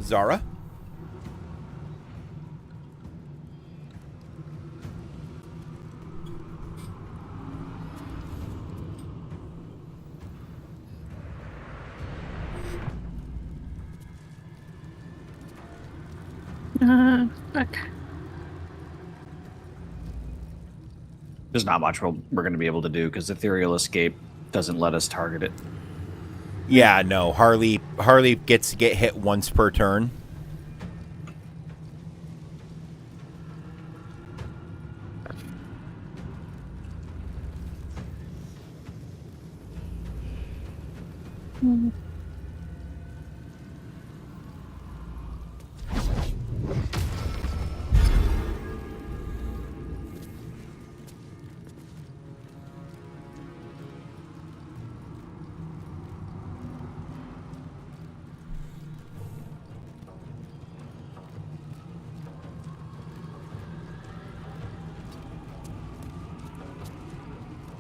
Zara? Fuck. There's not much we're going to be able to do because Ethereal Escape doesn't let us target it. Yeah, no. Harley gets to get hit once per turn.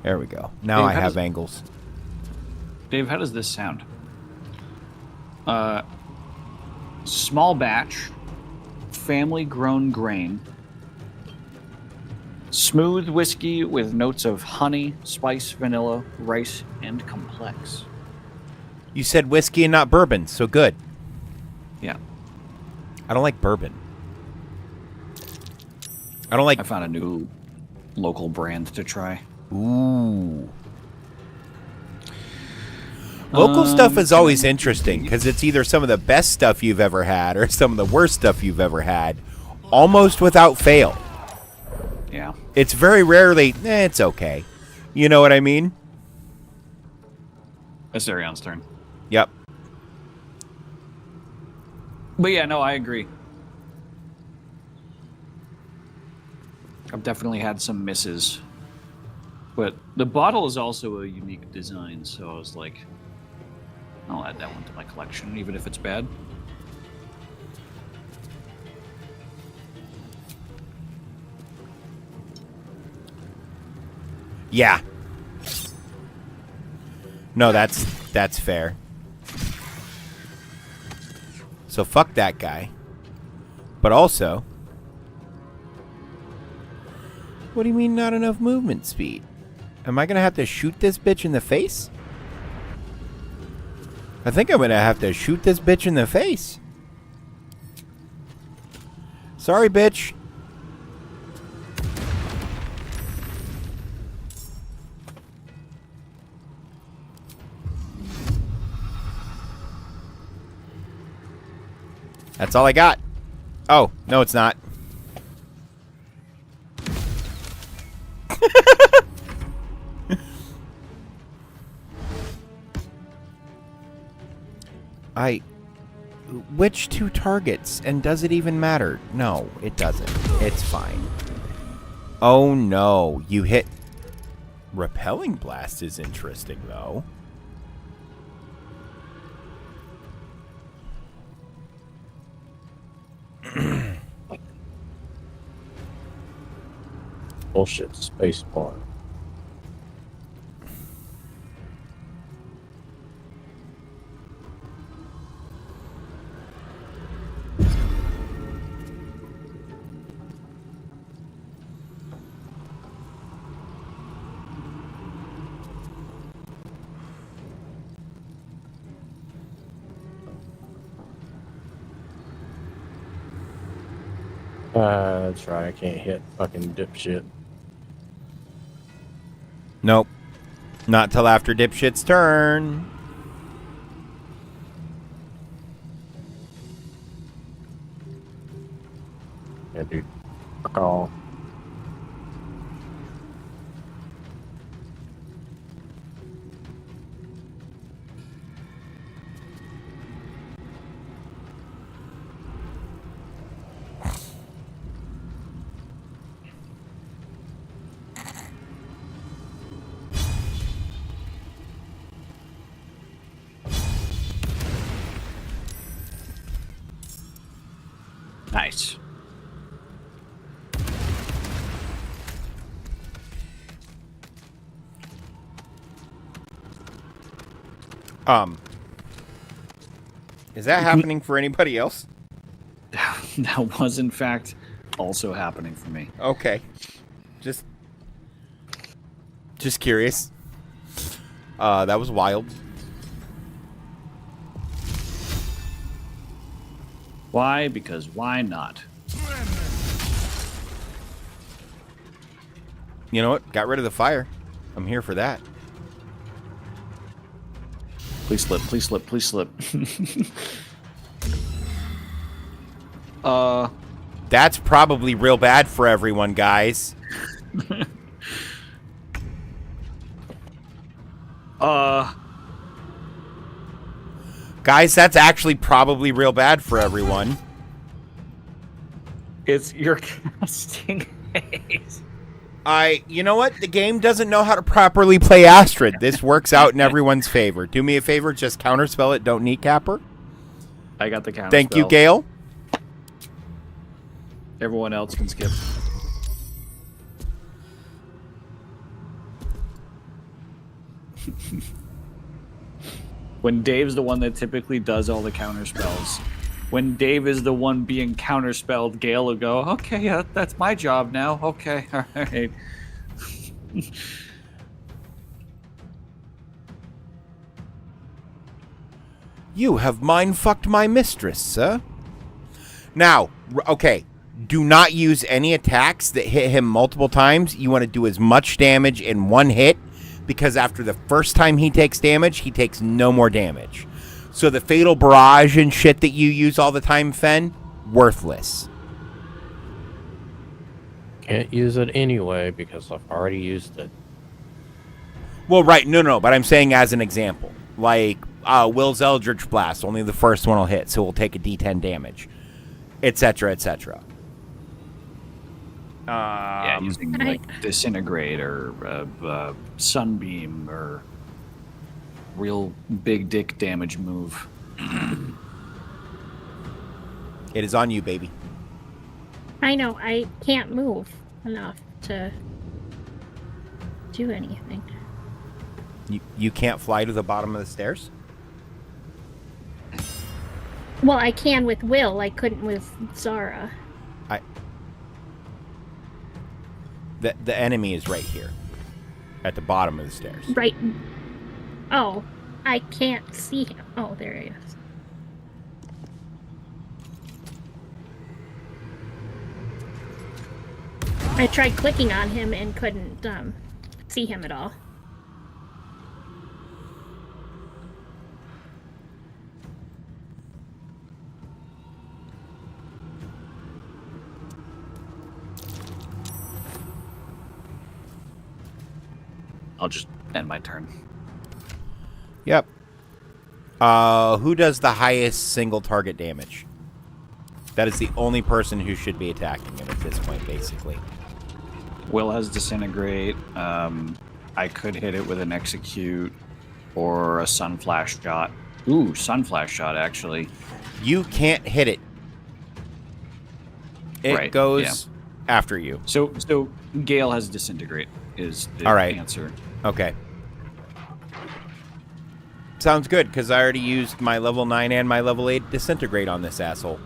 There we go. Now Dave, I have angles. Dave, how does this sound? Small batch, family-grown grain, smooth whiskey with notes of honey, spice, vanilla, rice, and complex. You said whiskey and not bourbon, so good. Yeah. I don't like bourbon. I don't like... I found a new local brand to try. Ooh. Local stuff is always interesting because it's either some of the best stuff you've ever had or some of the worst stuff you've ever had, almost without fail. Yeah. It's very rarely, it's okay. You know what I mean? It's Arion's turn. Yep. But yeah, no, I agree. I've definitely had some misses. But the bottle is also a unique design, so I was like, I'll add that one to my collection, even if it's bad. Yeah. No, that's fair. So fuck that guy. But also... What do you mean not enough movement speed? Am I gonna have to shoot this bitch in the face? I think I'm gonna have to shoot this bitch in the face. Sorry, bitch. That's all I got. Oh, no, it's not. Which two targets? And does it even matter? No, it doesn't. It's fine. Oh no, you hit... Repelling Blast is interesting, though. Bullshit spacebar. That's right, I can't hit fucking dipshit. Nope. Not till after dipshit's turn. Yeah, dude. Fuck all. Nice. Is that happening for anybody else? That was, in fact, also happening for me. Okay. Just curious. That was wild. Why? Because why not? You know what? Got rid of the fire. I'm here for that. Please slip, please slip, please slip. That's probably real bad for everyone, guys. Guys, that's actually probably real bad for everyone. It's your casting haste. You know what? The game doesn't know how to properly play Astrid. This works out in everyone's favor. Do me a favor, just counterspell it. Don't kneecap her. I got the counterspell. Thank you, Gale. Everyone else can skip. When Dave's the one that typically does all the counterspells, when Dave is the one being counterspelled, Gale will go, okay, yeah, that's my job now. Okay, all right. You have mind-fucked my mistress, sir. Now, okay, do not use any attacks that hit him multiple times. You want to do as much damage in one hit, because after the first time he takes damage, he takes no more damage. So the Fatal Barrage and shit that you use all the time, Fen, worthless. Can't use it anyway because I've already used it. Well, right, no, but I'm saying as an example. Like, Will's Eldritch Blast, only the first one will hit, so we'll take a d10 damage, etc., etc. Yeah, using like Disintegrate or Sunbeam or real big dick damage move. It is on you, baby. I know, I can't move enough to do anything. You can't fly to the bottom of the stairs? Well, I can with Will. I couldn't with Zara. The enemy is right here. At the bottom of the stairs. Right. Oh, I can't see him. Oh, there he is. I tried clicking on him and couldn't see him at all. I'll just end my turn. Yep. Who does the highest single target damage? That is the only person who should be attacking him at this point, basically. Will has Disintegrate. I could hit it with an Execute or a Sunflash Shot. Ooh, Sunflash Shot, actually. You can't hit it. It goes after you. So Gale has Disintegrate is the answer. Okay. Sounds good, because I already used my level 9 and my level 8 Disintegrate on this asshole.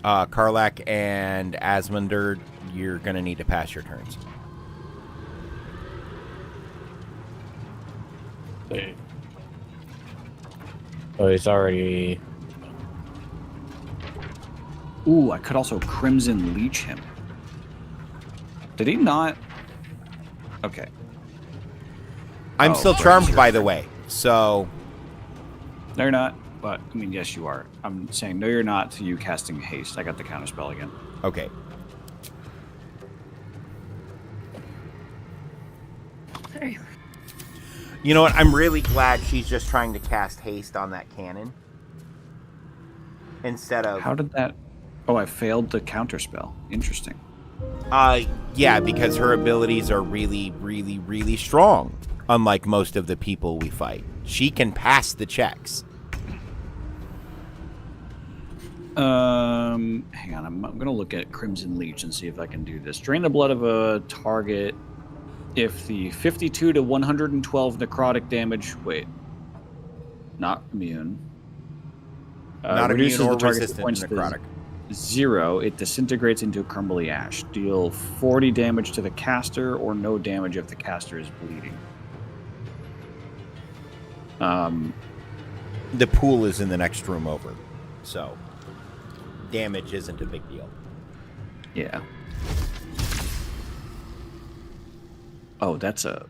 Karlak and Asmundr, you're going to need to pass your turns. Oh, he's already... Ooh, I could also Crimson Leech him. Did he not? Okay. I'm still charmed, by the way, so... No, you're not. But, I mean, yes, you are. I'm saying, no, you're not to you casting Haste. I got the counterspell again. Okay. Sorry. You know what? I'm really glad she's just trying to cast Haste on that cannon. Instead of... How did that... Oh, I failed the counterspell. Interesting. Yeah, because her abilities are really, really, really strong. Unlike most of the people we fight. She can pass the checks. Hang on. I'm going to look at Crimson Leech and see if I can do this. Drain the blood of a target if the 52 to 112 necrotic damage... Wait. Not immune. Not immune or resistant to necrotic. 0, it disintegrates into a crumbly ash. Deal 40 damage to the caster or no damage if the caster is bleeding. The pool is in the next room over, so damage isn't a big deal. Yeah. Oh, that's a...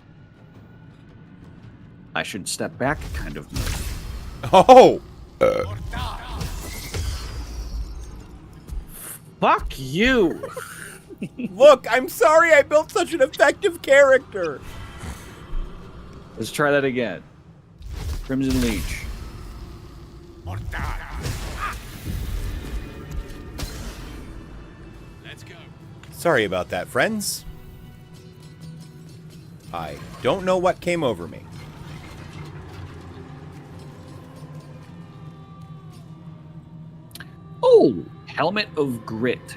I should step back kind of move. Oh! Fuck you! Look, I'm sorry I built such an effective character. Let's try that again. Crimson Leech. Let's go. Sorry about that, friends. I don't know what came over me. Oh, Helmet of Grit.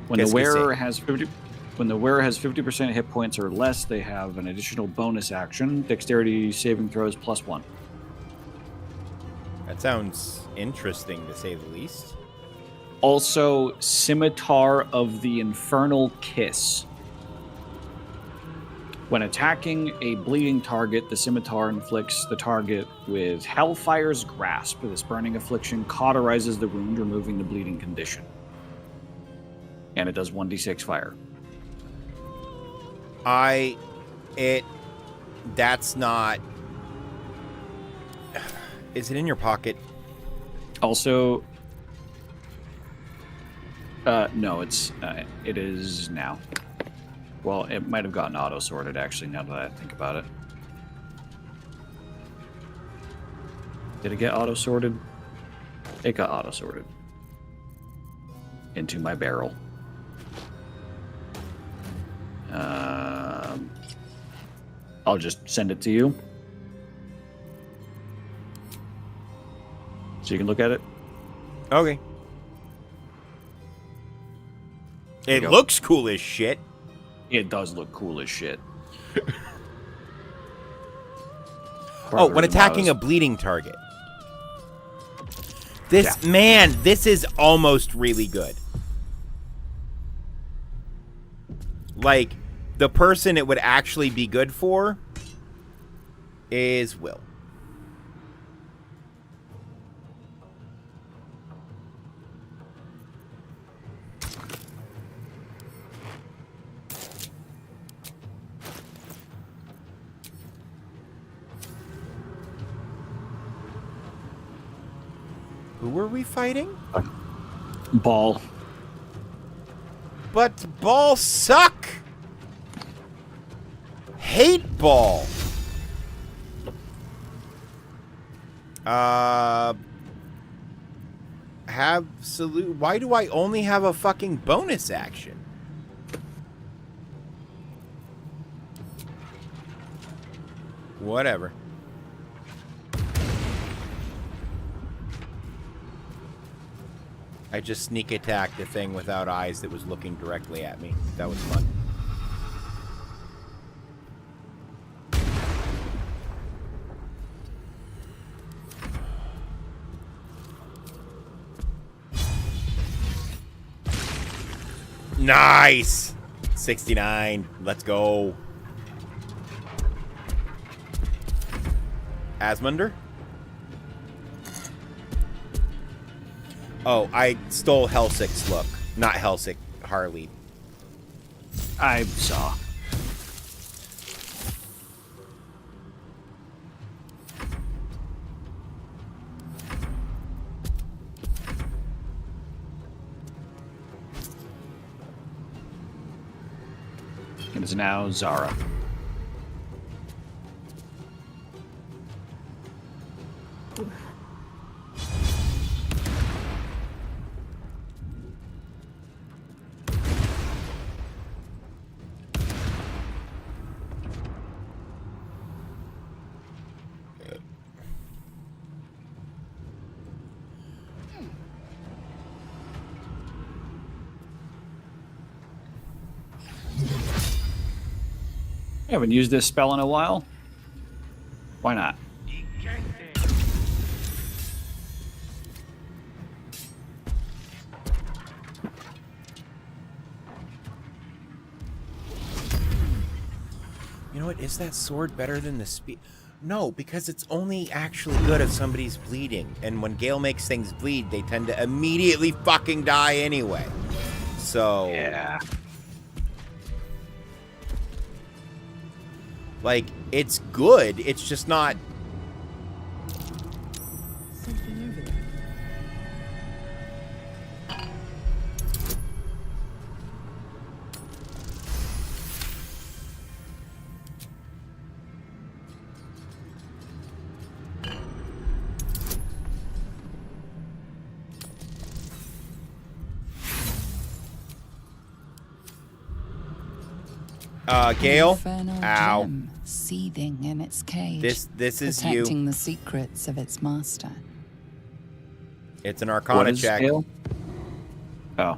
When the wearer has 50% hit points or less, they have an additional bonus action. Dexterity saving throws +1. That sounds interesting, to say the least. Also, Scimitar of the Infernal Kiss. When attacking a bleeding target, the scimitar inflicts the target with Hellfire's Grasp. This burning affliction cauterizes the wound, removing the bleeding condition. And it does 1d6 fire. That's not... Is it in your pocket? Also... no, it is now. Well, it might have gotten auto-sorted, actually, now that I think about it. Did it get auto-sorted? It got auto-sorted. Into my barrel. I'll just send it to you. So you can look at it? Okay. It looks cool as shit. It does look cool as shit. Oh, when attacking a bleeding target. This is almost really good. Like, the person it would actually be good for is Will. Who were we fighting? Ball. But Ball suck! Hate Ball! Absolute. Why do I only have a fucking bonus action? Whatever. I just sneak attacked the thing without eyes that was looking directly at me. That was fun. Nice! 69. Let's go. Asmunder? Oh, I stole Helsik's look. Not Helsik, Harley. I saw. It is now Zara. I haven't used this spell in a while. Why not? You know what? Is that sword better than the spear? No, because it's only actually good if somebody's bleeding. And when Gale makes things bleed, they tend to immediately fucking die anyway. So... yeah. Like, it's good, it's just not... Something over there. Gale. Infernal Ow. gem seething in its cage. This is protecting you. the secrets of its master. It's an Arcana check. Gale? Oh.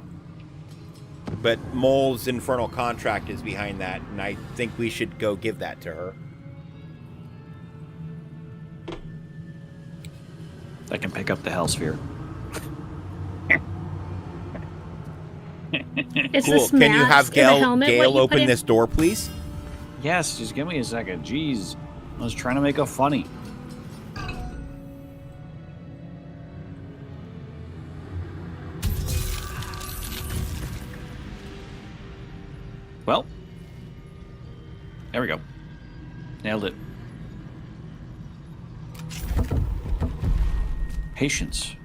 But Mole's infernal contract is behind that, and I think we should go give that to her. I can pick up the Hellsphere. Cool. Can you have Gale open this door, please? Yes, just give me a second. Jeez. I was trying to make a funny. Well, there we go. Nailed it. Patience.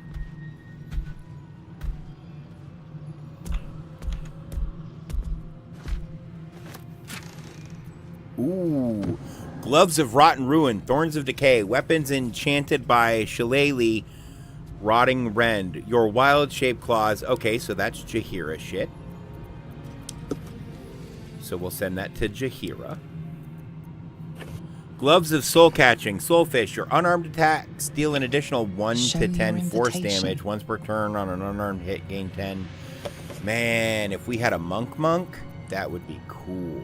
Ooh. Gloves of Rotten Ruin, Thorns of Decay, weapons enchanted by Shillelagh, Rotting Rend, your wild-shaped claws. Okay, so that's Jaheira shit. So we'll send that to Jaheira. Gloves of Soul Catching, Soulfish, your unarmed attacks deal an additional 1 to 10 force damage once per turn on an unarmed hit, gain 10. Man, if we had a monk, that would be cool.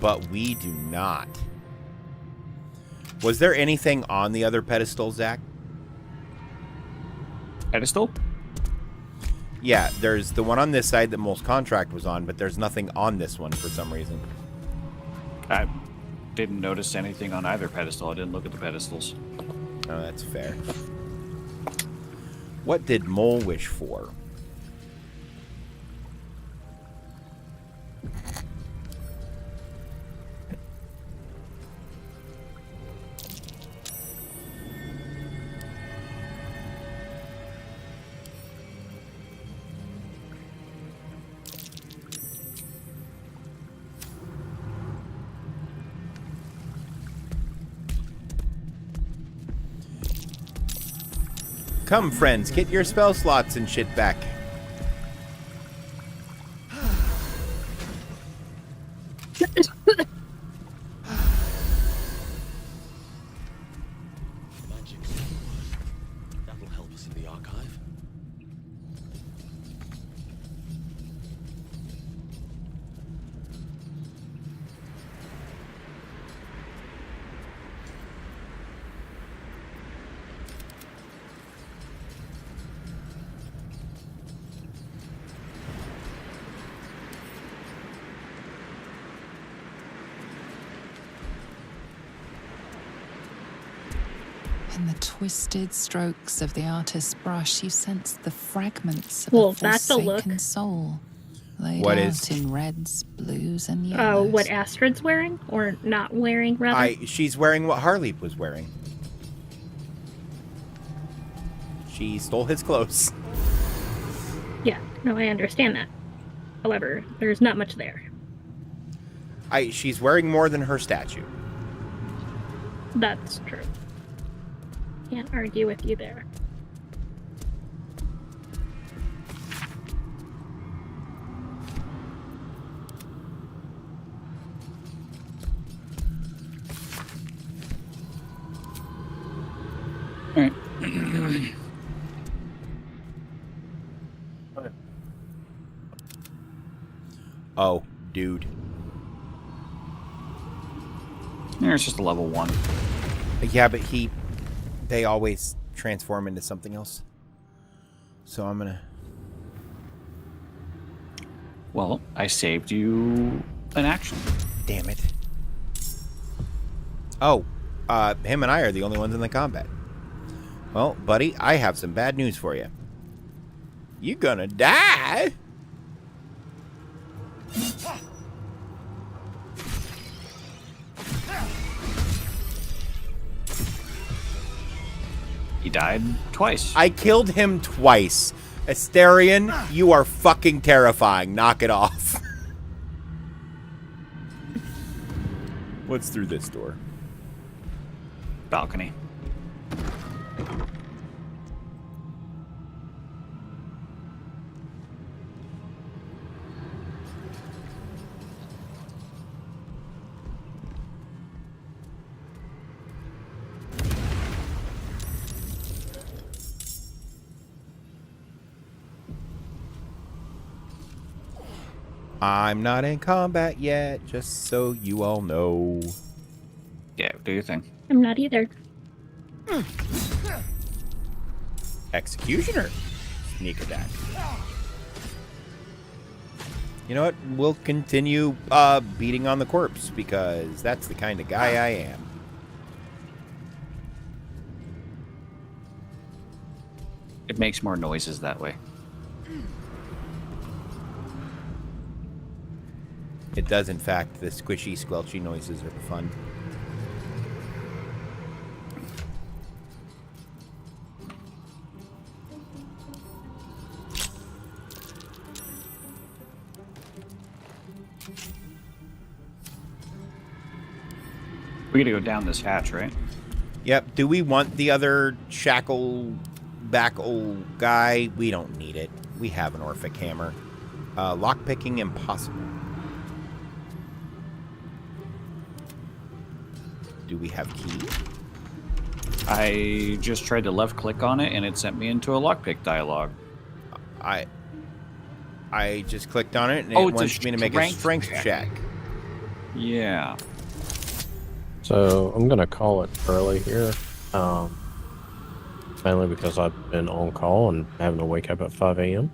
But we do not. Was there anything on the other pedestal, Zach? Pedestal? Yeah, there's the one on this side that Mole's contract was on, but there's nothing on this one for some reason. I didn't notice anything on either pedestal. I didn't look at the pedestals. Oh, that's fair. What did Mole wish for? Come, friends, get your spell slots and shit back. That'll help us in the archive. In the twisted strokes of the artist's brush, you sense the fragments of Well, a that's a look. forsaken soul, laid What out is- in reds, blues, and Oh, yellows. what Astrid's wearing? Or not wearing, rather? She's wearing what Harley was wearing. She stole his clothes. Yeah, no, I understand that. However, there's not much there. She's wearing more than her statue. That's true. Can't argue with you there. Alright. Oh, dude. It's just a level 1. Yeah, but they always transform into something else. So I'm gonna... Well, I saved you an action. Damn it. Oh, him and I are the only ones in the combat. Well, buddy, I have some bad news for you. You gonna die? He died twice. I killed him twice. Asterion, you are fucking terrifying. Knock it off. What's through this door? Balcony. I'm not in combat yet, just so you all know. Yeah, do your thing. I'm not either. Executioner. Sneak attack. You know what? We'll continue beating on the corpse because that's the kind of guy I am. It makes more noises that way. It does, in fact. The squishy, squelchy noises are fun. We gotta go down this hatch, right? Yep. Do we want the other shackle back old guy? We don't need it. We have an Orphic hammer. Lockpicking impossible. Do we have key? I just tried to left click on it and it sent me into a lockpick dialogue. I just clicked on it and it wants me to make a strength check. Yeah. So I'm gonna call it early here, mainly because I've been on call and having to wake up at 5 a.m.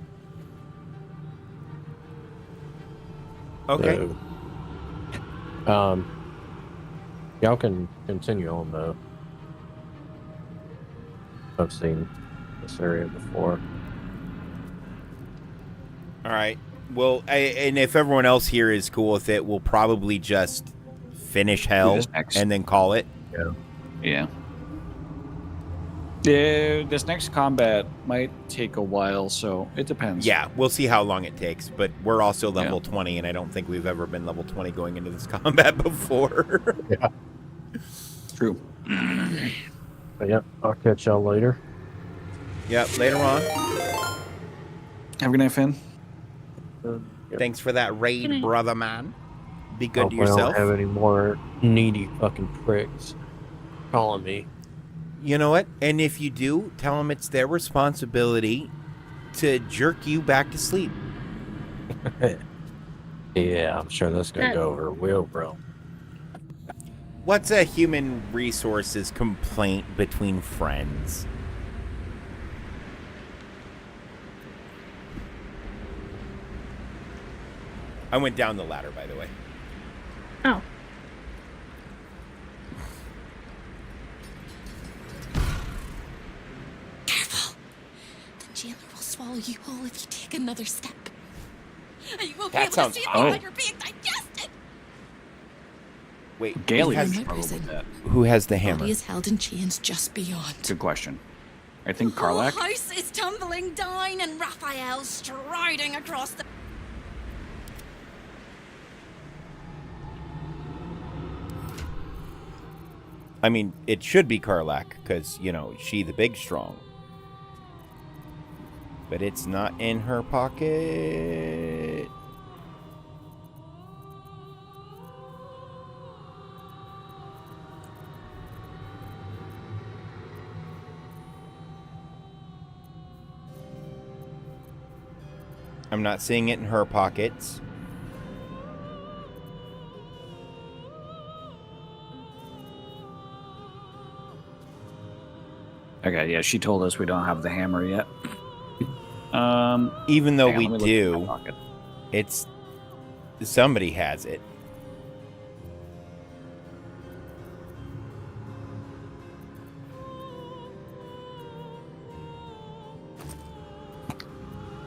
Okay. So, y'all can continue on though. I've seen this area before. All right. Well, and if everyone else here is cool with it, we'll probably just finish hell and then call it. Yeah. Yeah, this next combat might take a while, so it depends. Yeah, we'll see how long it takes, but we're also level 20, and I don't think we've ever been level 20 going into this combat before. Yeah. True. But yeah, I'll catch y'all later. Yep, later on. Have a good night, Finn. Thanks for that raid, brother man. Be good to Hopefully yourself. I don't have any more needy fucking pricks calling me. You know what? And if you do, tell them it's their responsibility to jerk you back to sleep. Yeah, I'm sure that's gonna go over real, bro. What's a human resources complaint between friends? I went down the ladder, by the way. Oh. Careful. The jailer will swallow you whole if you take another step. And you won't That be able sounds to see hot. while you're being digested. Wait, Gailey who has has, trouble with that. who has the hammer? Body is held in chains just beyond. Good question. I think The whole Karlak. house is tumbling down and Raphael striding across the... I mean, it should be Karlak, because, you know, she the big strong. But it's not in her pocket. I'm not seeing it in her pockets. Okay, yeah, she told us we don't have the hammer yet. Even though hang on, we let me look in my do, pocket. it's somebody has it.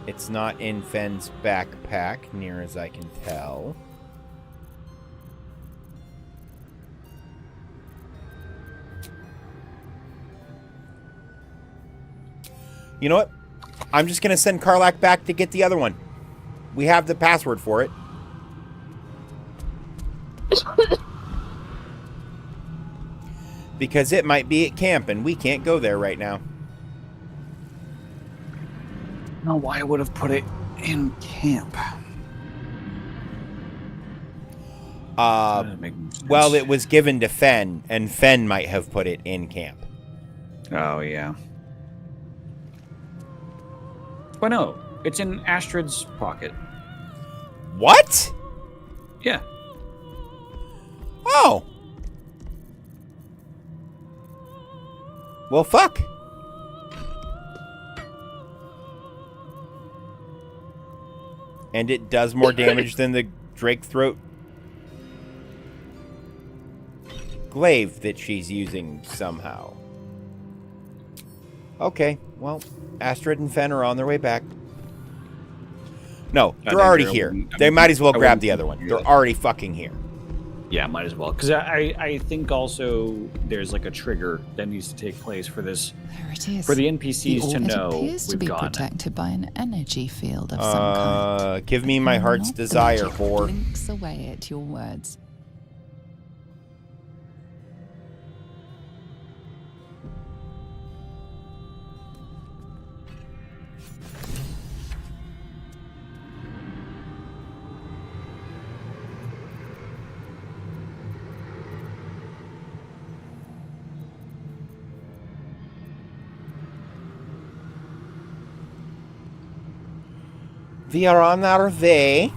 It's not in Fenn's backpack, near as I can tell. You know what? I'm just going to send Karlak back to get the other one. We have the password for it. Because it might be at camp, and we can't go there right now. I don't know why I would have put it in camp. Well, it was given to Fenn, and Fenn might have put it in camp. Oh, yeah. Well, no, it's in Astrid's pocket. What? Yeah. Oh. Well, fuck. And it does more damage than the Drake Throat glaive that she's using somehow. Okay, well, Astrid and Fen are on their way back. No, they're already here. They might as well grab the other one. They're already fucking here. Yeah, might as well. Because I think also there's like a trigger that needs to take place for this. There it is. For the NPCs to know It appears to we've be gone. protected by an energy field of some kind. Give me my heart's Not desire, magic whore. blinks away at your words. We are on our way.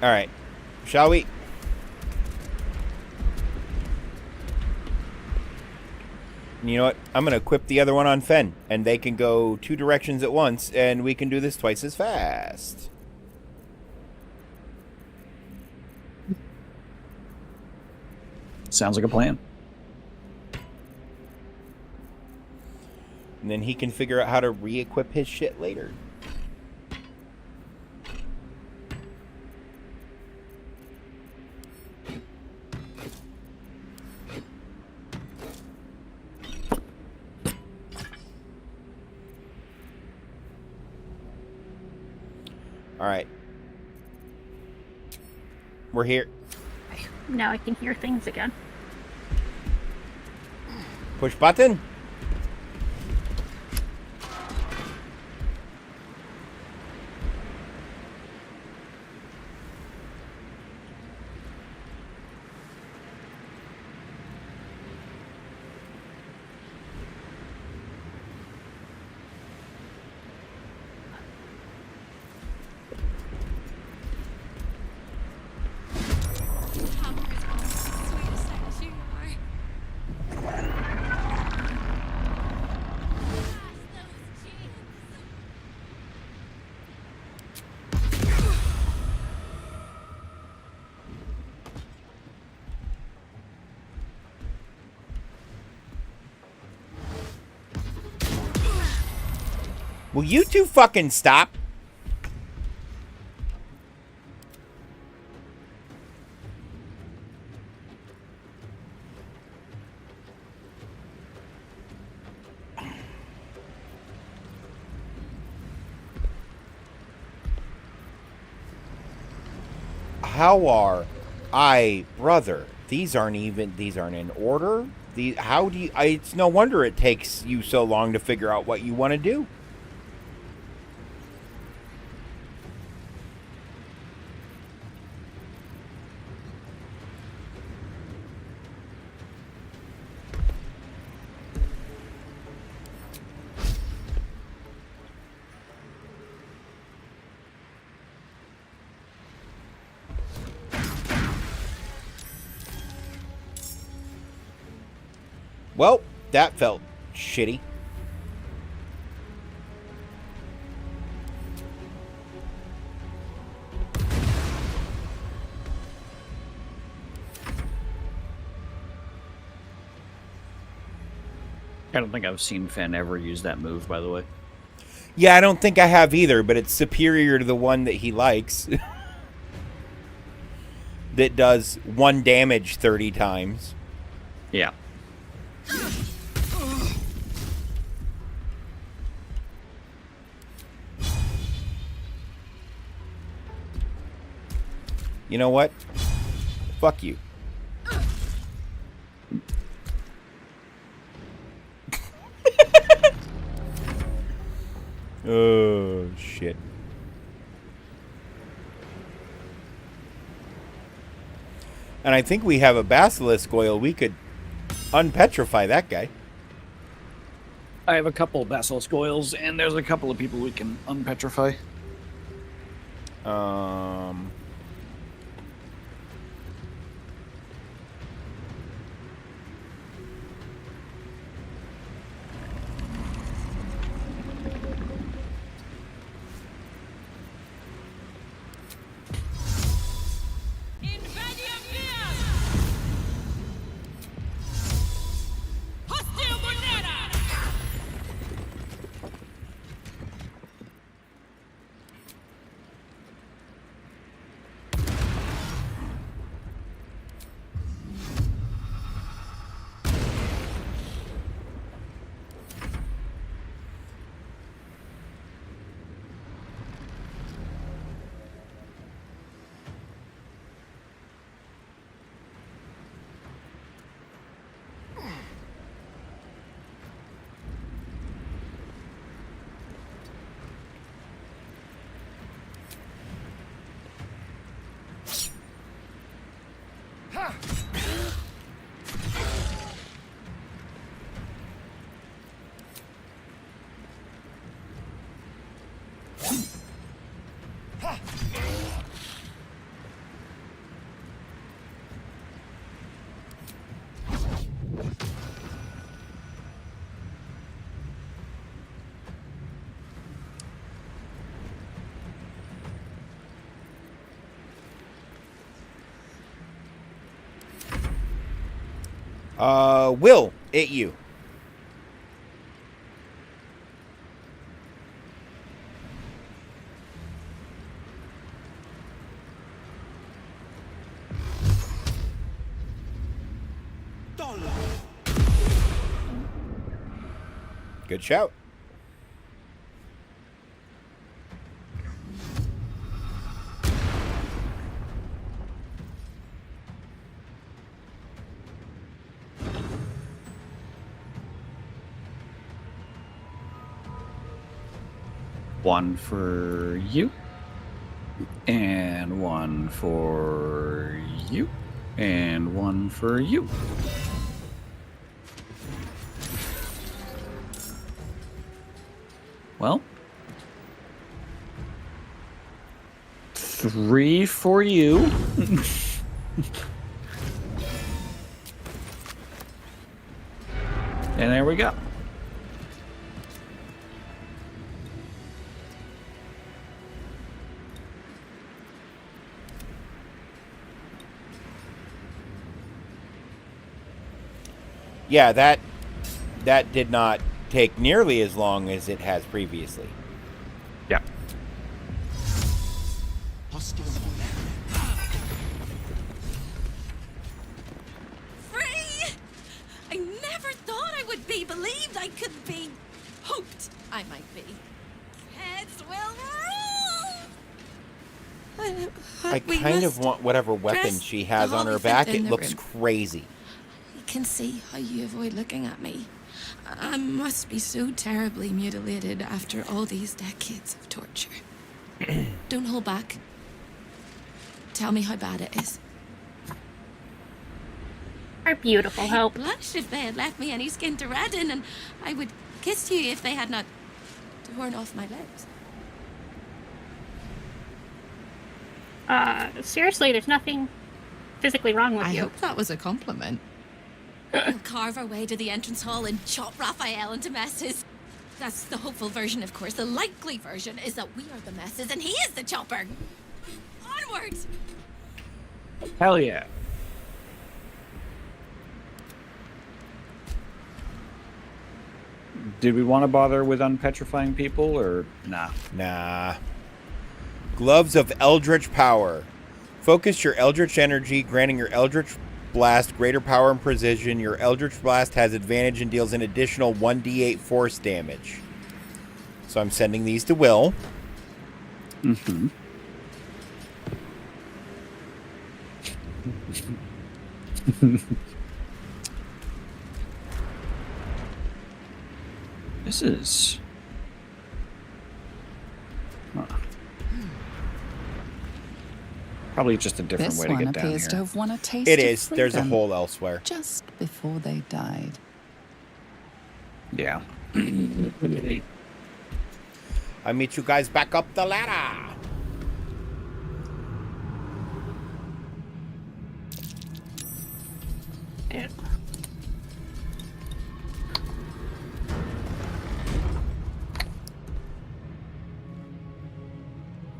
All right, shall we? You know what? I'm going to equip the other one on Fen, and they can go 2 directions at once, and we can do this twice as fast. Sounds like a plan. And then he can figure out how to re-equip his shit later. All right. We're here. Now I can hear things again. Push button. Will you two fucking stop? How are I, brother? These aren't in order. How do you? It's no wonder it takes you so long to figure out what you want to do. Well, that felt shitty. I don't think I've seen Fen ever use that move, by the way. Yeah, I don't think I have either, but it's superior to the one that he likes. that does 1 damage 30 times. Yeah. You know what? Fuck you. Oh, shit. And I think we have a basilisk oil. We could unpetrify that guy. I have a couple of basilisk oils, and there's a couple of people we can unpetrify. Will, at you. Good shout. One for you. And one for you. And one for you. Well. 3 for you. And there we go. Yeah, that did not take nearly as long as it has previously. Yeah. Free! I never thought I would be believed. I could be hoped I might be. Heads will roll! I kind of want whatever weapon she has on her back. It looks crazy. I can see how you avoid looking at me. I must be so terribly mutilated after all these decades of torture. Don't hold back. Tell me how bad it is. Our beautiful help. I'd blush if they had left me any skin to redden, and I would kiss you if they had not torn off my legs. Seriously, there's nothing physically wrong with you. I hope that was a compliment. We'll carve our way to the entrance hall and chop Raphael into messes. That's the hopeful version, of course. The likely version is that we are the messes and he is the chopper. Onwards! Hell yeah. Did we want to bother with unpetrifying people, or nah? Nah. Gloves of Eldritch Power. Focus your Eldritch energy, granting your Eldritch Blast greater power and precision. Your Eldritch Blast has advantage and deals an additional 1d8 force damage. So I'm sending these to Will. Mm-hmm. This is... probably just a different This way to one get down appears here. to have won a taste It of is. There's a freedom hole elsewhere. just before they died. Yeah. I meet you guys back up the ladder.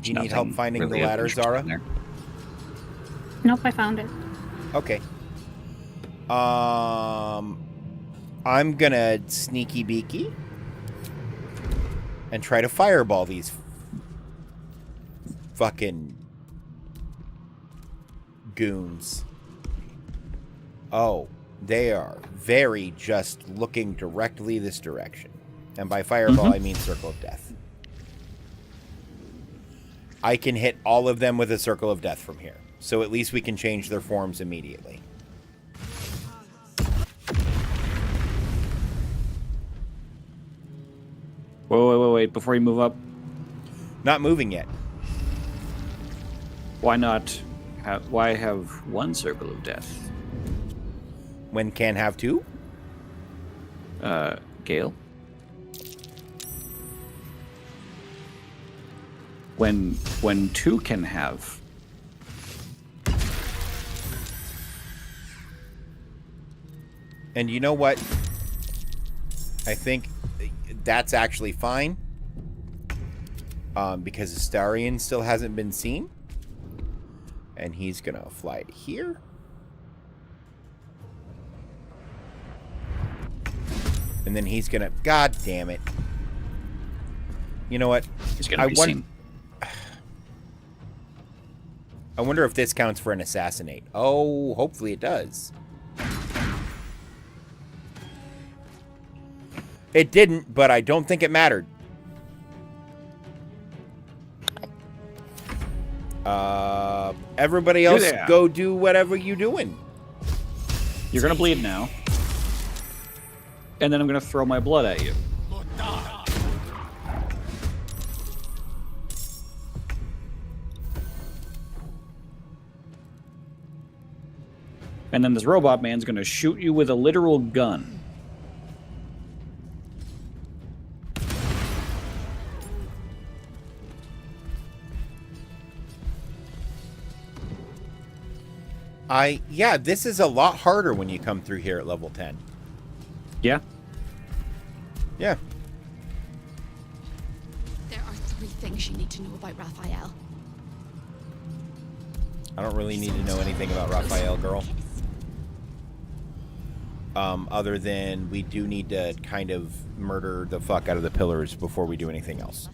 Do you need help finding really the ladder, Zara? Nope, I found it. Okay. I'm gonna sneaky beaky and try to fireball these fucking goons. Oh, they are very just looking directly this direction. And by fireball, I mean circle of death. I can hit all of them with a circle of death from here. So at least we can change their forms immediately. Wait. Before you move up. Not moving yet. Why not? Why have one circle of death? When can have two? Gale? When two can have. And you know what? I think that's actually fine. Because Astarion still hasn't been seen. And he's gonna fly to here. And then he's gonna... God damn it. You know what? He's gonna be seen. I wonder if this counts for an assassinate. Oh, hopefully it does. It didn't, but I don't think it mattered. Everybody else, go do whatever you're doing. You're gonna bleed now. And then I'm gonna throw my blood at you. And then this robot man's gonna shoot you with a literal gun. Yeah, this is a lot harder when you come through here at level 10. Yeah? Yeah. There are 3 things you need to know about Raphael. I don't really need to know anything about Raphael, girl. Other than we do need to kind of murder the fuck out of the pillars before we do anything else.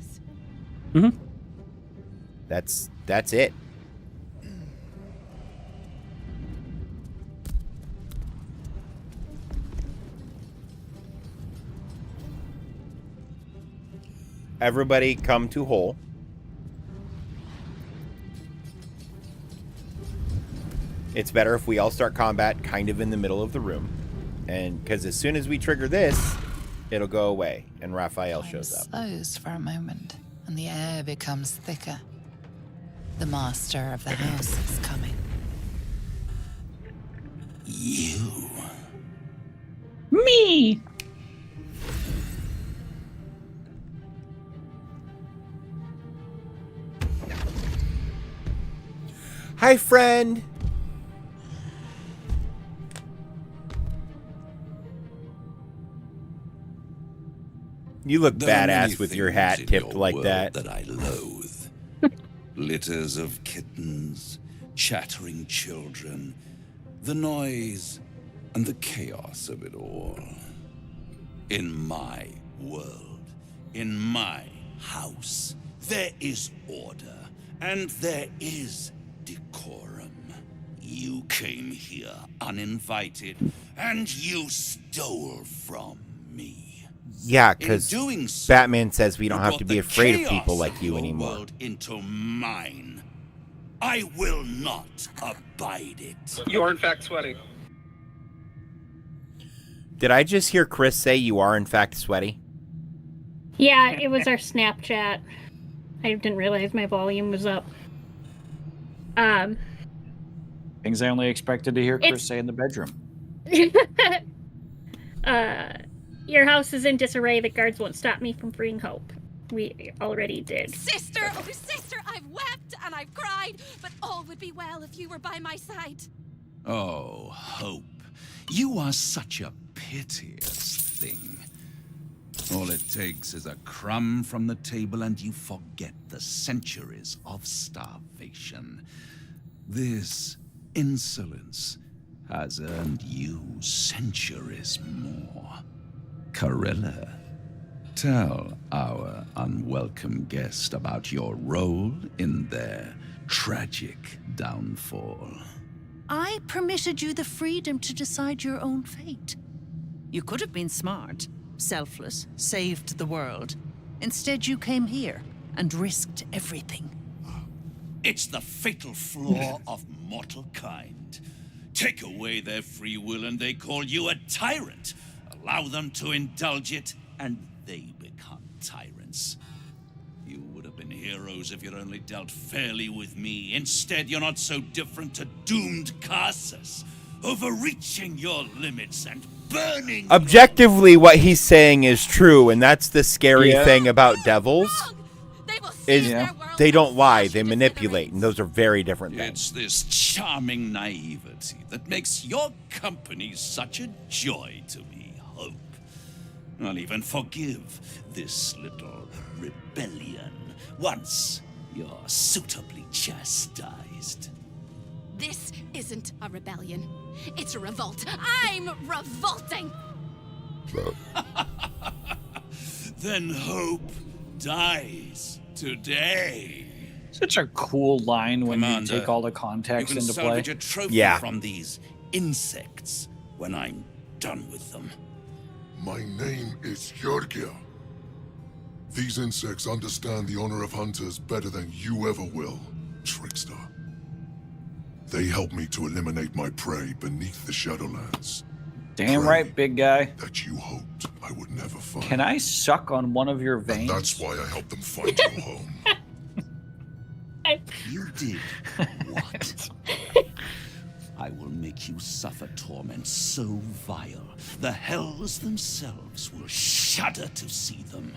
Mm-hmm. That's it. Everybody come to hole. It's better if we all start combat kind of in the middle of the room. And because as soon as we trigger this, it'll go away and Raphael shows up. Slows for a moment, and the air becomes thicker. The master of the house is coming. You. Me! Hi, friend! You look There are many badass with your things hat in tipped your like world that. that I loathe. Litters of kittens, chattering children, the noise and the chaos of it all. In my world, in my house, there is order and there is decorum. You came here uninvited, and you stole from me. Yeah, because In doing so, Batman says we don't you have brought to be the afraid of chaos people like of you your anymore. world into mine. I will not abide it. You are in fact sweaty. Did I just hear Chris say you are in fact sweaty? Yeah, it was our Snapchat. I didn't realize my volume was up. Things I only expected to hear Chris It's- say in the bedroom. Your house is in disarray. The guards won't stop me from freeing Hope. We already did. Sister, oh sister, I've wept and I've cried, but all would be well if you were by my side. Oh, Hope, you are such a piteous thing. All it takes is a crumb from the table and you forget the centuries of starvation. This insolence has earned you centuries more. Corella, tell our unwelcome guest about your role in their tragic downfall. I permitted you the freedom to decide your own fate. You could have been smart, selfless, saved the world. Instead, you came here and risked everything. It's the fatal flaw of mortal kind. Take away their free will and they call you a tyrant. Allow them to indulge it and they become tyrants. You would have been heroes if you'd only dealt fairly with me. Instead, you're not so different to doomed Carsus, overreaching your limits and burning. Objectively, what he's saying is true, and that's the scary thing about devils. Is they don't lie, they manipulate, and those are very different things. It's this charming naivety that makes your company such a joy to me, Hope. I'll even forgive this little rebellion once you're suitably chastised. This isn't a rebellion. It's a revolt. I'm revolting. Then Hope dies today. Such a cool line when Commander, you take all the context you can into play. salvage a trophy from these insects when I'm done with them. My name is Georgia. These insects understand the honor of hunters better than you ever will, trickster. They help me to eliminate my prey beneath the Shadowlands. Damn right, big guy. That you hoped I would never find. Can I suck on one of your veins? And that's why I helped them find your home. You did what? I will make you suffer torment so vile, the hells themselves will shudder to see them.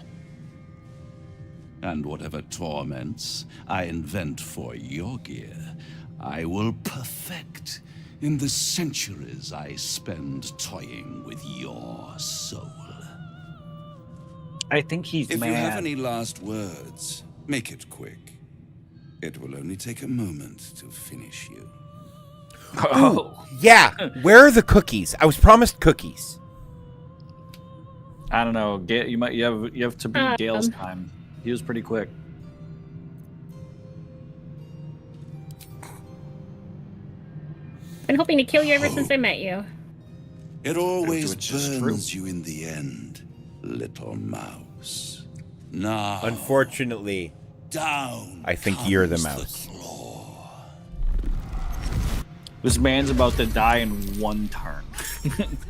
And whatever torments I invent for your gear, I will perfect in the centuries I spend toying with your soul. I think he's If mad. you have any last words, make it quick. It will only take a moment to finish you. Ooh, yeah, where are the cookies? I was promised cookies. I don't know. You have to beat Gale's time. He was pretty quick. Been hoping to kill you ever since I met you. It always burns you in the end, little mouse. Now, Unfortunately, down I think you're the mouse. This man's about to die in one turn.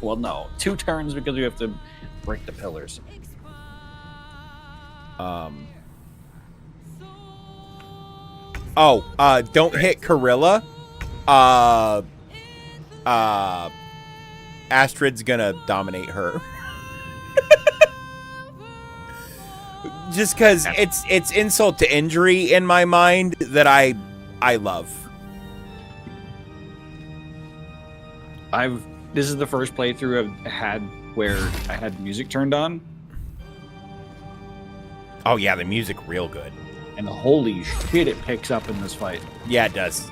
Well, no, 2 turns because we have to break the pillars. Don't hit Corilla. Astrid's gonna dominate her. Just because it's insult to injury in my mind that I love. This is the first playthrough I've had where I had music turned on. Oh yeah, the music real good. And holy shit, it picks up in this fight. Yeah, it does.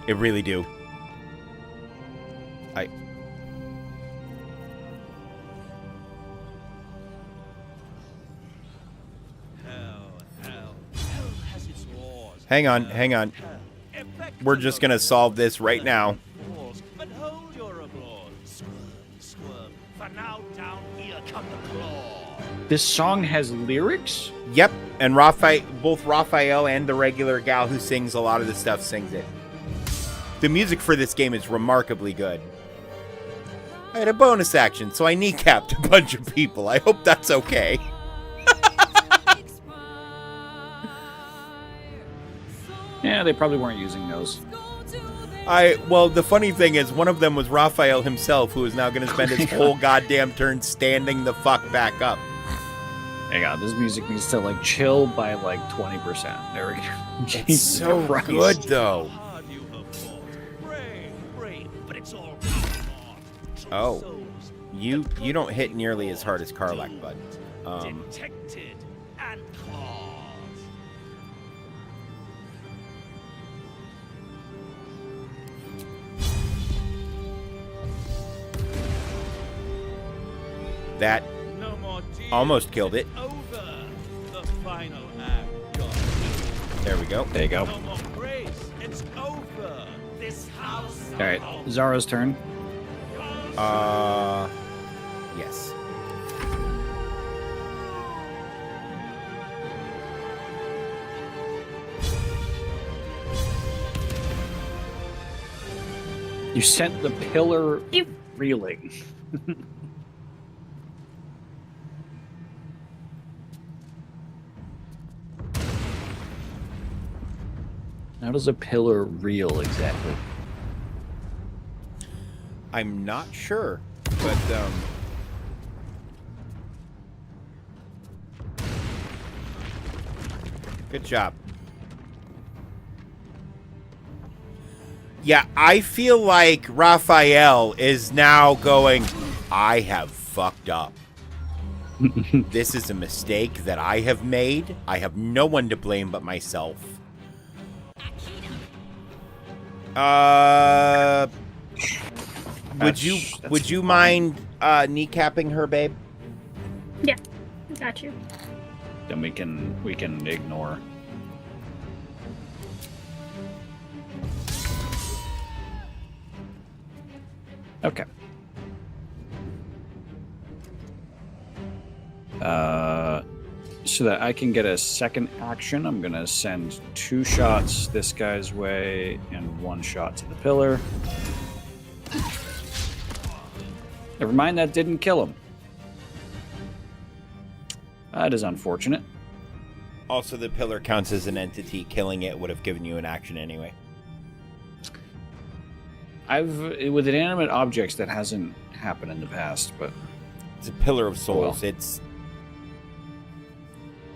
It really do. Hell has its laws. Hang on. We're just gonna solve this right now. But hold your applause. Squirm, squirm. For now, down here come the claw. This song has lyrics? Yep, and both Raphael and the regular gal who sings a lot of the stuff sings it. The music for this game is remarkably good. I had a bonus action, so I kneecapped a bunch of people. I hope that's okay. Yeah, they probably weren't using those. Well, the funny thing is, one of them was Raphael himself, who is now going to spend his whole goddamn turn standing the fuck back up. Hang on, this music needs to, like, chill by, like, 20%. There we go. It's Jesus so Christ. good, though. Oh. You don't hit nearly as hard as Karlach, bud. Detected and claws. That almost killed it. Over. The final act. There we go. There you go. No more grace. It's over. This house. All right, Zara's turn. Yes. You sent the pillar reeling. How does a pillar reel exactly? I'm not sure, but good job. Yeah, I feel like Raphael is now going, I have fucked up. This is a mistake that I have made. I have no one to blame but myself. Would you mind kneecapping her, babe? Yeah, got you. Then we can ignore. Okay. So that I can get a second action, I'm gonna send 2 shots this guy's way and 1 shot to the pillar. Never mind, that didn't kill him. That is unfortunate. Also, the pillar counts as an entity. Killing it would have given you an action anyway. With inanimate objects, that hasn't happened in the past, but... It's a pillar of souls. Well. It's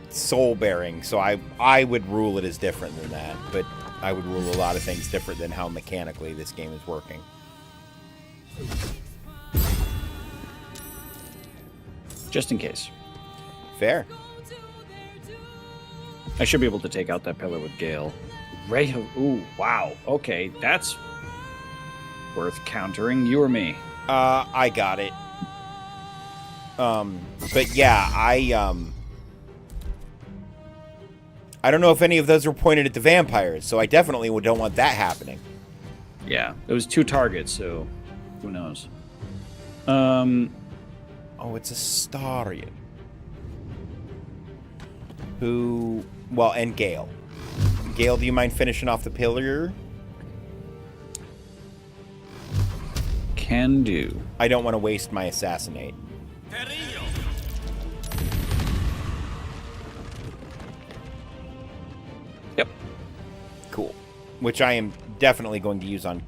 soul-bearing, so I would rule it as different than that, but I would rule a lot of things different than how mechanically this game is working. Just in case. Fair. I should be able to take out that pillar with Gale. Ooh, wow. Okay, that's worth countering. You or me? I got it. But yeah, I don't know if any of those were pointed at the vampires, so I definitely don't want that happening. Yeah, it was 2 targets, so who knows? Oh, it's Astrid. Well, and Gale. Gale, do you mind finishing off the pillar? Can do. I don't want to waste my assassinate. Yep. Cool. Which I am definitely going to use on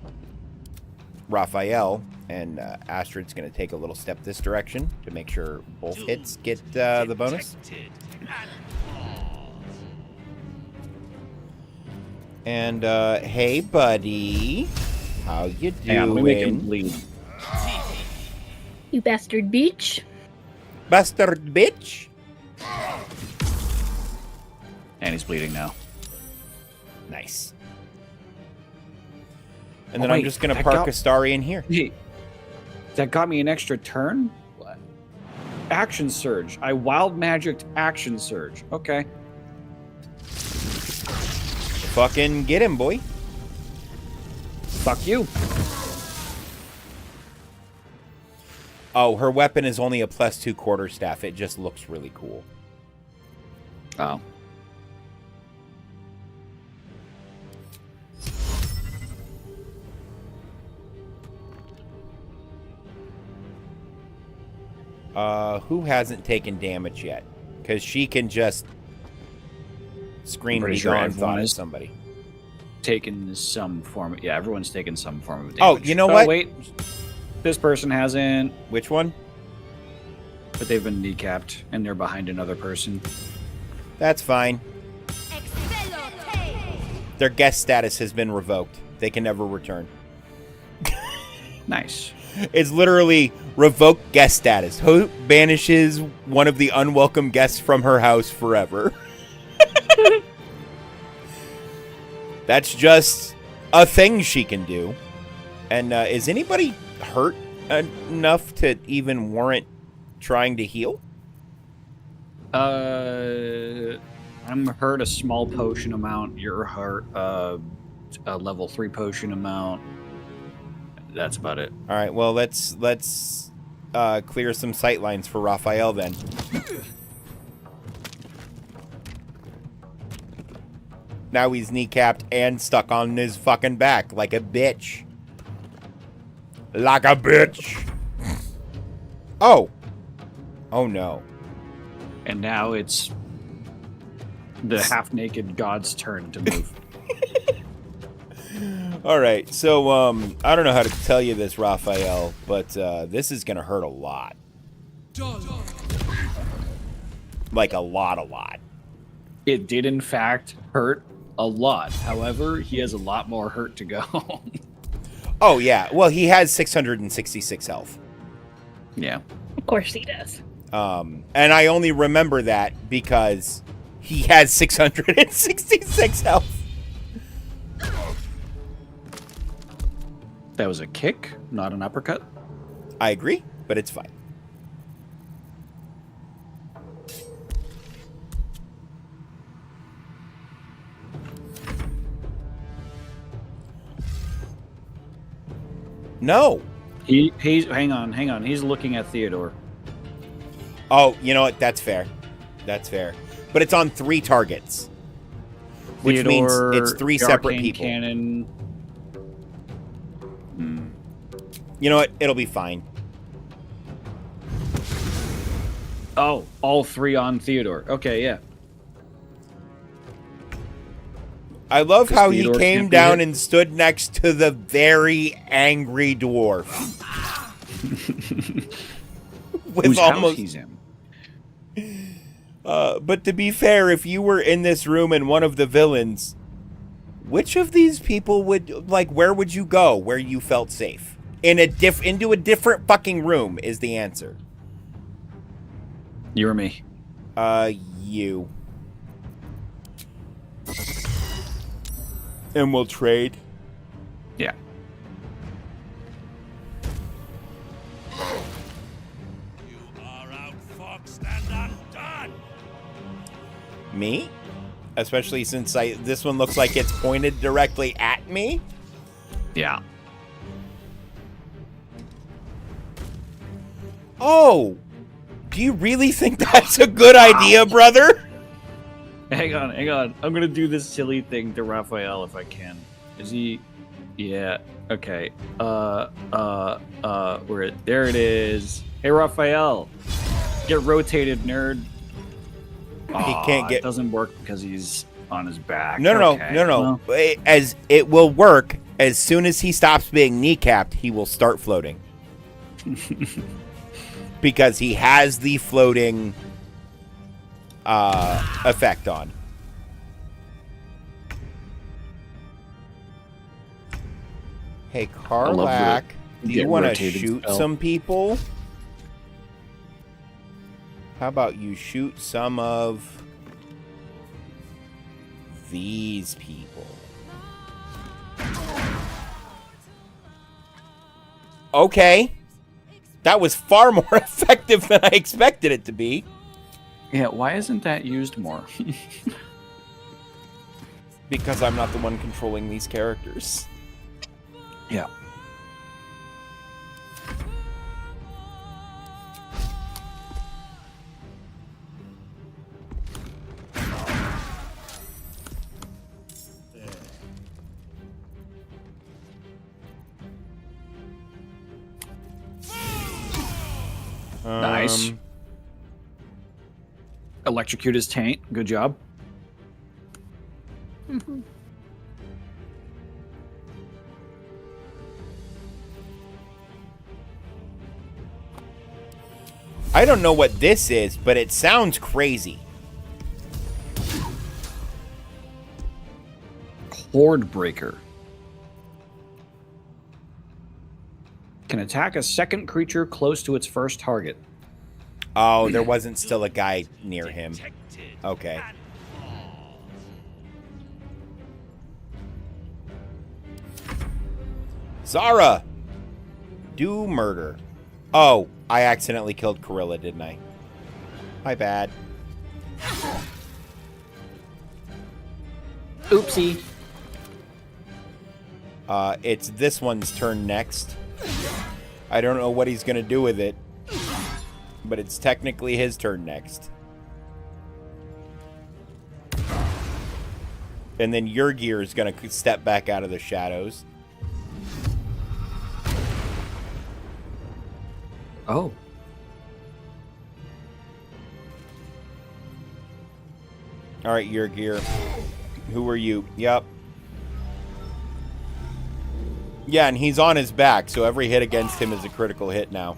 Raphael, and Astrid's going to take a little step this direction to make sure both hits get the bonus. And, hey, buddy. How you doing? Hang on, let me make him bleed. You bastard bitch. Bastard bitch. And he's bleeding now. Nice. And then I'm just going to park Astari in here. Hey, that got me an extra turn? What? Action Surge. I wild magicked Action Surge. Okay. Fucking get him, boy. Fuck you. Oh, her weapon is only a +2 quarterstaff. It just looks really cool. Oh. Who hasn't taken damage yet? Because she can just scream Pretty be sure gone everyone thought at is somebody. Taken some form. Yeah, everyone's taken some form of damage. Oh, you know what? Wait. This person hasn't. Which one? But they've been kneecapped, and they're behind another person. That's fine. Their guest status has been revoked. They can never return. Nice. It's literally revoked guest status. Who banishes one of the unwelcome guests from her house forever? That's just a thing she can do. And is anybody hurt enough to even warrant trying to heal? I'm hurt a small potion amount. You're hurt a level 3 potion amount. That's about it. All right. Well, let's clear some sight lines for Raphael then. Now he's kneecapped and stuck on his fucking back like a bitch. Like a bitch. Oh. Oh no. And now it's the half-naked god's turn to move. All right, so I don't know how to tell you this, Raphael, but this is gonna hurt a lot. Like a lot. It did, in fact, hurt a lot. However, he has a lot more hurt to go. Oh, yeah. Well, he has 666 health. Yeah. Of course he does. And I only remember that because he has 666 health. That was a kick, not an uppercut. I agree, but it's fine. No. He's hang on. He's looking at Theodore. Oh, you know what? That's fair. That's fair. But it's on 3 targets. Which means it's 3 separate arcane people. Cannon. You know what? It'll be fine. Oh, all 3 on Theodore. Okay, yeah. I love how he Theodore came can't be down hit. and stood next to the very angry dwarf. Whose house he's in. But to be fair, if you were in this room and one of the villains, which of these people would, like, where would you go where you felt safe? Into a different fucking room is the answer. You or me? You. And we'll trade. Yeah. You are outfoxed and undone. Me? Especially since this one looks like it's pointed directly at me? Yeah. Oh! Do you really think that's a good idea, brother? Hang on. I'm gonna do this silly thing to Raphael if I can. Is he? Yeah. Okay. There it is. Hey, Raphael. Get rotated, nerd. He can't get. It doesn't work because he's on his back. No. Well, As it will work as soon as he stops being kneecapped, he will start floating. Because he has the floating effect on. Hey, Karlak, do you want to shoot some people? How about you shoot some of these people? Okay. That was far more effective than I expected it to be. Yeah, why isn't that used more? Because I'm not the one controlling these characters. Yeah. Nice. Electrocute his taint. Good job. Mhm. I don't know what this is, but it sounds crazy. Horde Breaker. Can attack a second creature close to its first target. Oh, there wasn't still a guy near him. Okay. Zara! Do murder. Oh, I accidentally killed Corilla, didn't I? My bad. Oopsie. It's this one's turn next. I don't know what he's going to do with it, but it's technically his turn next. And then Yurgir is going to step back out of the shadows. Oh. All right, Yurgir. Who are you? Yep. Yeah, and he's on his back, so every hit against him is a critical hit now.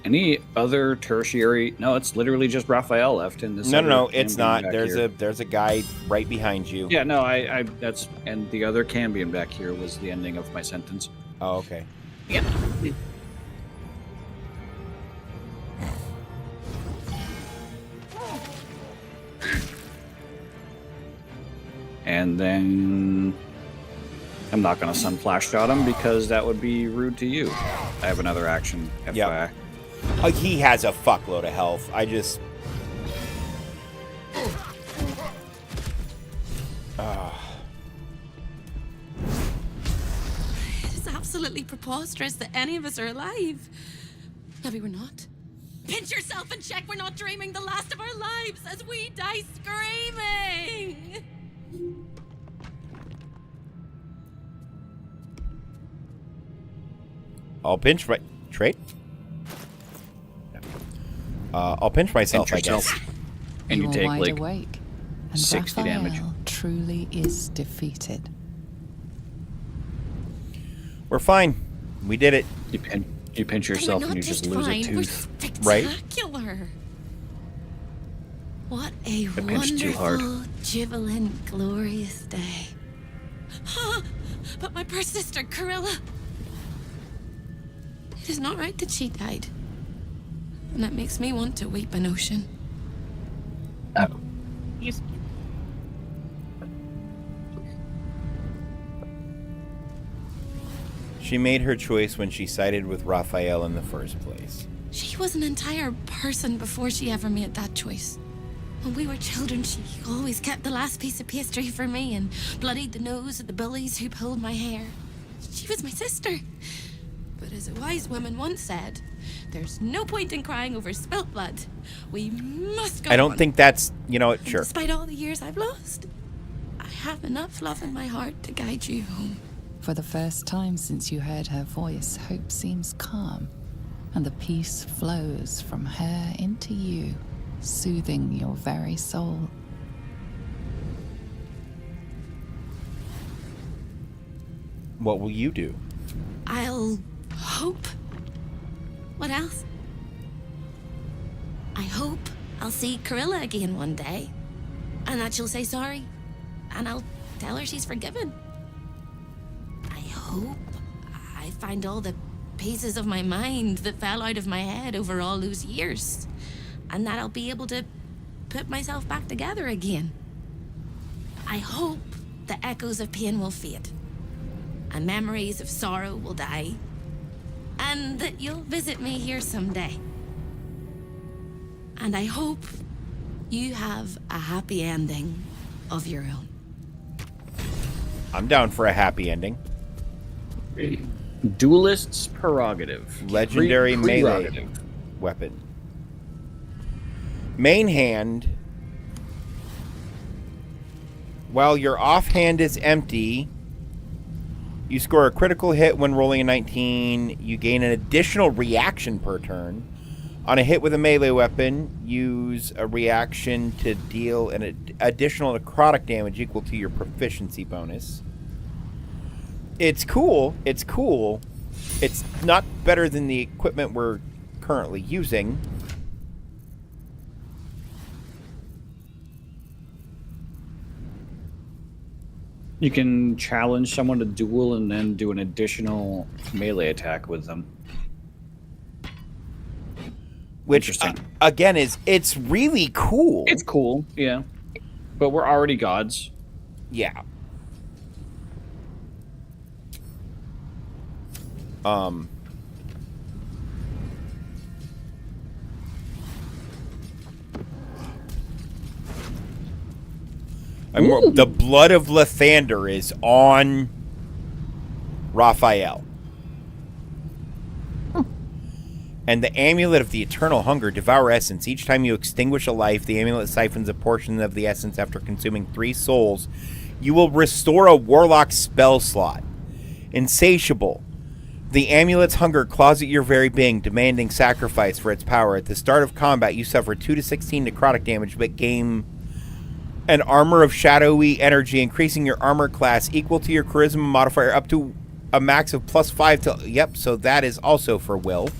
Any other tertiary? No, it's literally just Raphael left in this. No, it's not. There's a guy right behind you. Yeah, no, I that's and the other Cambion back here was the ending of my sentence. Oh, okay. Yeah. And then I'm not going to Sun Flash Shot him because that would be rude to you. I have another action, FYI. Yep. He has a fuckload of health. I just... It is absolutely preposterous that any of us are alive. Maybe we're not. Pinch yourself and check we're not dreaming the last of our lives as we die screaming. I'll pinch my... Trait? I'll pinch myself, Pinch yourself. I guess. And you are take, wide like, awake, and 60 damage. Raphael truly is defeated. We're fine. We did it. You pinch yourself and you just lose a tooth. Right? Spectacular. What a I pinched too hard. wonderful, jubilant, glorious day. But my poor sister, Corilla. It is not right that she died. And that makes me want to weep an ocean. Oh. She made her choice when she sided with Raphael in the first place. She was an entire person before she ever made that choice. When we were children, she always kept the last piece of pastry for me and bloodied the nose of the bullies who pulled my hair. She was my sister. But as a wise woman once said, there's no point in crying over spilt blood. We must go I don't on. think that's... You know what? And Sure. despite all the years I've lost, I have enough love in my heart to guide you home. For the first time since you heard her voice, hope seems calm, and the peace flows from her into you, soothing your very soul. What will you do? I'll hope. What else? I hope I'll see Corilla again one day, and that she'll say sorry, and I'll tell her she's forgiven. I hope I find all the pieces of my mind that fell out of my head over all those years, and that I'll be able to put myself back together again. I hope the echoes of pain will fade, and memories of sorrow will die, and that you'll visit me here someday. And I hope you have a happy ending of your own. I'm down for a happy ending. Duelist's prerogative. Legendary melee Prerogative. weapon. Main hand. While your offhand is empty, you score a critical hit when rolling a 19. You gain an additional reaction per turn. On a hit with a melee weapon, use a reaction to deal an additional necrotic damage equal to your proficiency bonus. It's cool. It's cool. It's not better than the equipment we're currently using. You can challenge someone to duel and then do an additional melee attack with them. Which, again, it's really cool. It's cool, yeah. But we're already gods. Yeah. The blood of Lathander is on Raphael. And the Amulet of the Eternal Hunger, Devour Essence. Each time you extinguish a life, the amulet siphons a portion of the essence after consuming 3 souls. You will restore a Warlock spell slot. Insatiable. The amulet's hunger claws at your very being, demanding sacrifice for its power. At the start of combat, you suffer 2 to 16 necrotic damage, but gain an armor of shadowy energy, increasing your armor class equal to your charisma modifier up to a max of +5 to... Yep, so that is also for Will.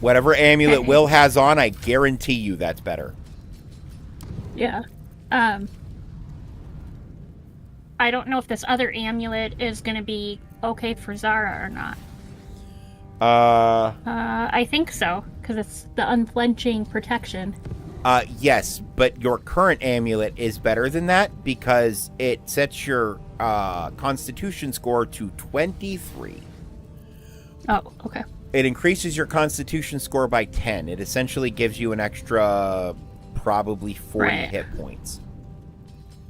Whatever amulet Will has on, I guarantee you that's better. Yeah. I don't know if this other amulet is going to be okay for Zara or not. I think so, because it's the unflinching protection. Yes, but your current amulet is better than that because it sets your Constitution score to 23. Oh, okay. It increases your Constitution score by 10. It essentially gives you an extra probably 40 hit points.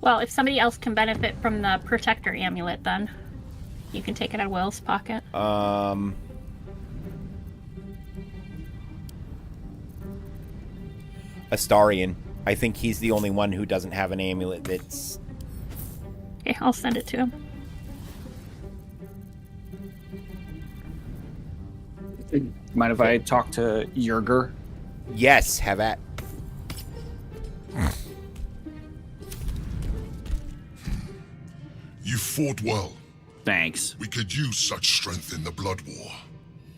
Well, if somebody else can benefit from the Protector amulet, then you can take it out of Will's pocket. Astarion. I think he's the only one who doesn't have an amulet that's... Okay, I'll send it to him. Mind if I talk to Yerger? Yes, have at. You fought well. Thanks. We could use such strength in the Blood War.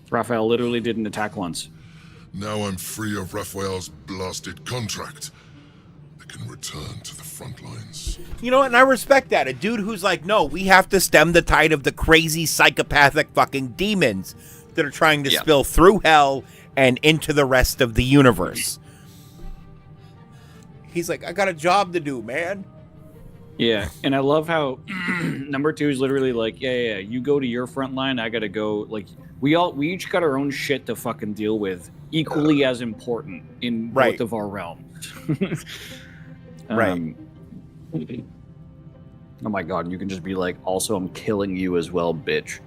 Raphael literally didn't attack once. Now I'm free of Raphael's blasted contract. I can return to the front lines. You know what, and I respect that. A dude who's like, no, we have to stem the tide of the crazy psychopathic fucking demons that are trying to spill through hell and into the rest of the universe. He's like, I got a job to do, man. Yeah, and I love how number 2 is literally like, yeah, you go to your front line, I gotta go. Like, we each got our own shit to fucking deal with, equally as important in both of our realms. Right. Oh my god, you can just be like, also I'm killing you as well, bitch.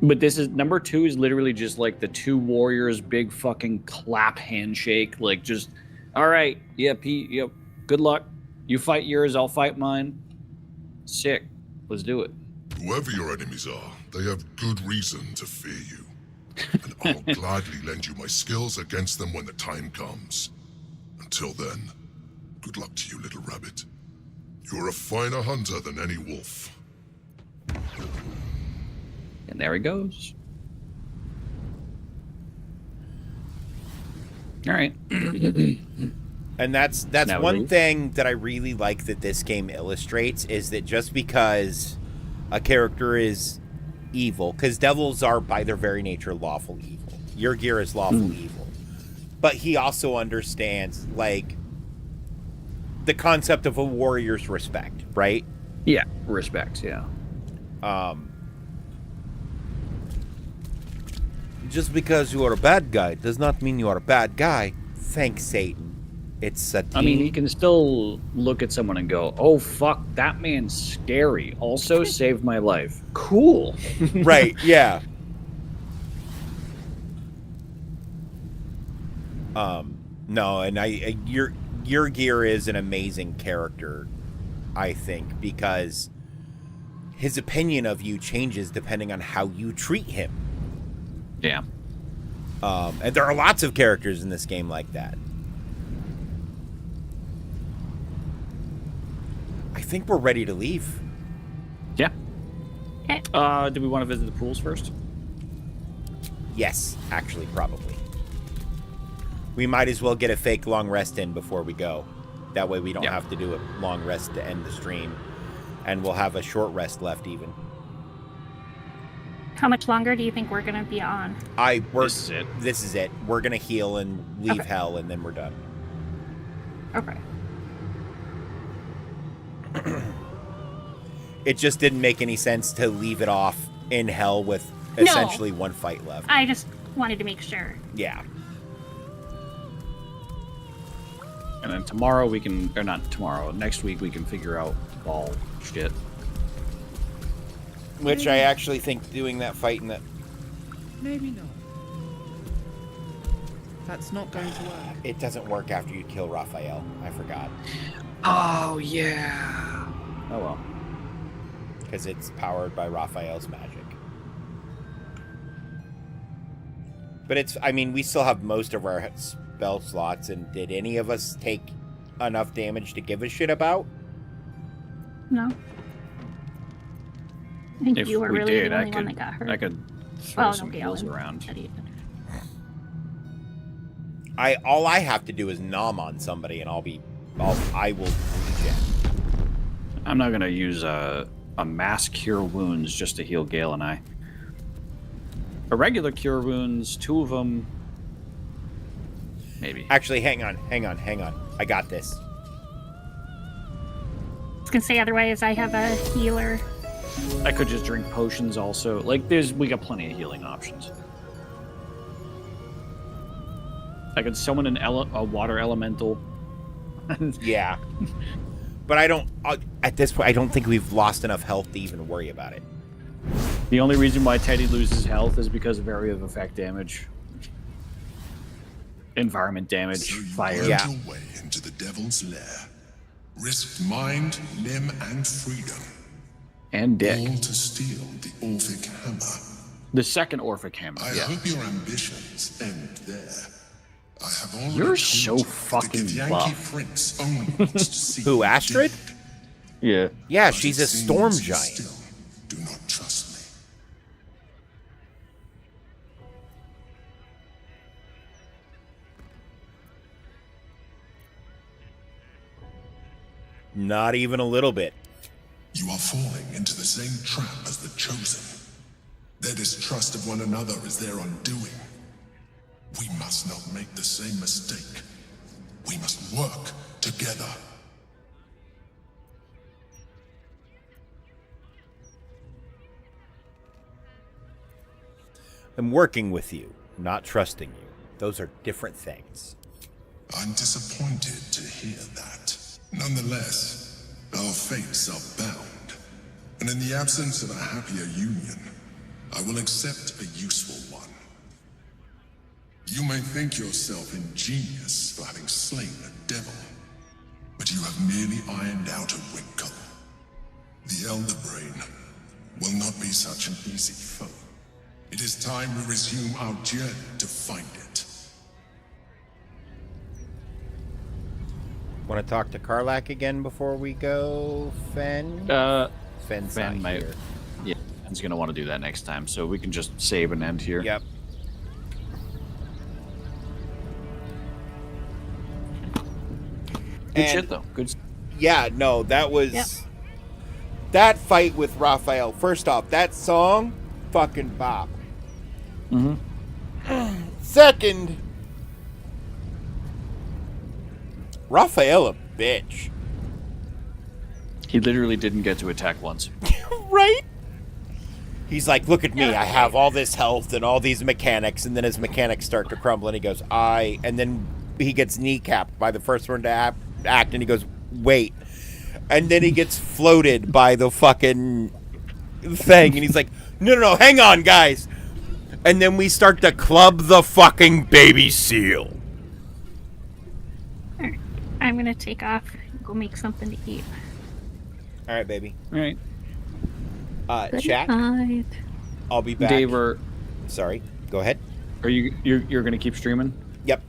But this is number 2 is literally just like the 2 warriors, big fucking clap handshake, like just, all right, Pete, good luck. You fight yours, I'll fight mine. Sick. Let's do it. Whoever your enemies are, they have good reason to fear you. And I'll gladly lend you my skills against them when the time comes. Until then, good luck to you, little rabbit. You're a finer hunter than any wolf. And there he goes. All right. And that's one thing that I really like that this game illustrates is that just because a character is evil, because devils are by their very nature lawful evil. Yergir is lawful evil. But he also understands, like, the concept of a warrior's respect, right? Yeah, respect, yeah. Just because you are a bad guy does not mean you are a bad guy. Thanks, Satan. It's Satine. I mean, he can still look at someone and go, "Oh fuck, that man's scary. Also saved my life. Cool." Right? Yeah. No, and your gear is an amazing character, I think, because his opinion of you changes depending on how you treat him. Yeah. And there are lots of characters in this game like that. I think we're ready to leave. Yeah. Do we want to visit the pools first? Yes, actually, probably. We might as well get a fake long rest in before we go. That way we don't have to do a long rest to end the stream. And we'll have a short rest left even. How much longer do you think we're going to be on? This is it. This is it. We're going to heal and leave hell, and then we're done. Okay. It just didn't make any sense to leave it off in hell with essentially one fight left. I just wanted to make sure. Yeah. And then tomorrow we can, or not tomorrow, next week we can figure out ball shit. Which I actually think doing that fight in that... Maybe not. That's not going to work. It doesn't work after you kill Raphael. I forgot. Oh, yeah. Oh, well. Because it's powered by Raphael's magic. But it's, I mean, we still have most of our spell slots, and did any of us take enough damage to give a shit about? No. I think If you were we really did, the only I one could, that got hurt. I could throw Oh, some no, heals Galen around. said he did. All I have to do is nom on somebody, and I will regen. I'm not gonna use a mass cure wounds just to heal Gale and I. A regular cure wounds, 2 of them, maybe. Actually, hang on. I got this. I was gonna say otherwise I have a healer. I could just drink potions also. Like, we got plenty of healing options. I could summon a water elemental. Yeah. But at this point, I don't think we've lost enough health to even worry about it. The only reason why Teddy loses health is because of area of effect damage. Environment damage, fire. Burned your way into the devil's lair. Risked mind, limb, and freedom. And dick. All to steal the Orphic Hammer. The second Orphic Hammer. I hope your ambitions end there. I have already You're told so you fucking that the Yankee buff. Prince only wants to see Who, Astrid? Yeah. Yeah, But she's it a storm seems you giant. Still do not trust me. Not even a little bit. You are falling into the same trap as the Chosen. Their distrust of one another is their undoing. We must not make the same mistake. We must work together. I'm working with you, not trusting you. Those are different things. I'm disappointed to hear that. Nonetheless, our fates are bound. And in the absence of a happier union, I will accept a useful one. You may think yourself ingenious for having slain a devil, but you have merely ironed out a wrinkle. The Elder Brain will not be such an easy foe. It is time we resume our journey to find it. Want to talk to Karlak again before we go, Fen? Fen's Fen not might. here. Yeah, Fen's gonna want to do that next time, so we can just save and end here. Yep. Good shit though. Good. Yeah, no, that was that fight with Raphael. First off, that song, fucking bop. Mm-hmm. Second, Raphael a bitch. He literally didn't get to attack once. Right? He's like, look at me, I have all this health and all these mechanics, and then his mechanics start to crumble, and he goes, and then he gets kneecapped by the first one to act, and he goes, wait. And then he gets floated by the fucking thing, and he's like, no, hang on, guys. And then we start to club the fucking baby seal. Alright, I'm gonna take off and go make something to eat. Alright, baby. Alright. Good Chat. night. I'll be back. Dave, sorry, go ahead. Are you're gonna keep streaming? Yep.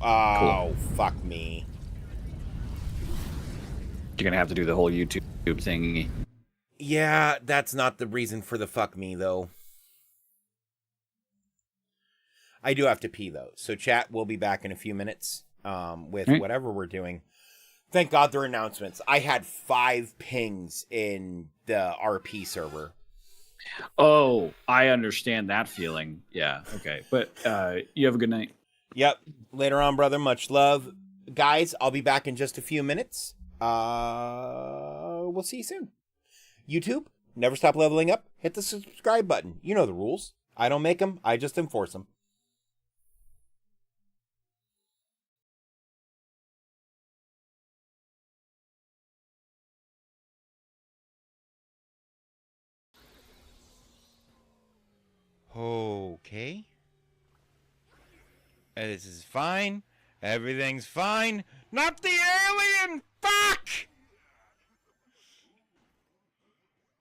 Oh, cool. Fuck me. You're gonna have to do the whole YouTube thingy. Yeah, that's not the reason for the fuck me, though. I do have to pee, though. So chat, we'll be back in a few minutes with whatever we're doing. Thank God there are announcements. I had 5 pings in the RP server. Oh, I understand that feeling. Yeah, okay. But you have a good night. Yep. Later on, brother. Much love. Guys, I'll be back in just a few minutes. We'll see you soon. YouTube, never stop leveling up. Hit the subscribe button. You know the rules. I don't make them. I just enforce them. Okay. This is fine. Everything's fine. Not the alien! Fuck!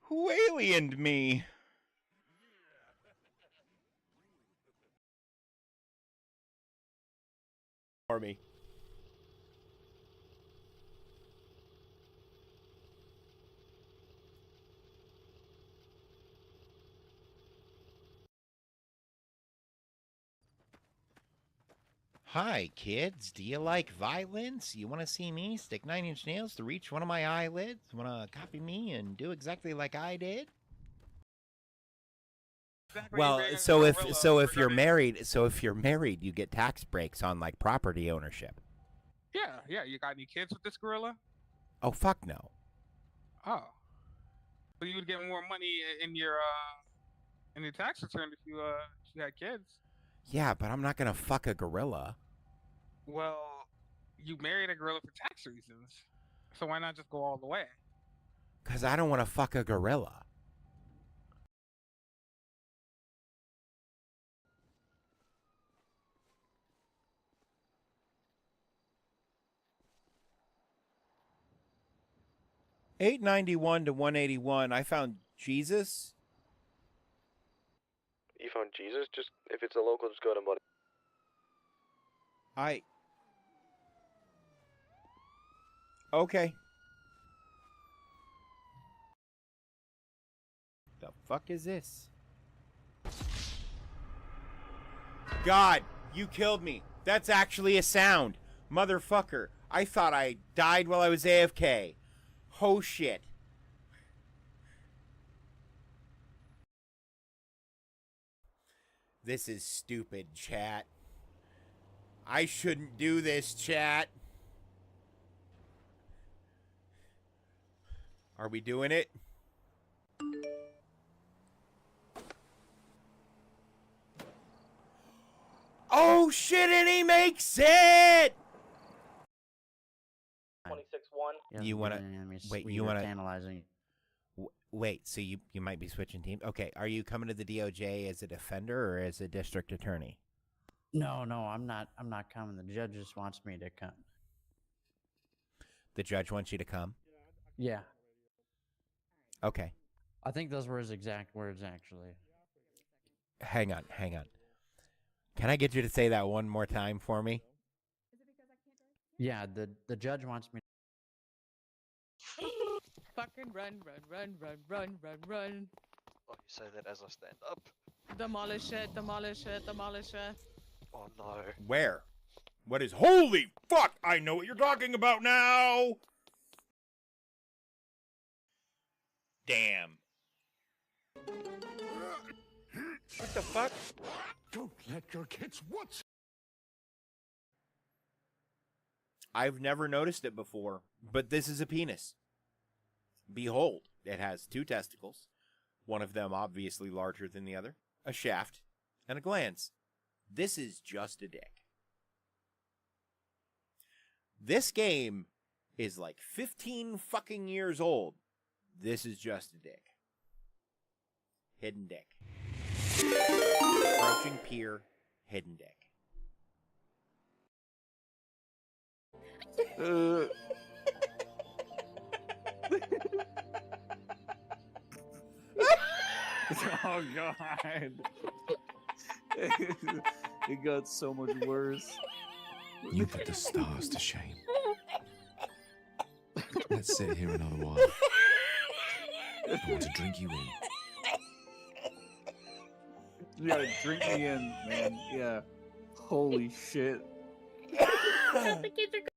Who aliened me? For me. Hi, kids. Do you like violence? You want to see me stick 9-inch nails to reach one of my eyelids? Want to copy me and do exactly like I did? Well, so if you're married, you get tax breaks on like property ownership. Yeah. You got any kids with this gorilla? Oh, fuck no. Oh. So you would get more money in your tax return if you had kids. Yeah, but I'm not gonna fuck a gorilla. Well, you married a gorilla for tax reasons, so why not just go all the way? Cause I don't want to fuck a gorilla. $891 to $181. I found Jesus. You found Jesus? Just if it's a local, just go to money. Okay. The fuck is this? God, you killed me. That's actually a sound. Motherfucker. I thought I died while I was AFK. Oh shit. This is stupid, chat. I shouldn't do this, chat. Are we doing it? Oh shit, and he makes it! 26-1. You wanna wait? You wanna analyzing? Wait. So you might be switching teams. Okay. Are you coming to the DOJ as a defender or as a district attorney? No, I'm not. I'm not coming. The judge just wants me to come. The judge wants you to come. Yeah. Okay. I think those were his exact words, actually. Hang on. Can I get you to say that one more time for me? Yeah. The judge wants me. Fucking run. Oh, you say that as I stand up. Demolish it. Oh no. Where? What is? Holy fuck! I know what you're talking about now! Damn. What the fuck? Don't let your kids watch. I've never noticed it before, but this is a penis. Behold, it has 2 testicles. one of them obviously larger than the other, a shaft, and a glans. This is just a dick. This game is like 15 fucking years old. This is just a dick. Hidden dick. Approaching pier, hidden dick. Oh god. It got so much worse. You put the stars to shame. Let's sit here another while. I want to drink you in. You gotta drink me in, man. Yeah. Holy shit. The kids are